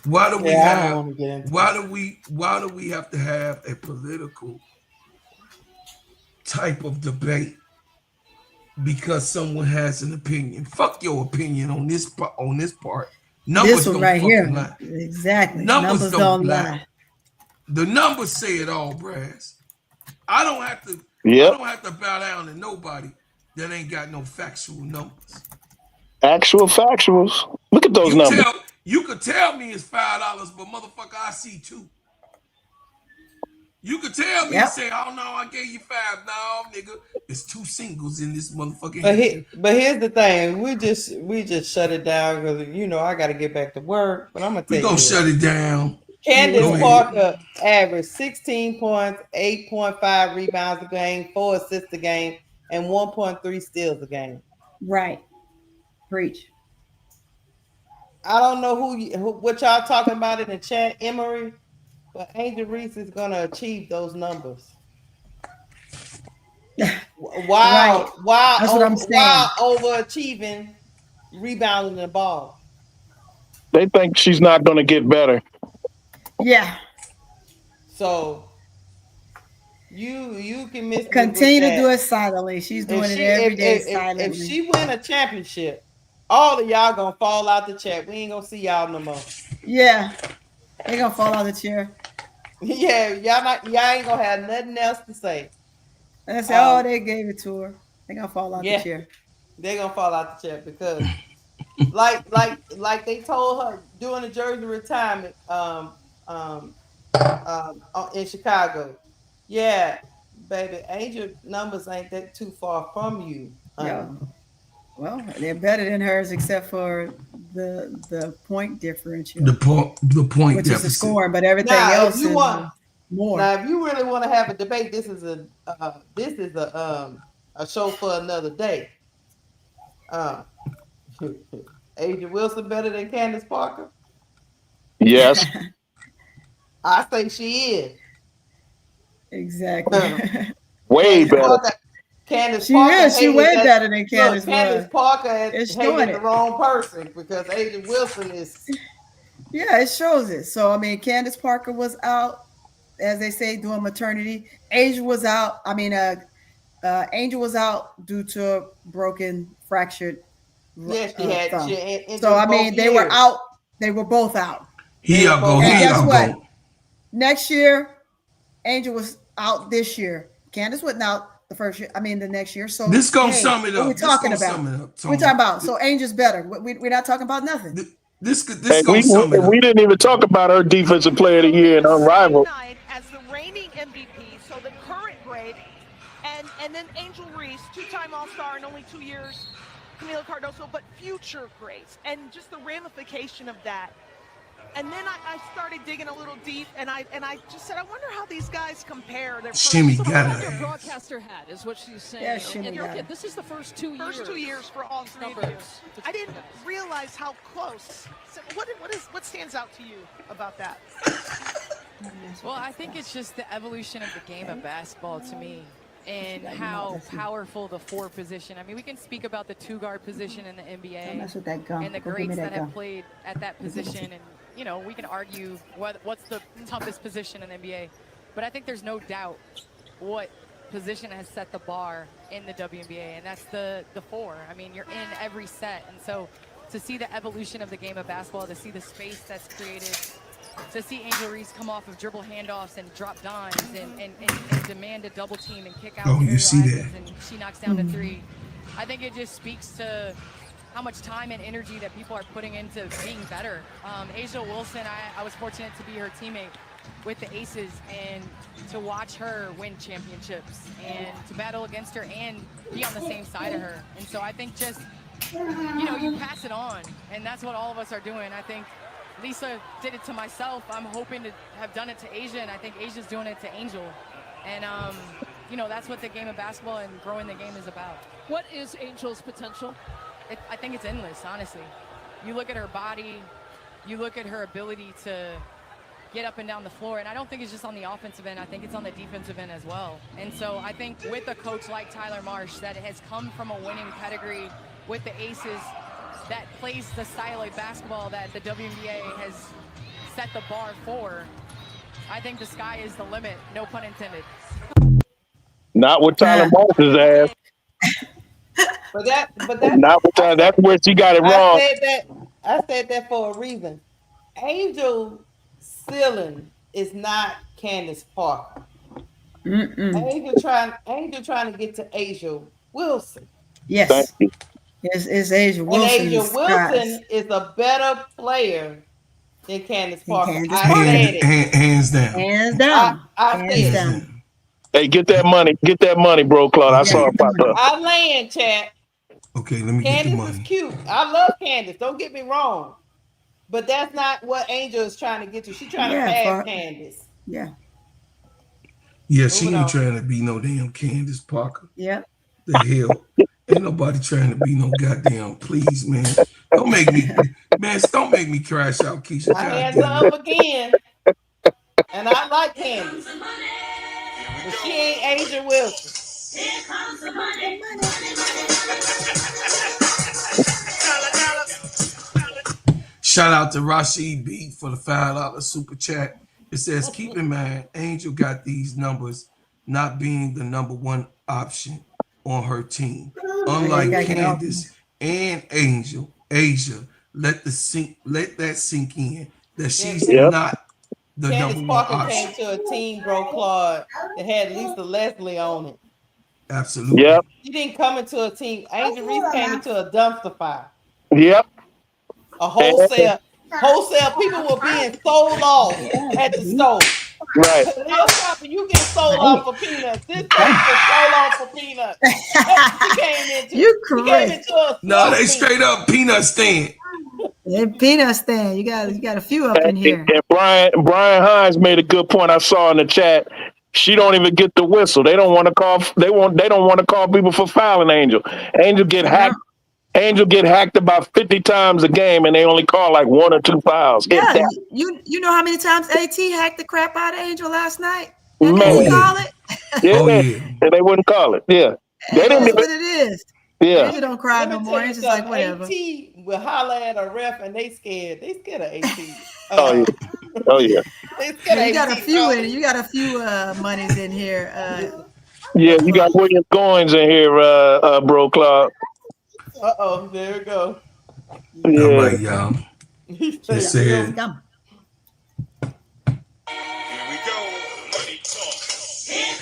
Why do we have to have a political type of debate because someone has an opinion? Fuck your opinion on this part. Numbers this one don't right here. lie. Exactly. Numbers don't lie. The numbers say it all, Brass. I don't have to bow down to nobody that ain't got no factual numbers. Actual factuals. Look at those numbers. You could tell me it's $5, but motherfucker, I see $2. You could tell me and say, "Oh no, I gave you $5." No, nigga, it's 2 singles in this motherfucking. But here's the thing: we just shut it down because I got to get back to work. But I'm gonna tell you, we gonna shut it down. Candace Parker averaged 16 points, 8.5 rebounds a game, 4 assists a game, and 1.3 steals a game. Right. Preach. I don't know what y'all talking about in the chat, Emery, but Angel Reese is gonna achieve those numbers. Wow! That's what I'm saying. While overachieving, rebounding the ball. They think she's not gonna get better. Yeah. So you can miss. Continue to do it silently. She's doing it every day silently. If she win a championship, all of y'all gonna fall out the chat. We ain't gonna see y'all no more. Yeah, they gonna fall out the chair. Yeah, y'all ain't gonna have nothing else to say. And I say, they gave it to her. They gonna fall out the chair. They gonna fall out the chair because, like they told her during the jersey retirement, in Chicago. Yeah, baby, Angel numbers ain't that too far from you. Yeah. Well, they're better than hers except for the point differential. The point which deficit. Is the scoring, but everything else is more. Now, if you really want to have a debate, this is a show for another day. Angel Wilson better than Candace Parker? Yes. I say she is. Exactly. Way better. Candace Parker is. She way better than Candace. Candace Parker is hating the wrong person because Angel Wilson is. Yeah, it shows it. So, I mean, Candace Parker was out, as they say, doing maternity. Angel was out. I mean, Angel was out due to a broken, fractured thumb. So, I mean, they were out. They were both out. Guess what? Next year, Angel was out this year. Candace wasn't out the first year. I mean, the next year. So this gonna sum it up. What we talking about? We're talking about. So Angel's better. We're not talking about nothing. This gonna sum it up. We didn't even talk about her defensive player of the year and Unrivaled. As the reigning MVP, so the current grade, and then Angel Reese, 2-time All-Star in only 2 years, Camila Cardoso, but future grades, and just the ramification of that. And then I started digging a little deep, and I just said, I wonder how these guys compare. Their Shimmy got it. Broadcaster hat is what she's saying. Yeah, Shimmy got it. This is the first 2 years. First 2 years for all three of you. I didn't realize how close. So what stands out to you about that? Well, I think it's just the evolution of the game of basketball to me, and how powerful the 4 position. I mean, we can speak about the 2-guard position in the NBA and the greats that have played at that position, and you know, we can argue what's the toughest position in the NBA, but I think there's no doubt what position has set the bar in the WNBA, and that's the 4. I mean, you're in every set, and so to see the evolution of the game of basketball, to see the space that's created, to see Angel Reese come off of dribble handoffs and drop dimes and demand a double team and kick out. Oh, you see that? And she knocks down the 3. I think it just speaks to how much time and energy that people are putting into being better. A'ja Wilson, I was fortunate to be her teammate with the Aces and to watch her win championships and to battle against her and be on the same side of her. And so I think just, you know, you pass it on, and that's what all of us are doing. I think Lisa did it to myself. I'm hoping to have done it to A'ja, and I think Asia's doing it to Angel. And, you know, that's what the game of basketball and growing the game is about. What is Angel's potential? I think it's endless, honestly. You look at her body, you look at her ability to get up and down the floor, and I don't think it's just on the offensive end. I think it's on the defensive end as well. And so I think with a coach like Tyler Marsh that has come from a winning pedigree with the Aces, that plays the style of basketball that the WNBA has set the bar for, I think the sky is the limit, no pun intended. Not with Tyler Marsh's ass. But that not with Tyler. That's where she got it wrong. I said that for a reason. Angel ceiling is not Candace Parker. Angel trying to get to A'ja Wilson. Yes. It's A'ja Wilson. And A'ja Wilson is a better player than Candace Parker. Hands down. Hands down. Hands down. Hey, get that money, bro, Claude. I saw it pop up. I land, chat. Okay, let me Candace get the money. Is cute. I love Candace. Don't get me wrong. But that's not what Angel is trying to get to. She's trying to pass Candace. Yeah. Yeah, she ain't trying to be no damn Candace Parker. Yeah. The hell. Ain't nobody trying to be no goddamn, please, man. Don't make me crash out, KEYSHA. My hands are up again. And I like Candace. But she ain't A'ja Wilson. Here comes the money. Shout out to Rashid B for the $5 super chat. It says, keep in mind, Angel got these numbers not being the number 1 option on her team. Unlike Candace and A'ja, let that sink in that she's not the Candace number 1 Parker option. came to a team, bro, Claude, that had Lisa Leslie on it. Absolutely. Yep. She didn't come into a team. Angel Reese came into a dumpster fire. Yep. A wholesale. People were being sold off at the store. Right. You get sold off for peanuts. This person was sold off for peanuts. She came into. You correct. No, they straight up peanut stand. Peanut stand. You got a few up in here. And Brian Hines made a good point. I saw in the chat. She don't even get the whistle. They don't want to call. They don't want to call people for fouling Angel. Angel get hacked. Angel get hacked about 50 times a game, and they only call like 1 or 2 fouls. Yeah, you know how many times AT hacked the crap out of Angel last night? And they wouldn't call it. And they wouldn't call it. Yeah, they didn't. That's what it is. Yeah, Angel don't cry no more. It's just like whatever. AT will holler at a ref, and they scared. They scared of AT. Oh yeah. You got a few in it. You got a few monies in here. Yeah, you got William Goins in here, bro, Claude. There we go. Yeah. All right, y'all. It said, Here we go. Money talk. Here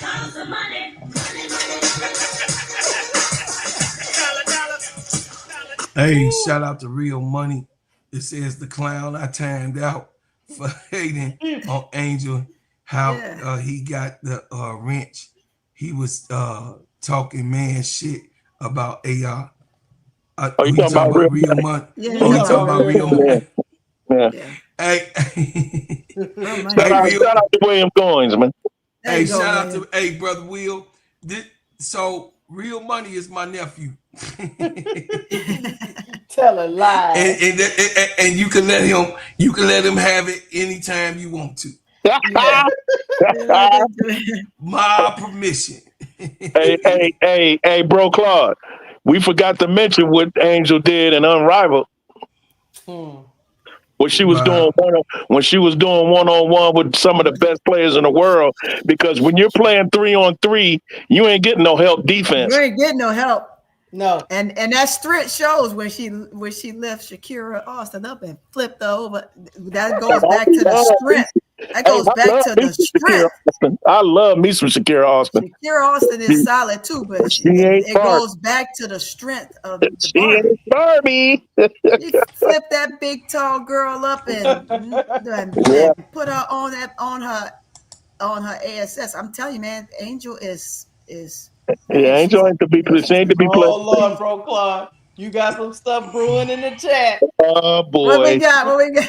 Hey, shout out to Real Money. It says the clown I timed out for hating on Angel, how he got the wrench. He was talking man shit about AR. You talking about Real Money? Yeah, we talking about Real Money. Yeah. Hey, shout out to William Goins, man. Hey, shout out to brother Will. So Real Money is my nephew. Tell a lie. And you can let him have it anytime you want to. My permission. hey, bro, Claude. We forgot to mention what Angel did in Unrivaled. What she was doing when she was doing one-on-one with some of the best players in the world. Because when you're playing 3-on-3, you ain't getting no help defense. You ain't getting no help. No. And that strength shows when she lifts Shakira Austin up and flipped her over. That goes back to the strength. That goes back to the strength. I love me some Shakira Austin. Shakira Austin is solid too, but it goes back to the strength of the Barbie. You flip that big tall girl up and put her on her ASS. I'm telling you, man, Angel is Angel ain't to be played. Oh Lord, bro, Claude, you got some stuff brewing in the chat. Oh boy, what we got? Here we go.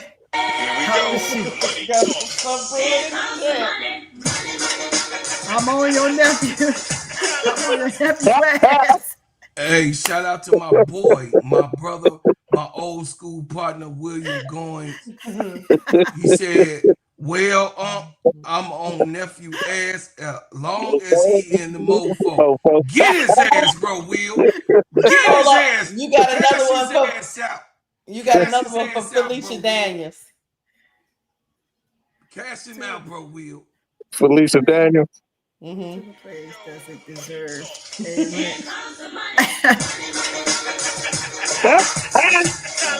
You got some stuff brewing in the chat. I'm on your nephew. I'm on your nephew's ass. Hey, shout out to my boy, my brother, my old school partner, William Goins. He said, well, I'm on nephew ass as long as he in the mofo. Get his ass, bro, Will. Get his ass. You got another one for Felicia bro, Daniels. Cash him out, bro, Will. Felicia Daniels. Praise doesn't deserve. Amen.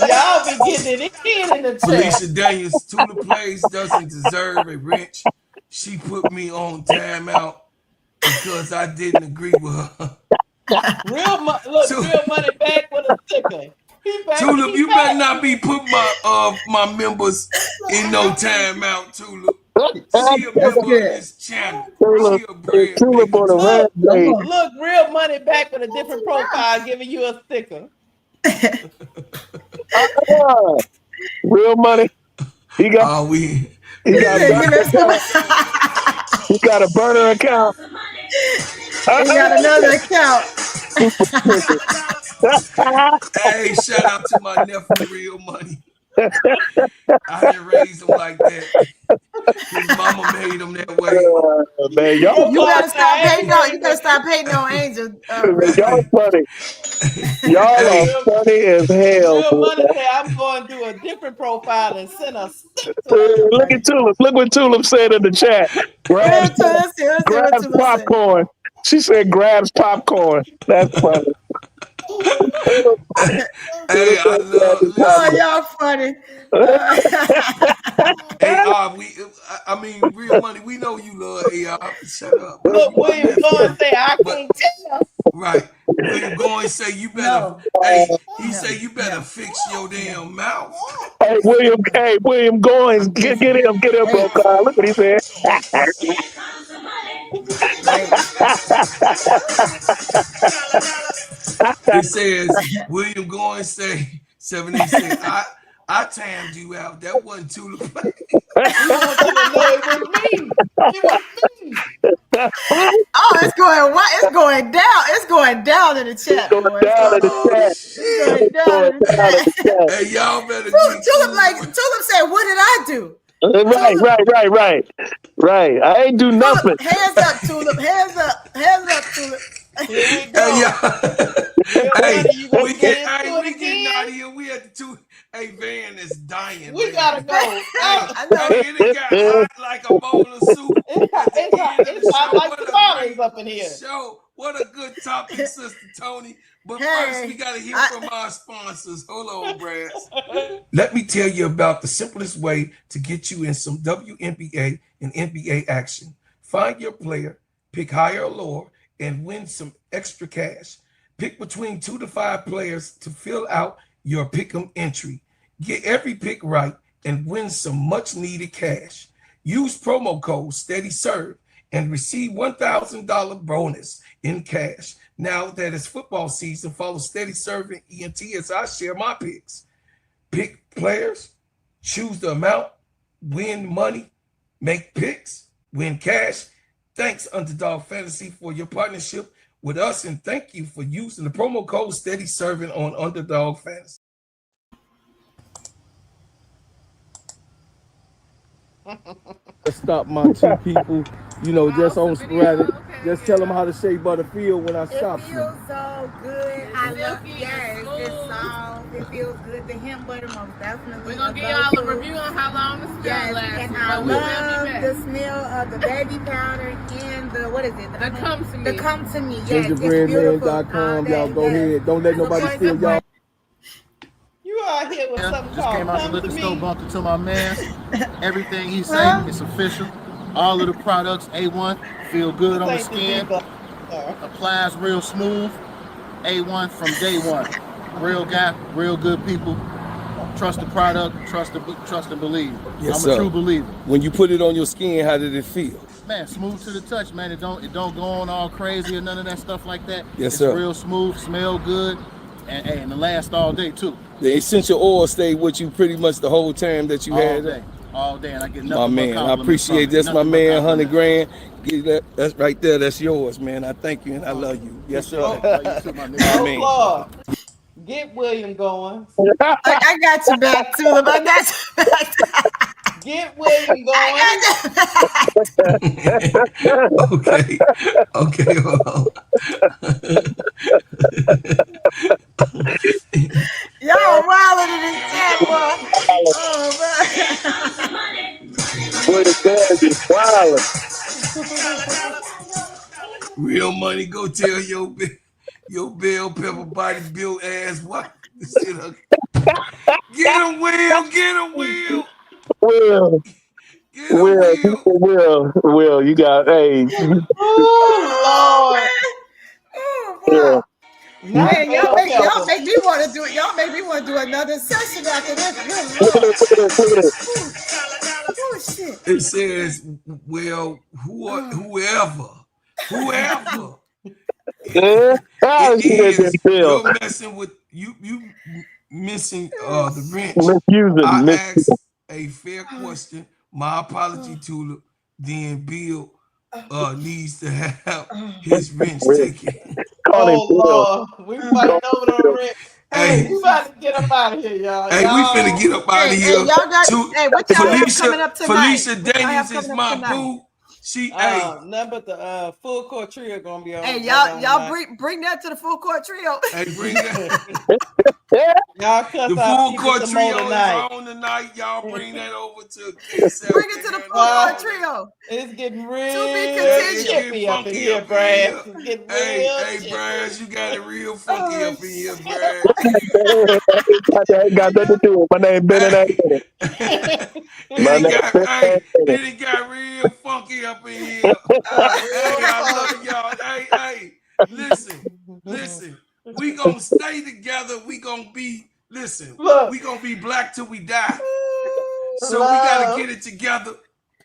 Y'all be getting it in the chat. Felicia Daniels, Tula Plays doesn't deserve a wrench. She put me on timeout because I didn't agree with her. Real money back with a sticker. Tulip, you better not be putting my members in no timeout, Tulip. She a member of this channel. She a brand. Look, Real Money back with a different profile, giving you a sticker. Real Money. He got a burner account. He got another account. Hey, shout out to my nephew, Real Money. I didn't raise him like that. His mama made him that way. Man, you gotta stop hating on. You gotta stop hating on Angel. Y'all funny. Y'all are funny as hell. Real Money say I'm going to do a different profile and send a sticker. Look at Tulip. Look what Tulip said in the chat. Grabs popcorn. She said grabs popcorn. That's funny. Hey, I love. Y'all funny. Hey, Real Money. We know you love AR. Shut up. Look, William Goins say I can't tell. Right. William Goins say you better. He say you better fix your damn mouth. Hey, William Goins, get him, bro. Look what he said. It says William Goins say 78 I timed you out. That wasn't Tula Play. Oh, it's going down. It's going down in the chat. It's going down in the chat. Hey, y'all better. Tulip said, "What did I do?" Right. I ain't do nothing. Hands up, Tulip. Hands up, Tulip. Hey, we getting out of here. We at the two. Hey, Van is dying. We gotta go. It got hot like a bowl of soup. It's hot like tamales up in here. What a good topic, Sister Tony. But first, we got to hear from our sponsors. Hold on, Brad. Let me tell you about the simplest way to get you in some WNBA and NBA action. Find your player, pick higher or lower, and win some extra cash. Pick between 2 to 5 players to fill out your pick'em entry. Get every pick right and win some much needed cash. Use promo code SteadyServe and receive $1,000 bonus in cash. Now that it's football season, follow Steady Serving ENT as I share my picks. Pick players, choose the amount, win money, make picks, win cash. Thanks, Underdog Fantasy, for your partnership with us, and thank you for using the promo code Steady Serving on Underdog Fantasy. Let's stop my 2 people, just on sporadic. Just tell them how the shea butter feel when I shop you. It feels so good. I love this song. It feels good. The hemp butter most definitely. We're going to give y'all a review on how long the smell lasts. And I love the smell of the baby powder and the, what is it? The Come To Me. The Come To Me. Yes, Gingerbreadman.com. Y'all go ahead. Don't let nobody steal y'all. You out here with something Just called came out the Come liquor To store, Me. bumped into my man. Everything he saying is official. All of the products, A1, feel good on the skin. Applies real smooth. A1 from day one. Real guy, real good people. Trust the product, trust and believe. Yes, I'm a true believer. When you put it on your skin, how did it feel? Man, smooth to the touch, man. It don't go on all crazy or none of that stuff like that. Yes, it's sir. Real smooth, smell good, and it lasts all day too. The essential oil stayed with you pretty much the whole time that you had it. All day, and I get nothing my but man, I compliments appreciate from it. this. My Nothing but man, 100 compliments. grand. That's right there. That's yours, man. I thank you and I love you. Yes, sir. My man. Lord. Get William going. I got you back, Tulip. I got you back. Get William going. Okay, hold on. Y'all wilding in this chat, boy. Oh, Boy, the guys is wilding. Real money, go tell your bell pepper body built ass wife. Get him, Will. Get him, Will. Will. Get him, Will, you got, hey. Oh, Lord. Yeah. Man, y'all make me want to do it. Y'all make me want to do another session after this. Oh, shit. It says, well, whoever. You're messing with you missing the wrench. I asked a fair question. My apology, Tulip. Then Bill needs to have his wrench taken. Oh Lord, we fighting over the wrench. Hey, we about to get up out of here, y'all. Hey, we finna get up out of here. Y'all got, what y'all have coming up tonight? Felicia Daniels is my boo. She none but the full court trio gonna be on. Hey, y'all bring that to the full court trio. Hey, bring that. Y'all cut the full court trio is on tonight. Y'all bring that over to KEYSHA. Bring it to the full court trio. It's getting real chippy up in here, Brad. Hey, Brad, you got it real funky up in here, Brad. Ain't got nothing to do with my name, Ben, and I. It got real funky up in here. Hey, I love y'all. Hey, listen. We gonna stay together. We gonna be, we gonna be black till we die. So we gotta get it together.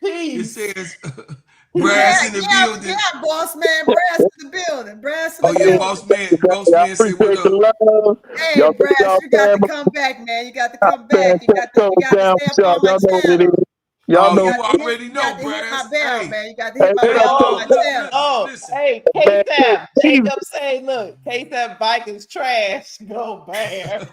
Peace. It says Brad's in the building. Yeah, boss man, Brad's in the building. Boss man say what up. Hey, Brad, you got to come back, man. You got to come back. You got to stay up on my channel. Y'all know. You already know, Brad. You got to hit my bell, man. You got to hit my bell on my channel. Hey, KEYSHA. Jacob say, look, KEYSHA Vikings trash. Go Bear.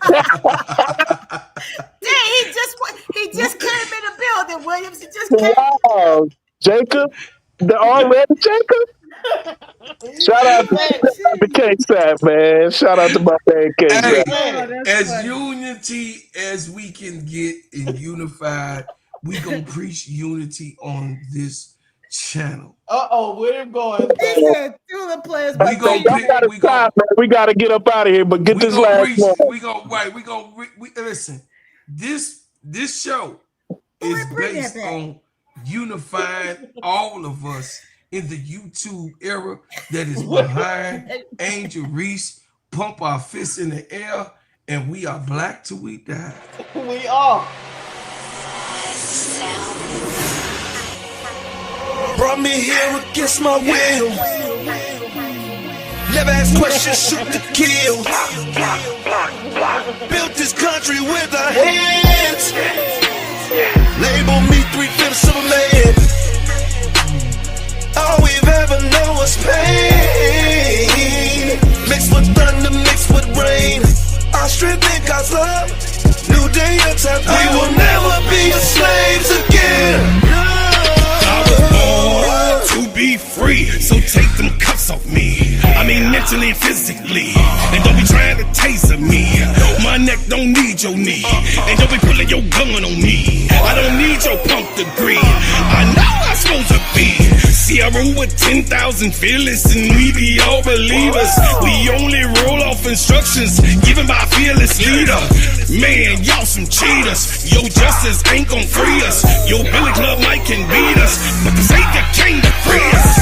He just came in the building, Williams. He just came. Wow, Jacob, the already Jacob. Shout out to KEYSHA, man. Shout out to my man KEYSHA. Hey, as unity as we can get and unified, we gonna preach unity on this channel. Where him going? He said, "Tulip players." We gotta get up out of here, but get this last one. We gonna listen. This show is based on unifying all of us in the YouTube era that is behind Angel Reese. Pump our fists in the air, and we are black till we die. We are. Brought me here against my will. Never ask questions, shoot to kill. Built this country with our hands. Label me 3/5 of a man. All we've ever known was pain. Mixed with thunder, mixed with rain. Our strength in God's love. New day attack. We will never be slaves again. I was born to be free, so take them cuffs off me. I mean mentally and physically. And don't be trying to taser me. My neck don't need your knee. And don't be pulling your gun on me. I don't need your punk degree. I know I'm supposed to be. See, I rule with 10,000 fearless, and we be all believers. We only roll off instructions given by a fearless leader. Man, y'all some cheaters. Your justice ain't gon' free us. Your Billy Club might can beat us, but the Savior came to free us.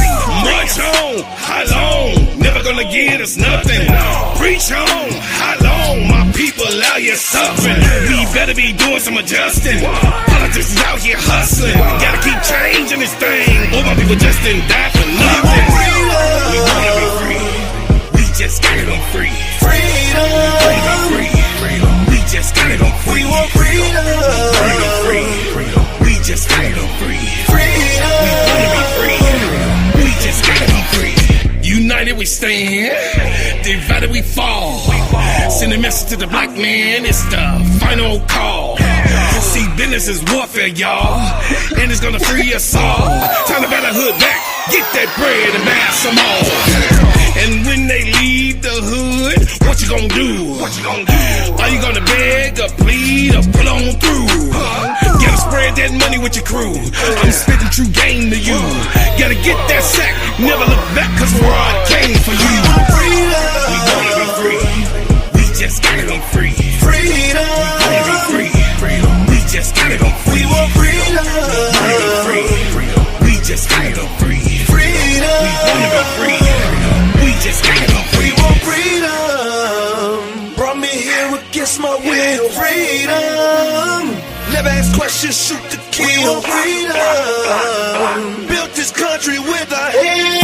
March on, how long? Never gonna get us nothing. Preach on, how long? My people out here suffering. We better be doing some adjusting. Politics is out here hustling. Gotta keep changing this thing. All my people just didn't die for nothing. We wanna be free. We just gotta be free. Freedom. We just gotta go free. We want freedom. We just gotta go free. Freedom. We wanna be free. We just gotta be free. United we stand, divided we fall. Send a message to the black man, it's the final call. See, business is warfare, y'all, and it's gonna free us all. Time to bat a hood back, get that bread and mash some more. And when they leave the hood, what you gonna do? Are you gonna beg or plead or pull on through? Gotta spread that money with your crew. I'm spitting true game to you. Gotta get that sack, never look back, cause where I came for you. We wanna be free. We just gotta go free. Freedom. We wanna be free. We just gotta go free. We want freedom. We wanna be free. We just gotta go free. Freedom. We wanna be free. We just gotta go free. We want freedom. Brought me here against my will. Freedom. Never ask questions, shoot to kill. We want freedom. Built this country with our hands.